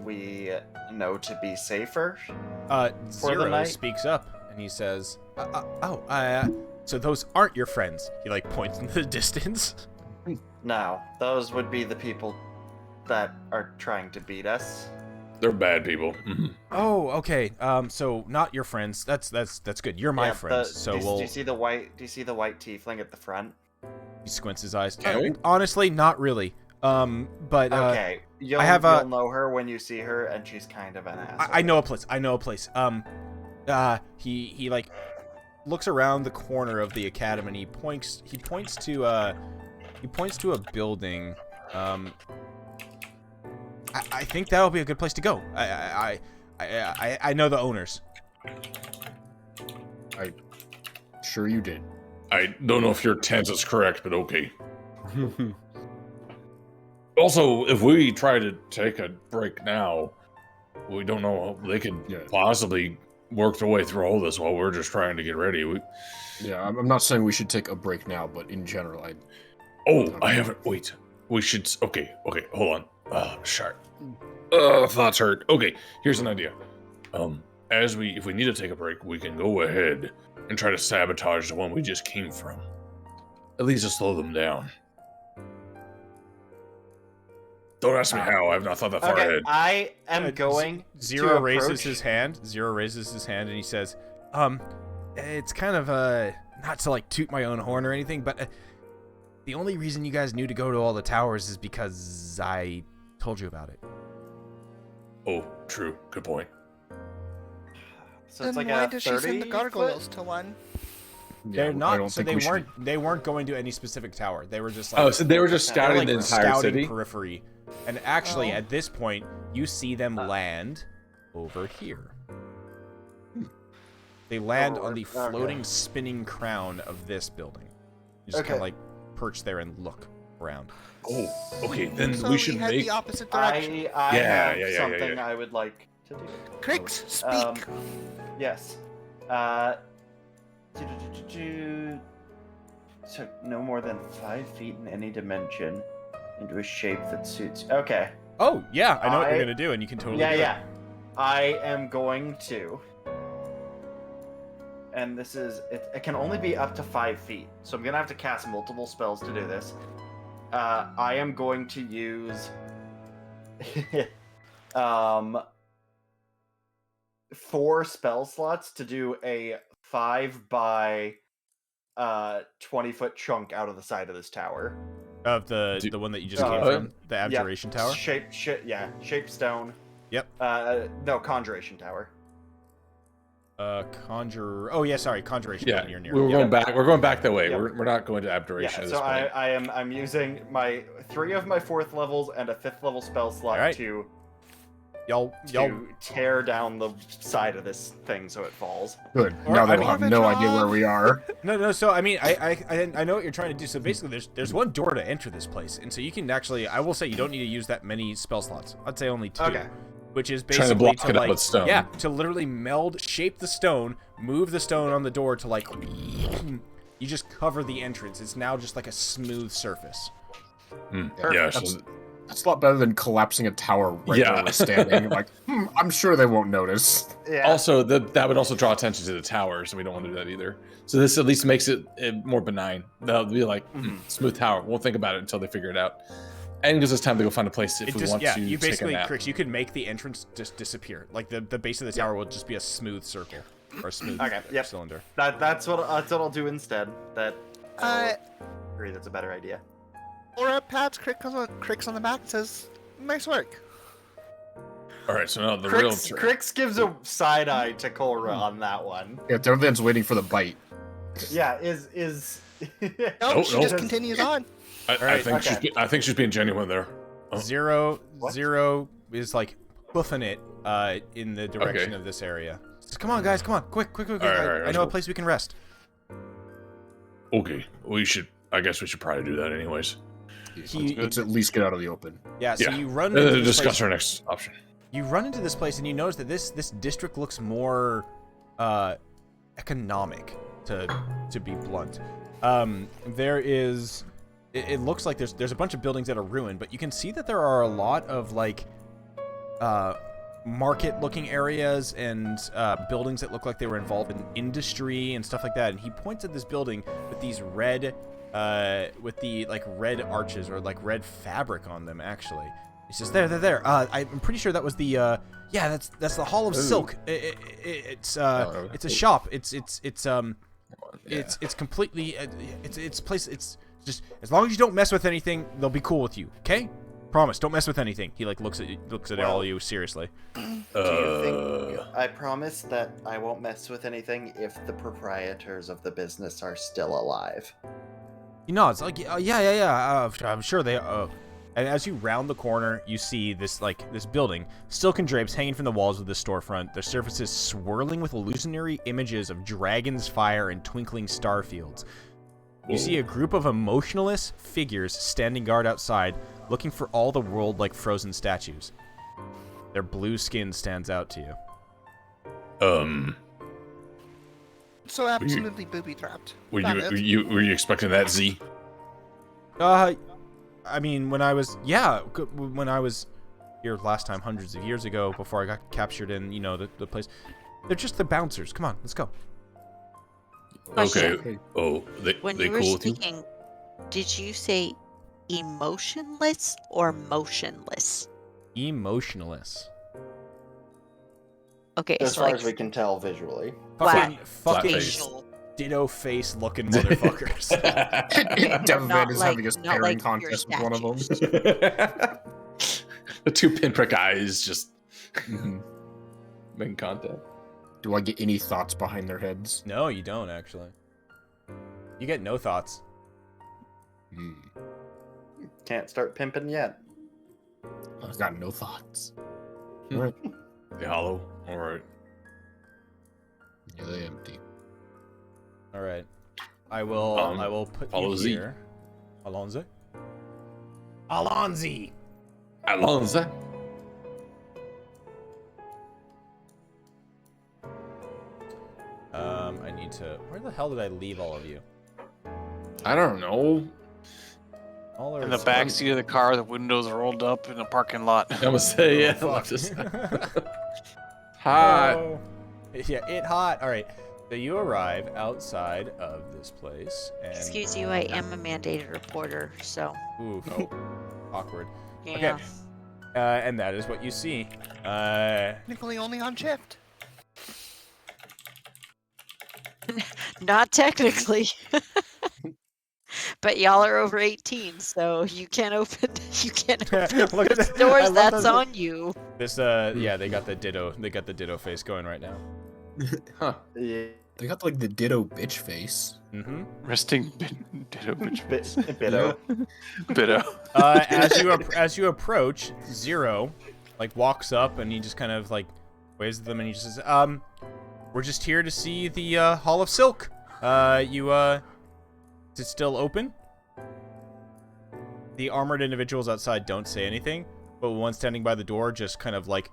we know to be safer. For the Zero night? speaks up and he says, so those aren't your friends. He like points into the distance. No, those would be the people that are trying to beat us. They're bad people. Mhm. Oh, okay. So not your friends. That's good. You're my Yeah, friends. So do we'll. you see the white? Do you see the white tiefling at the front? He squints his eyes. Can we? Honestly, not really. But Okay, you'll have a- you'll know her when you see her, and she's kind of an asshole. I know a place. I know a place. He like looks around the corner of the academy and he points to a building. I think that'll be a good place to go. I know the owners. Sure you did. I don't know if your tense is correct, but okay. Also, if we try to take a break now, we don't know how they could possibly work their way through all this while we're just trying to get ready. Yeah, I'm not saying we should take a break now, but in general, I haven't. Wait, we should. Okay, hold on. Sharp. Thoughts hurt. Okay, here's an idea. If we need to take a break, we can go ahead and try to sabotage the one we just came from. At least to slow them down. Don't ask me how. I've not thought that far Okay, ahead. I am going. Zero to raises approach- his hand. Zero raises his hand and he says, it's kind of not to like toot my own horn or anything, but the only reason you guys knew to go to all the towers is because I told you about it. Oh, true. Good point. So Then it's like why a does she send the 30 gargoyles foot? to one? They're I not. don't So think they we should- weren't. They weren't going to any specific tower. They were just like. Oh, so they were just They're scouting like the entire scouting city? periphery. And actually, Oh. at this point, you see them land over here. They land on the Okay. floating, spinning crown of this building. You just kind Okay. of like perch there and look around. Oh, okay. Then So we should head make. the opposite direction. I Yeah, have yeah, something yeah. I would like to do. Crix, speak. Yes. So no more than 5 feet in any dimension into a shape that suits. Okay. Oh yeah, I know what you're I- gonna do, and you can totally. Yeah, do it. yeah. I am going to. And this is. It can only be up to 5 feet. So I'm going to have to cast multiple spells to do this. I am going to use. 4 spell slots to do a 5 by 20-foot chunk out of the side of this tower. Of the one that you just came Uh, from, the abjuration tower. Shape stone. Yep. No, Conjuration Tower. Conjure. Oh yeah, sorry, Conjuration. Yeah, Building you're near. we're Yep. going back. We're going back that way. Yep. We're not going to Abjuration Yeah, at so this point. I'm using my 3 of my 4th levels and a 5th level spell slot Alright. to Y'all. tear down the side of this thing so it falls. Good. Or, Now I they mean- will have no idea where we are. No. So I mean, I know what you're trying to do. So basically, there's one door to enter this place, and so you can actually. I will say you don't need to use that many spell slots. I'd say only 2. Okay. Which is Trying to basically block it up with stone. Yeah, to literally shape the stone, move the stone on the door to like. You just cover the entrance. It's now just like a smooth surface. Yeah, so That's a lot better than collapsing a tower right Yeah. where we're standing. Like, I'm sure they won't notice. Yeah. also that would also draw attention to the tower, so we don't want to do that either. So this at least makes it more benign. They'll be like, smooth tower. We'll think about it until they figure it out. And gives us time to go find a place if we want to you take basically, a nap. Crix, you could make the entrance just disappear. Like the base of the tower will just be a smooth circle or a smooth cylinder. That's what I'll do instead. That I Uh, agree. That's a better idea. Laura pats Crix on the back and says, "Nice work." All right, so now the real Crix gives a side eye to Cora on that one. Yeah, everyone's waiting for the bite. Yeah, is Nope, she no. just continues on. I think okay. I think she's being genuine there. Oh. Zero What? is like hoofing it in the direction of this area. Just, come on, guys, come on, quick. All right, I know a place we can rest. Okay, I guess we should probably do that anyways. Let's at least get out of the open. Yeah, so Yeah. you run into this Discuss place. our next option. You run into this place and you notice that this district looks more economic, to be blunt. There is it looks like there's a bunch of buildings that are ruined, but you can see that there are a lot of like market looking areas and buildings that look like they were involved in industry and stuff like that. And he points at this building with these red with the like red arches or like red fabric on them actually. He says, there. I'm pretty sure that was the that's the Hall of Silk. It's a shop. It's completely it's place. It's just as long as you don't mess with anything, they'll be cool with you. Okay? Promise, don't mess with anything. He like looks at all of you seriously. Do you think I promise that I won't mess with anything if the proprietors of the business are still alive? He nods like yeah. I'm sure they. And as you round the corner, you see this building, silken drapes hanging from the walls of the storefront, their surfaces swirling with illusionary images of dragons, fire, and twinkling star fields. You see a group of emotionless figures standing guard outside, looking for all the world like frozen statues. Their blue skin stands out to you. So absolutely booby-trapped. Were That is. you expecting that, Z? I mean, when I was here last time, hundreds of years ago, before I got captured in, the place, they're just the bouncers. Come on, let's go. Okay. Question. Oh, they When they you were cool with you? speaking, did you say emotionless or motionless? Emotionless. Okay, As so far like as we can tell visually. Fucking face. facial, ditto face looking motherfuckers. Devavan is like- having a not staring like your contest with one of them. The two pinprick eyes just making contact. Do I get any thoughts behind their heads? No, you don't actually. You get no thoughts. Can't start pimping yet. I've got no thoughts. They hollow. All right. Yeah, they empty. All right. I will put you follow Z. here. Alonzo. Alonso. I need to. Where the hell did I leave all of you? I don't know. All In the back seat of the car, the windows are rolled up in the parking lot. I'm gonna say yeah. fuck. Just hot. Oh. Yeah, it hot. All right. So you arrive outside of this place, and excuse you, I am a mandated reporter, so oof, awkward. yeah. Okay. And that is what you see. Technically only on shift. Not technically. But y'all are over 18, so you can't open. You can't open Look at those that. I doors. love That's those- on you. This yeah, they got the ditto face going right now. Huh. Yeah. They got like the ditto bitch face. Mm-hmm. Resting ditto bitch. Bitto. Bitto. As you approach, Zero like walks up and he just kind of like waves at them and he just says, we're just here to see the Hall of Silk. Is it still open? The armored individuals outside don't say anything, but one standing by the door just kind of like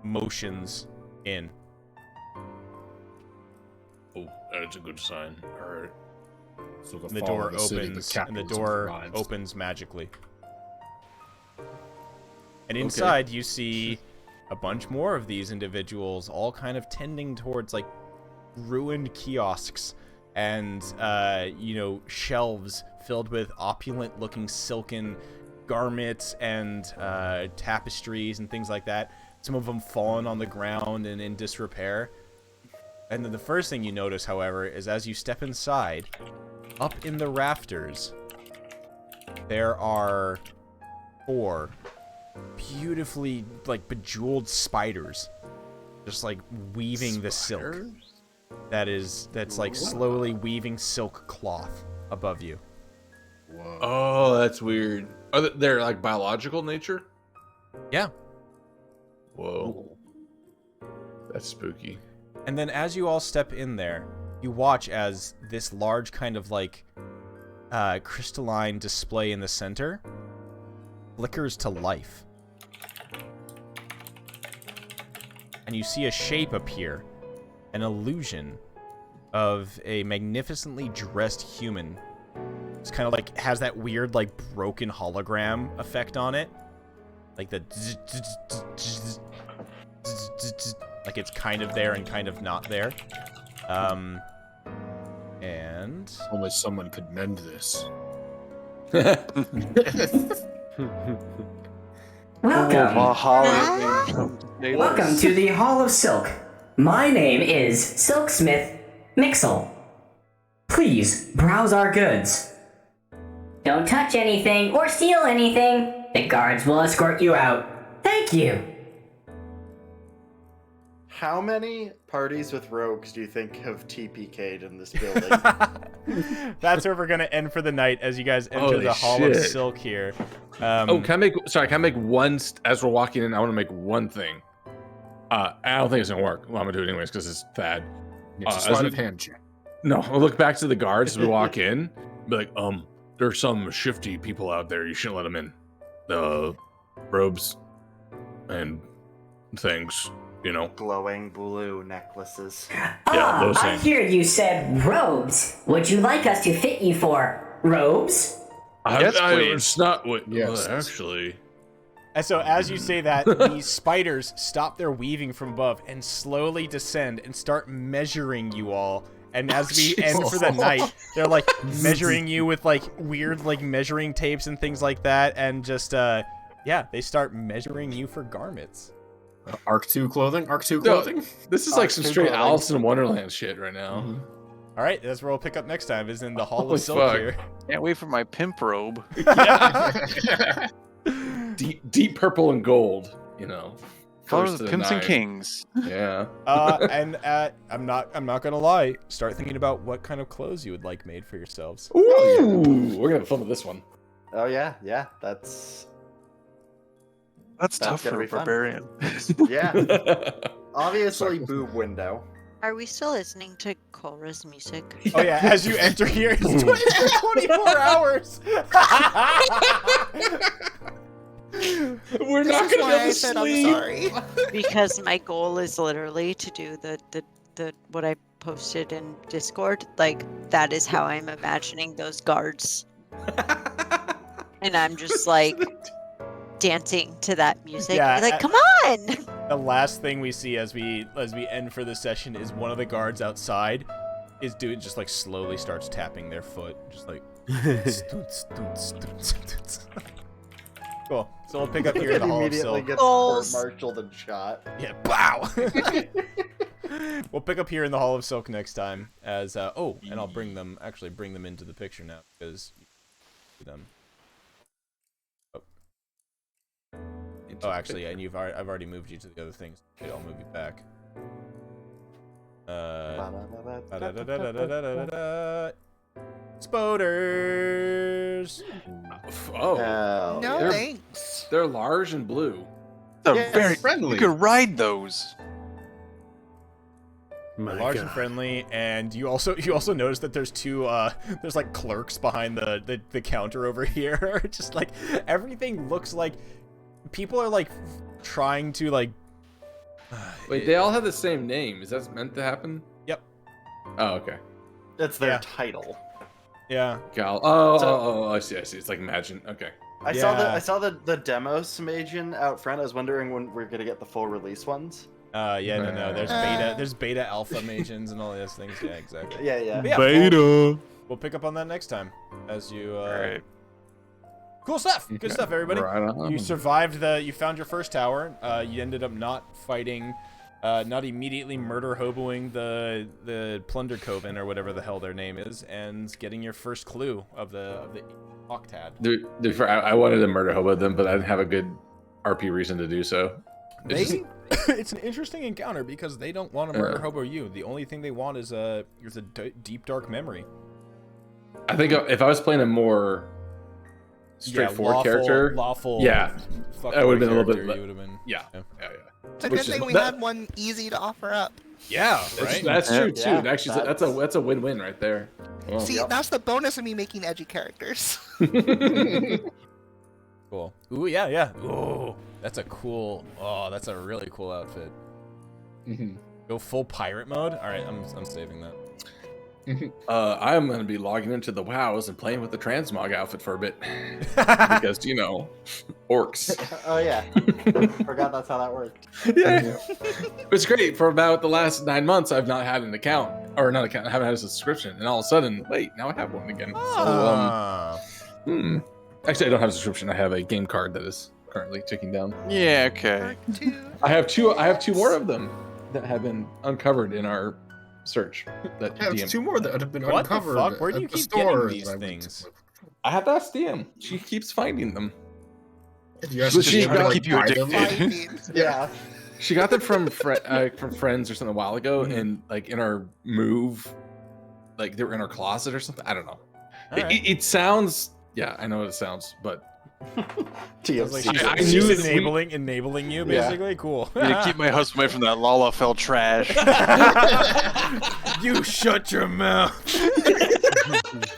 motions in. Oh, that's a good sign. Alright. So And the door opens magically. And inside you see a bunch more of these individuals all kind of tending towards like ruined kiosks and shelves filled with opulent looking silken garments and tapestries and things like that. Some of them fallen on the ground and in disrepair. And then the first thing you notice, however, is as you step inside, up in the rafters, there are 4 beautifully, like, bejeweled spiders. Just, like, weaving the silk. That's, like, slowly weaving silk cloth above you. Whoa. Oh, that's weird. They're like biological nature? Yeah. Whoa. That's spooky. And then as you all step in there, you watch as this large kind of, like, crystalline display in the center flickers to life. And you see a shape appear, an illusion of a magnificently dressed human. It's kind of like, has that weird, like, broken hologram effect on it. Like the like it's kind of there and kind of not there. And Only someone could mend this. Welcome. Welcome to the Hall of Silk. My name is Silksmith Mixel. Please browse our goods. Don't touch anything or steal anything. The guards will escort you out. Thank you. How many parties with rogues do you think have TPK'd in this building? that's where we're gonna end for the night as you guys enter Holy the Hall of shit. Silk here. Can I make one, as we're walking in, I want to make one thing. I don't think it's going to work. Well, I'm going to do it anyways because it's Thad. It's a as sleight we- of hand check. No, I'll look back to the guards as we walk in. Be like, there's some shifty people out there. You shouldn't let them in. The robes and things, you know. Glowing blue necklaces. Yeah, those I things. hear you said robes. Would you like us to fit you for robes? Yes, please. It's not what. Yes. Well, actually. And so as you say that, these spiders stop their weaving from above and slowly descend and start measuring you all. And as we end for the night, they're like measuring you with like weird like measuring tapes and things like that. And just, they start measuring you for garments. Arc 2 clothing? Arc 2 No, clothing? this is like some straight Alice in Wonderland shit right now. All right, that's where we'll pick up next time, is in the Hall Holy of Silk fuck. here. Can't wait for my pimp robe. Deep purple and gold, you know. Colors First of to pimps and 9. kings. Yeah. I'm not gonna lie. Start thinking about what kind of clothes you would like made for yourselves. Ooh, we're gonna have fun with this one. Oh yeah, that's That's tough gonna for a be fun. barbarian. yeah. Obviously, boob window. Are we still listening to Cora's music? Oh yeah, as you enter here, it's 24 hours. We're This not is gonna why be able I to said sleep. I'm sorry. Because my goal is literally to do the what I posted in Discord. Like, that is how I'm imagining those guards. And I'm just like dancing to that music. Yeah, Like, come on! The last thing we see as we end for the session is one of the guards outside is doing just like slowly starts tapping their foot, just like. Cool. So we'll pick up here in the Hall of Immediately Silk. gets Goals. court-martialed and shot. Yeah, wow. We'll pick up here in the Hall of Silk next time. As oh, and I'll bring them into the picture now because them. Oh, actually, yeah, and I've already moved you to the other things. Okay, I'll move you back. Spoders. Oh, No thanks. they're large and blue. They're Yeah, very friendly. You can ride those. Large and friendly, and you also notice that there's two there's like clerks behind the counter over here. Just like everything looks like people are like trying to like. Wait, they all have the same name. Is that meant to happen? Yep. Oh, okay. That's their title. Yeah. Gal. Oh, I see. It's like Imagine. Okay. I saw the demo summation out front. I was wondering when we're gonna get the full release ones. Yeah, no. There's beta alpha magens and all those things. Yeah, exactly. Yeah. But yeah, Beta. We'll pick up on that next time as you. Right. Cool stuff. Good stuff, everybody. Right on. You survived you found your first tower. You ended up not fighting, not immediately murder hoboing the Plunder Coven or whatever the hell their name is, and getting your first clue of the Octad. I wanted to murder hobo them, but I didn't have a good RP reason to do so. It's an interesting encounter because they don't want to murder hobo you. The only thing they want is a deep dark memory. I think if I was playing a more straightforward character, lawful, yeah, I would have been a little bit. You would have been, yeah. It's a good thing we had one easy to offer up. Yeah, right. That's true too. Yeah, Actually, that's a win-win right there. Well, See, that's the bonus of me making edgy characters. Cool. Ooh, yeah. Ooh, that's a cool. Oh, that's a really cool outfit. Go full pirate mode. All right, I'm saving that. I'm gonna be logging into the WoWs and playing with the transmog outfit for a bit because orcs. Oh yeah. Forgot that's how that worked. Yeah. It's great. For about the last 9 months, I've not had an account, or not account. I haven't had a subscription, and all of a sudden, wait, now I have one again. So, actually, I don't have a subscription. I have a game card that is currently ticking down. Yeah. Okay. I have two more of them that have been uncovered in our search. That Yeah, it's two more that have been What the uncovered. fuck? Where do you at the keep store getting these that I went things? to. I have to ask DM. She keeps finding them. You guys But should she try to, got- like, keep you buy them. addicted. Yeah. She got them from friends or something a while ago, and like in our move, like they were in our closet or something. I don't know. It sounds. Yeah, I know what it sounds, but TFC. She's enabling you basically. Yeah. Cool. I'm gonna keep my husband away from that Lalafell trash. You shut your mouth.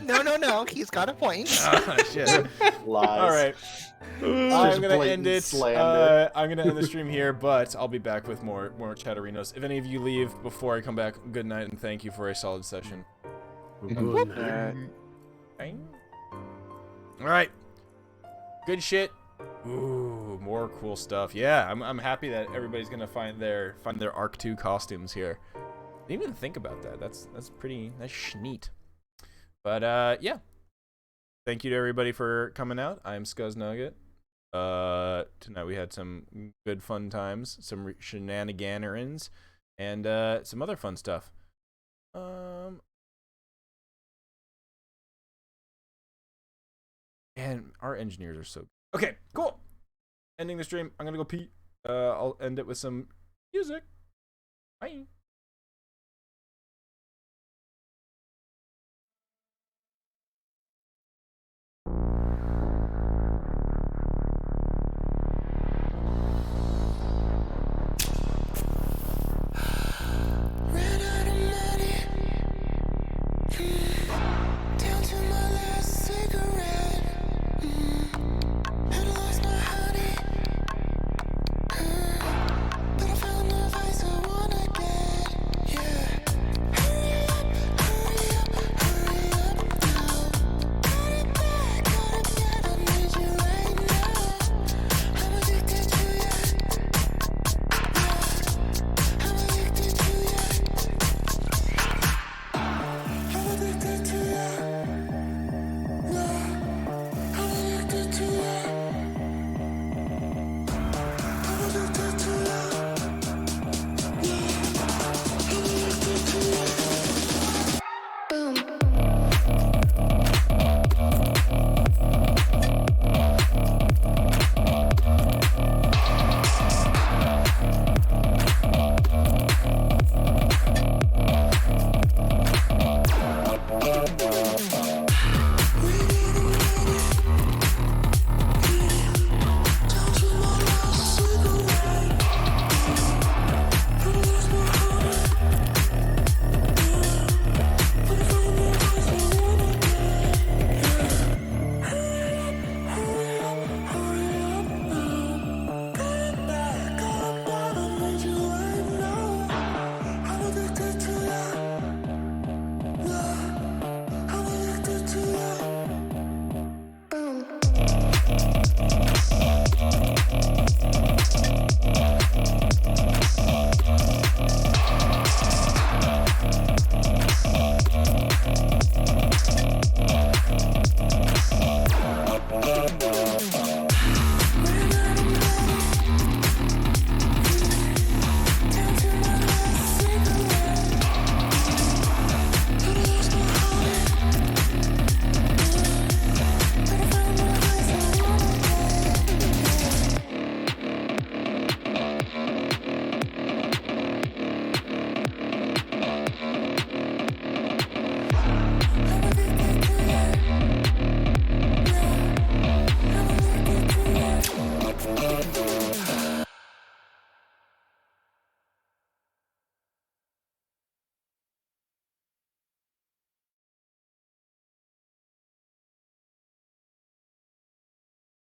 No, he's got a point. Shit. Lies. All right. I'm gonna end it. slander. I'm gonna end the stream here, but I'll be back with more chatterinos. If any of you leave before I come back, good night and thank you for a solid session. All right. Good shit. Ooh, more cool stuff. Yeah, I'm happy that everybody's gonna find their Arc 2 costumes here. Didn't even think about that. That's neat. But yeah. Thank you to everybody for coming out. I'm Scuzz Nugget. Tonight we had some good fun times, some shenaniganers, and some other fun stuff. And our engineers are so good. Okay, cool. Ending the stream. I'm gonna go pee. I'll end it with some music. Bye.